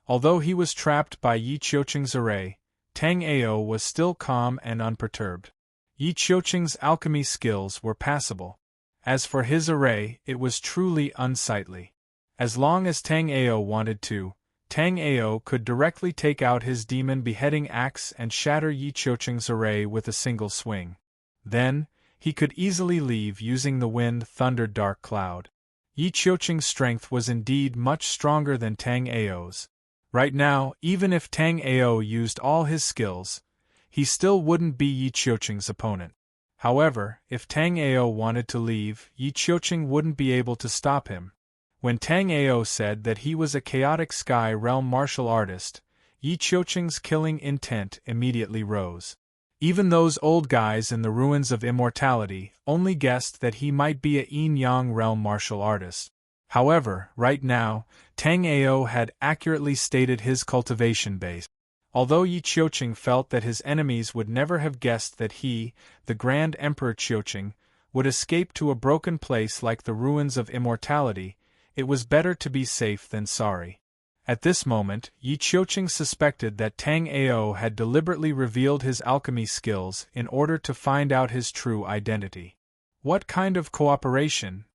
S1: Although he was trapped by Yi Qiuqing's array, Tang Ao was still calm and unperturbed. Yi Qiuqing's alchemy skills were passable. As for his array, it was truly unsightly. As long as Tang Ao wanted to, Tang Ao could directly take out his demon beheading axe and shatter Yi Qiuqing's array with a single swing. Then, he could easily leave using the wind thundered dark cloud. Yi Qiuqing's strength was indeed much stronger than Tang Ao's. Right now, even if Tang Ao used all his skills, he still wouldn't be Yi Qiuqing's opponent. However, if Tang Ao wanted to leave, Yi Qiuqing wouldn't be able to stop him. When Tang Ao said that he was a chaotic sky realm martial artist, Yi Qiuqing's killing intent immediately rose. Even those old guys in the ruins of immortality only guessed that he might be a yin-yang realm martial artist. However, right now, Tang Ao had accurately stated his cultivation base. Although Yi Qiuqing felt that his enemies would never have guessed that he, the Grand Emperor Qiuqing, would escape to a broken place like the ruins of immortality, it was better to be safe than sorry. At this moment, Yi Qiuqing suspected that Tang Ao had deliberately revealed his alchemy skills in order to find out his true identity. What kind of cooperation?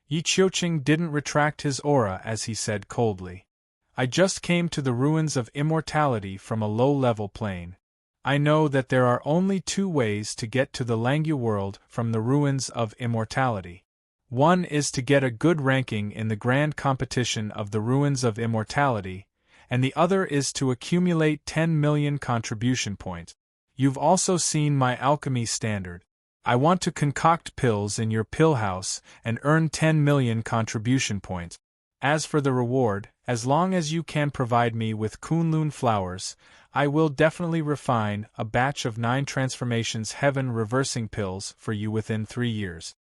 S1: Yi Qiuqing didn't retract his aura as he said coldly. I just came to the ruins of immortality from a low-level plane. I know that there are only two ways to get to the Langyu world from the ruins of immortality. One is to get a good ranking in the grand competition of the ruins of immortality, and the other is to accumulate 10 million contribution points. You've also seen my alchemy standard. I want to concoct pills in your pill house and earn 10 million contribution points. As for the reward, as long as you can provide me with Kunlun flowers, I will definitely refine a batch of 9 transformations heaven reversing pills for you within 3 years.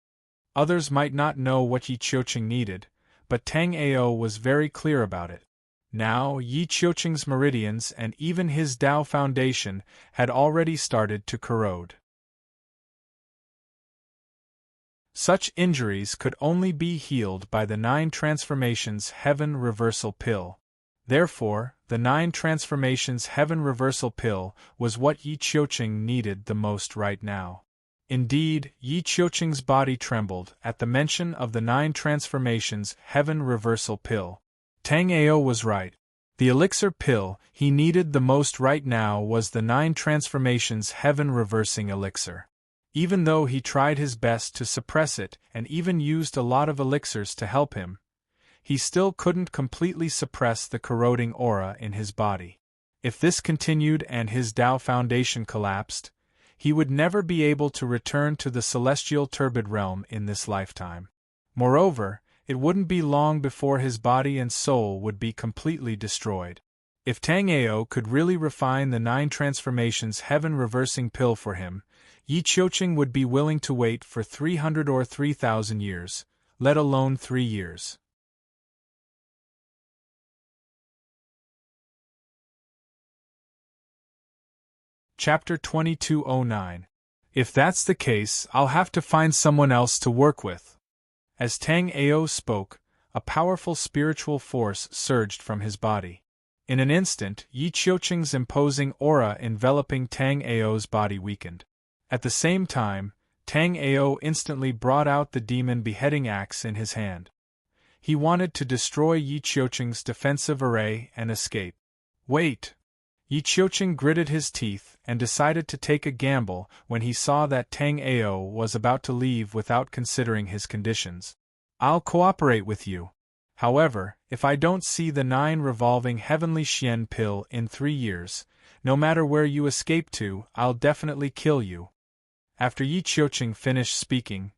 S1: Others might not know what Yi Qiuqing needed, but Tang Ao was very clear about it. Now, Yi Qiuqing's meridians and even his Tao foundation had already started to corrode. Such injuries could only be healed by the 9 transformations heaven reversal pill. Therefore, the 9 transformations heaven reversal pill was what Yi Qiuqing needed the most right now. Indeed, Yi Qiuqing's body trembled at the mention of the 9 transformations heaven reversal pill. Tang Ao was right. The elixir pill he needed the most right now was the 9 transformations heaven reversing elixir. Even though he tried his best to suppress it and even used a lot of elixirs to help him, he still couldn't completely suppress the corroding aura in his body. If this continued and his Tao foundation collapsed, he would never be able to return to the celestial turbid realm in this lifetime. Moreover, it wouldn't be long before his body and soul would be completely destroyed. If Tang Ao could really refine the 9 transformations heaven reversing pill for him, Yi Qiuqing would be willing to wait for 300 or 3,000 years, let alone 3 years. Chapter 2209. If that's the case, I'll have to find someone else to work with. As Tang Ao spoke, a powerful spiritual force surged from his body. In an instant, Yi Qiuqing's imposing aura enveloping Tang Ao's body weakened. At the same time, Tang Ao instantly brought out the demon beheading axe in his hand. He wanted to destroy Yi Qiuqing's defensive array and escape. Wait! Yi Qiuqing gritted his teeth and decided to take a gamble when he saw that Tang Ao was about to leave without considering his conditions. I'll cooperate with you. However, if I don't see the 9 revolving heavenly Xian pill in 3 years, no matter where you escape to, I'll definitely kill you. After Yi Qiuqing finished speaking,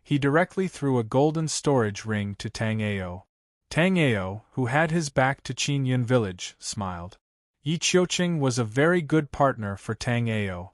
S1: he directly threw a golden storage ring to Tang Ao. Tang Ao, who had his back to Qingyun village, smiled. Yi Qiuqing was a very good partner for Tang Ao.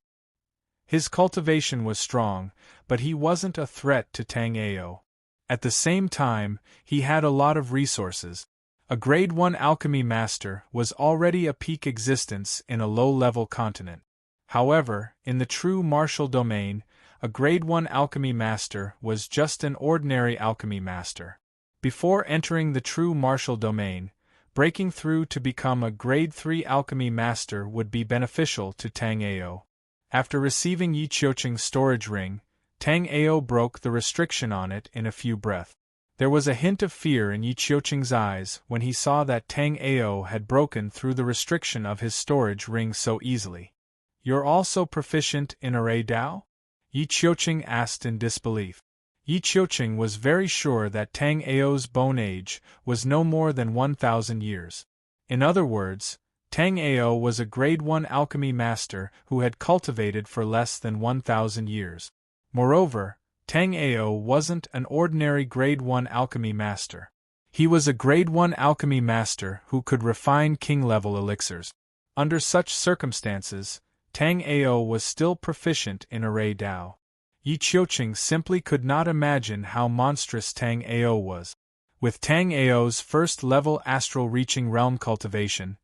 S1: His cultivation was strong, but he wasn't a threat to Tang Ao. At the same time, he had a lot of resources. A Grade 1 alchemy master was already a peak existence in a low-level continent. However, in the true martial domain, a Grade 1 alchemy master was just an ordinary alchemy master. Before entering the true martial domain, breaking through to become a Grade 3 alchemy master would be beneficial to Tang Ao. After receiving Yi Qiuqing's storage ring, Tang Ao broke the restriction on it in a few breaths. There was a hint of fear in Yi Qiuqing's eyes when he saw that Tang Ao had broken through the restriction of his storage ring so easily. You're also proficient in array Tao? Yi Qiuqing asked in disbelief. Yi Qiuqing was very sure that Tang Ao's bone age was no more than 1,000 years. In other words, Tang Ao was a Grade 1 alchemy master who had cultivated for less than 1,000 years. Moreover, Tang Ao wasn't an ordinary Grade 1 alchemy master. He was a Grade 1 alchemy master who could refine king-level elixirs. Under such circumstances, Tang Ao was still proficient in array Dao. Yi Qiuqing simply could not imagine how monstrous Tang Ao was. With Tang Ao's first-level astral-reaching realm cultivation,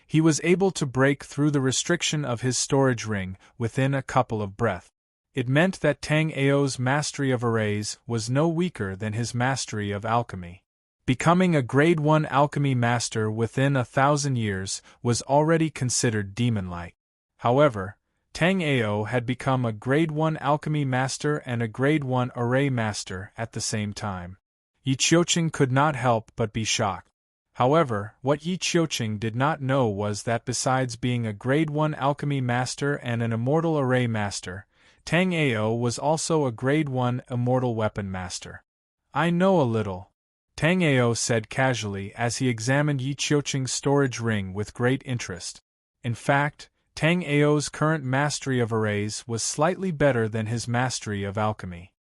S1: he was able to break through the restriction of his storage ring within a couple of breaths. It meant that Tang Ao's mastery of arrays was no weaker than his mastery of alchemy. Becoming a Grade 1 alchemy master within 1,000 years was already considered demon-like. However, Tang Ao had become a Grade 1 alchemy master and a Grade 1 array master at the same time. Yi Qiuqing could not help but be shocked. However, what Yi Qiuqing did not know was that besides being a Grade 1 alchemy master and an immortal array master, Tang Ao was also a Grade 1 immortal weapon master. "I know a little," Tang Ao said casually as he examined Yi Qiuqing's storage ring with great interest. In fact, Tang Ao's current mastery of arrays was slightly better than his mastery of alchemy.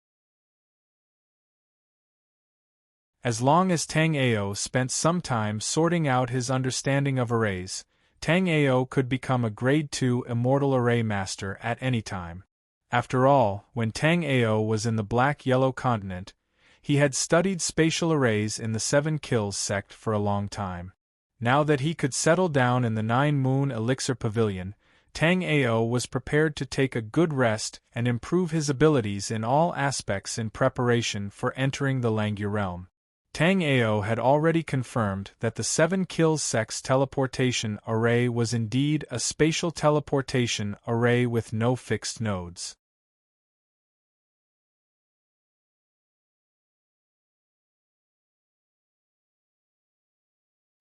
S1: As long as Tang Ao spent some time sorting out his understanding of arrays, Tang Ao could become a Grade 2 immortal array master at any time. After all, when Tang Ao was in the Black-Yellow continent, he had studied spatial arrays in the Seven Kills sect for a long time. Now that he could settle down in the Nine Moon Elixir Pavilion, Tang Ao was prepared to take a good rest and improve his abilities in all aspects in preparation for entering the Langya realm. Tang Ao had already confirmed that the Seven Kills sect's teleportation array was indeed a spatial teleportation array with no fixed nodes.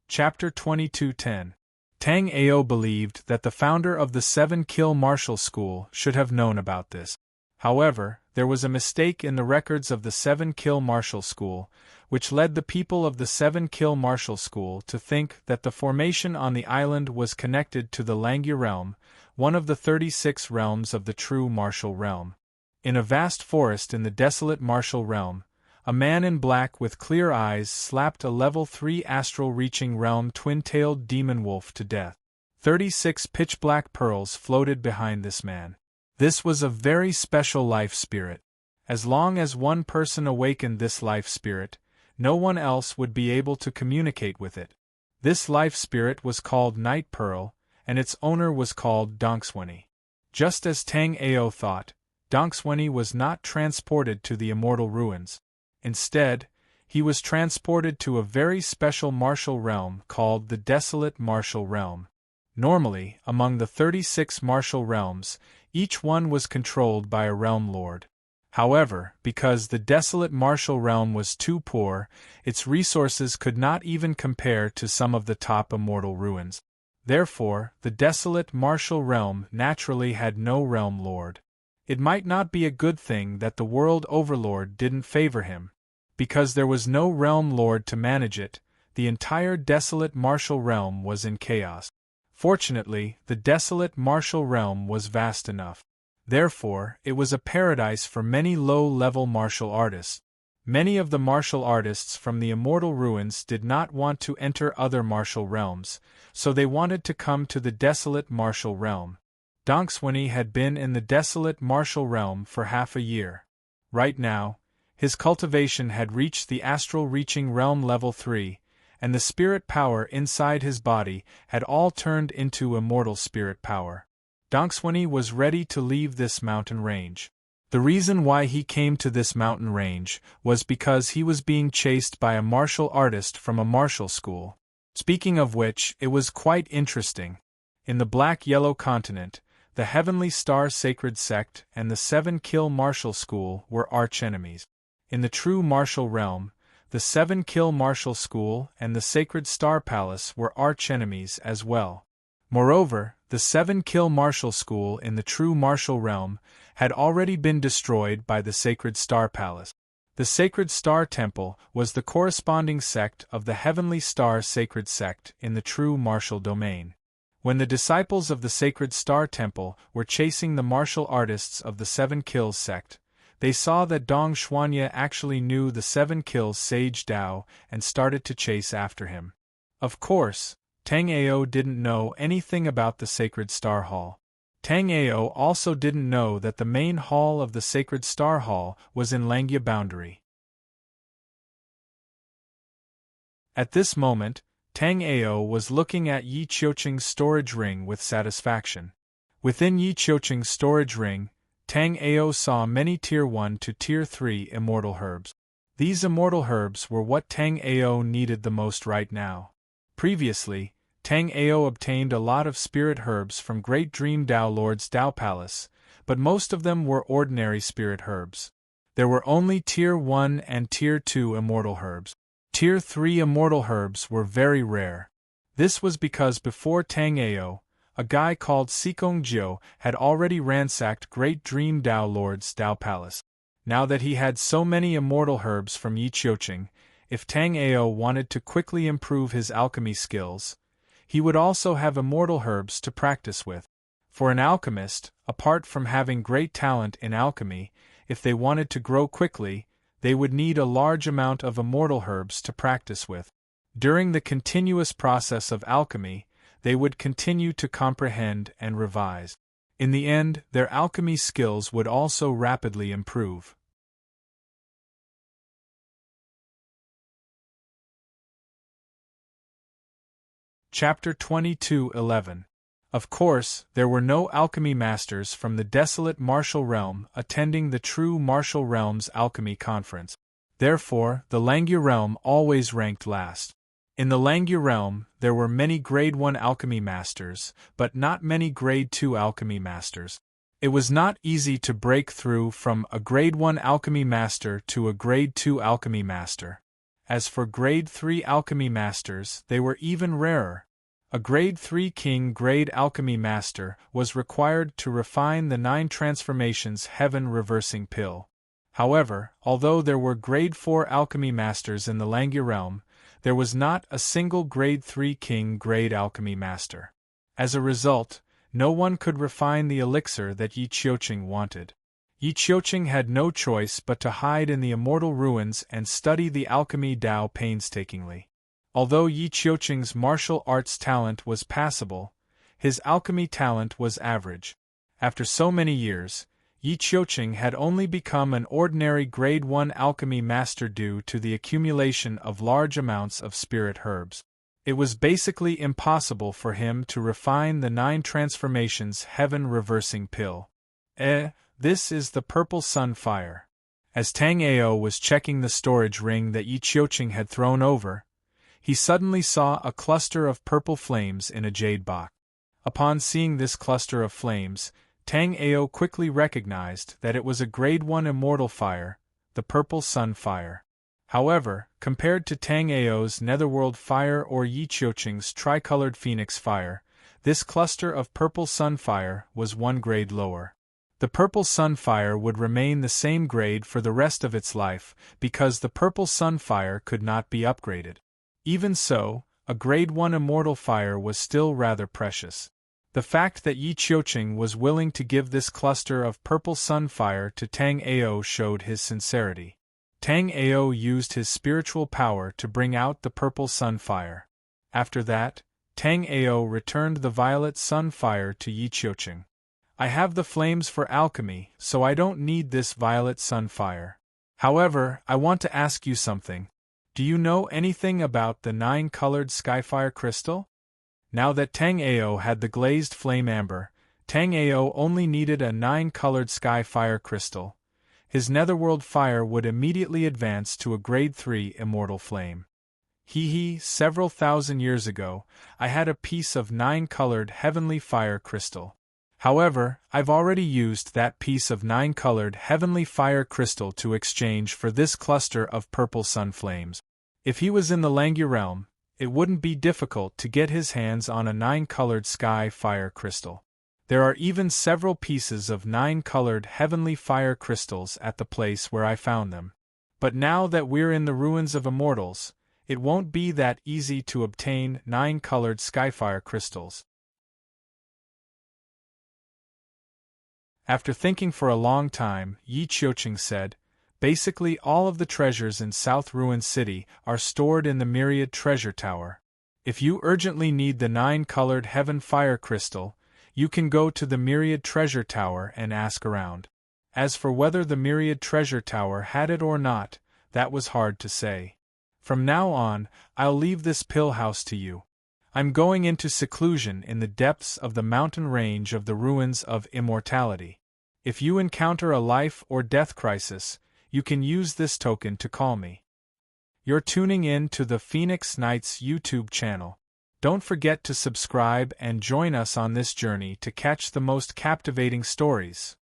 S1: Chapter 2210. Tang Ao believed that the founder of the Seven Kill Martial School should have known about this. However, there was a mistake in the records of the Seven Kill Martial School, which led the people of the Seven Kill Martial School to think that the formation on the island was connected to the Langya realm, one of the 36 realms of the true martial realm. In a vast forest in the desolate martial realm, a man in black with clear eyes slapped a level 3 astral-reaching realm twin-tailed demon wolf to death. 36 pitch-black pearls floated behind this man. This was a very special life spirit. As long as one person awakened this life spirit, no one else would be able to communicate with it. This life spirit was called Night Pearl, and its owner was called Donxweni. Just as Tang Ao thought, Donxweni was not transported to the immortal ruins. Instead, he was transported to a very special martial realm called the Desolate Martial Realm. Normally, among the 36 martial realms, each one was controlled by a realm lord. However, because the Desolate Martial Realm was too poor, its resources could not even compare to some of the top immortal ruins. Therefore, the Desolate Martial Realm naturally had no realm lord. It might not be a good thing that the World Overlord didn't favor him. Because there was no realm lord to manage it, the entire Desolate Martial Realm was in chaos. Fortunately, the Desolate Martial Realm was vast enough. Therefore, it was a paradise for many low-level martial artists. Many of the martial artists from the immortal ruins did not want to enter other martial realms, so they wanted to come to the Desolate Martial Realm. Donxweni had been in the Desolate Martial Realm for half a year. Right now, his cultivation had reached the astral-reaching realm level 3, and the spirit power inside his body had all turned into immortal spirit power. Donxweni was ready to leave this mountain range. The reason why he came to this mountain range was because he was being chased by a martial artist from a martial school. Speaking of which, it was quite interesting. In the Black-Yellow continent, the Heavenly Star Sacred Sect and the Seven Kill Martial School were arch-enemies. In the true martial realm, the Seven Kill Martial School and the Sacred Star Palace were arch-enemies as well. Moreover, the Seven Kill Martial School in the true martial realm had already been destroyed by the Sacred Star Palace. The Sacred Star Temple was the corresponding sect of the Heavenly Star Sacred Sect in the true martial domain. When the disciples of the Sacred Star Temple were chasing the martial artists of the Seven Kills sect, they saw that Dong Xuanya actually knew the Seven Kills Sage Dao and started to chase after him. Of course, Tang Ao didn't know anything about the Sacred Star Hall. Tang Ao also didn't know that the main hall of the Sacred Star Hall was in Langya Boundary. At this moment, Tang Ao was looking at Yi Qiuqing's storage ring with satisfaction. Within Yi Qiuqing's storage ring, Tang Ao saw many Tier 1 to Tier 3 immortal herbs. These immortal herbs were what Tang Ao needed the most right now. Previously, Tang Ao obtained a lot of spirit herbs from Great Dream Dao Lord's Dao Palace, but most of them were ordinary spirit herbs. There were only Tier 1 and Tier 2 immortal herbs. Tier 3 immortal herbs were very rare. This was because before Tang Ao, a guy called Sikong Jiu had already ransacked Great Dream Dao Lord's Dao Palace. Now that he had so many immortal herbs from Yi Qiuqing, if Tang Ao wanted to quickly improve his alchemy skills, he would also have immortal herbs to practice with. For an alchemist, apart from having great talent in alchemy, if they wanted to grow quickly, they would need a large amount of immortal herbs to practice with. During the continuous process of alchemy, they would continue to comprehend and revise. In the end, their alchemy skills would also rapidly improve. Chapter 22:11. Of course, there were no alchemy masters from the desolate martial realm attending the true martial realm's alchemy conference. Therefore, the Langya realm always ranked last. In the Langya realm, there were many Grade 1 alchemy masters, but not many Grade 2 alchemy masters. It was not easy to break through from a Grade 1 alchemy master to a Grade 2 alchemy master. As for Grade 3 alchemy masters, they were even rarer. A Grade 3 King Grade Alchemy Master was required to refine the 9 transformations Heaven Reversing Pill. However, although there were Grade 4 Alchemy Masters in the Langya realm, there was not a single Grade 3 King Grade Alchemy Master. As a result, no one could refine the elixir that Yi Qiuqing wanted. Yi Qiuqing had no choice but to hide in the immortal ruins and study the alchemy Dao painstakingly. Although Yi Qiuqing's martial arts talent was passable, his alchemy talent was average. After so many years, Yi Qiuqing had only become an ordinary Grade 1 alchemy master due to the accumulation of large amounts of spirit herbs. It was basically impossible for him to refine the 9 transformations Heaven Reversing Pill. This is the purple sun fire. As Tang Ao was checking the storage ring that Yi Qiuqing had thrown over, he suddenly saw a cluster of purple flames in a jade box. Upon seeing this cluster of flames, Tang Ao quickly recognized that it was a Grade 1 immortal fire, the purple sun fire. However, compared to Tang Ao's netherworld fire or Yi Qiuqing's tricolored phoenix fire, this cluster of purple sun fire was 1 grade lower. The purple sun fire would remain the same grade for the rest of its life because the purple sun fire could not be upgraded. Even so, a Grade 1 immortal fire was still rather precious. The fact that Yi Qiuqing was willing to give this cluster of purple sun fire to Tang Ao showed his sincerity. Tang Ao used his spiritual power to bring out the purple sun fire. After that, Tang Ao returned the violet sun fire to Yi Qiuqing. I have the flames for alchemy, so I don't need this violet sun fire. However, I want to ask you something. Do you know anything about the 9-colored skyfire crystal? Now that Tang Ao had the glazed flame amber, Tang Ao only needed a 9-colored skyfire crystal. His netherworld fire would immediately advance to a Grade 3 immortal flame. Several thousand years ago, I had a piece of 9-colored heavenly fire crystal. However, I've already used that piece of 9-colored heavenly fire crystal to exchange for this cluster of purple sun flames. If he was in the Langya realm, it wouldn't be difficult to get his hands on a 9-colored sky fire crystal. There are even several pieces of 9-colored heavenly fire crystals at the place where I found them. But now that we're in the ruins of immortals, it won't be that easy to obtain 9-colored skyfire crystals. After thinking for a long time, Yi Qiuqing said, basically all of the treasures in South Ruin City are stored in the Myriad Treasure Tower. If you urgently need the 9-colored Heaven Fire Crystal, You can go to the Myriad Treasure Tower and ask around. As for whether the Myriad Treasure Tower had it or not, that was hard to say. From now on, I'll leave this pill house to you. I'm going into seclusion in the depths of the mountain range of the ruins of immortality. If you encounter a life or death crisis, you can use this token to call me. You're tuning in to the Phoenix Nights YouTube channel. Don't forget to subscribe and join us on this journey to catch the most captivating stories.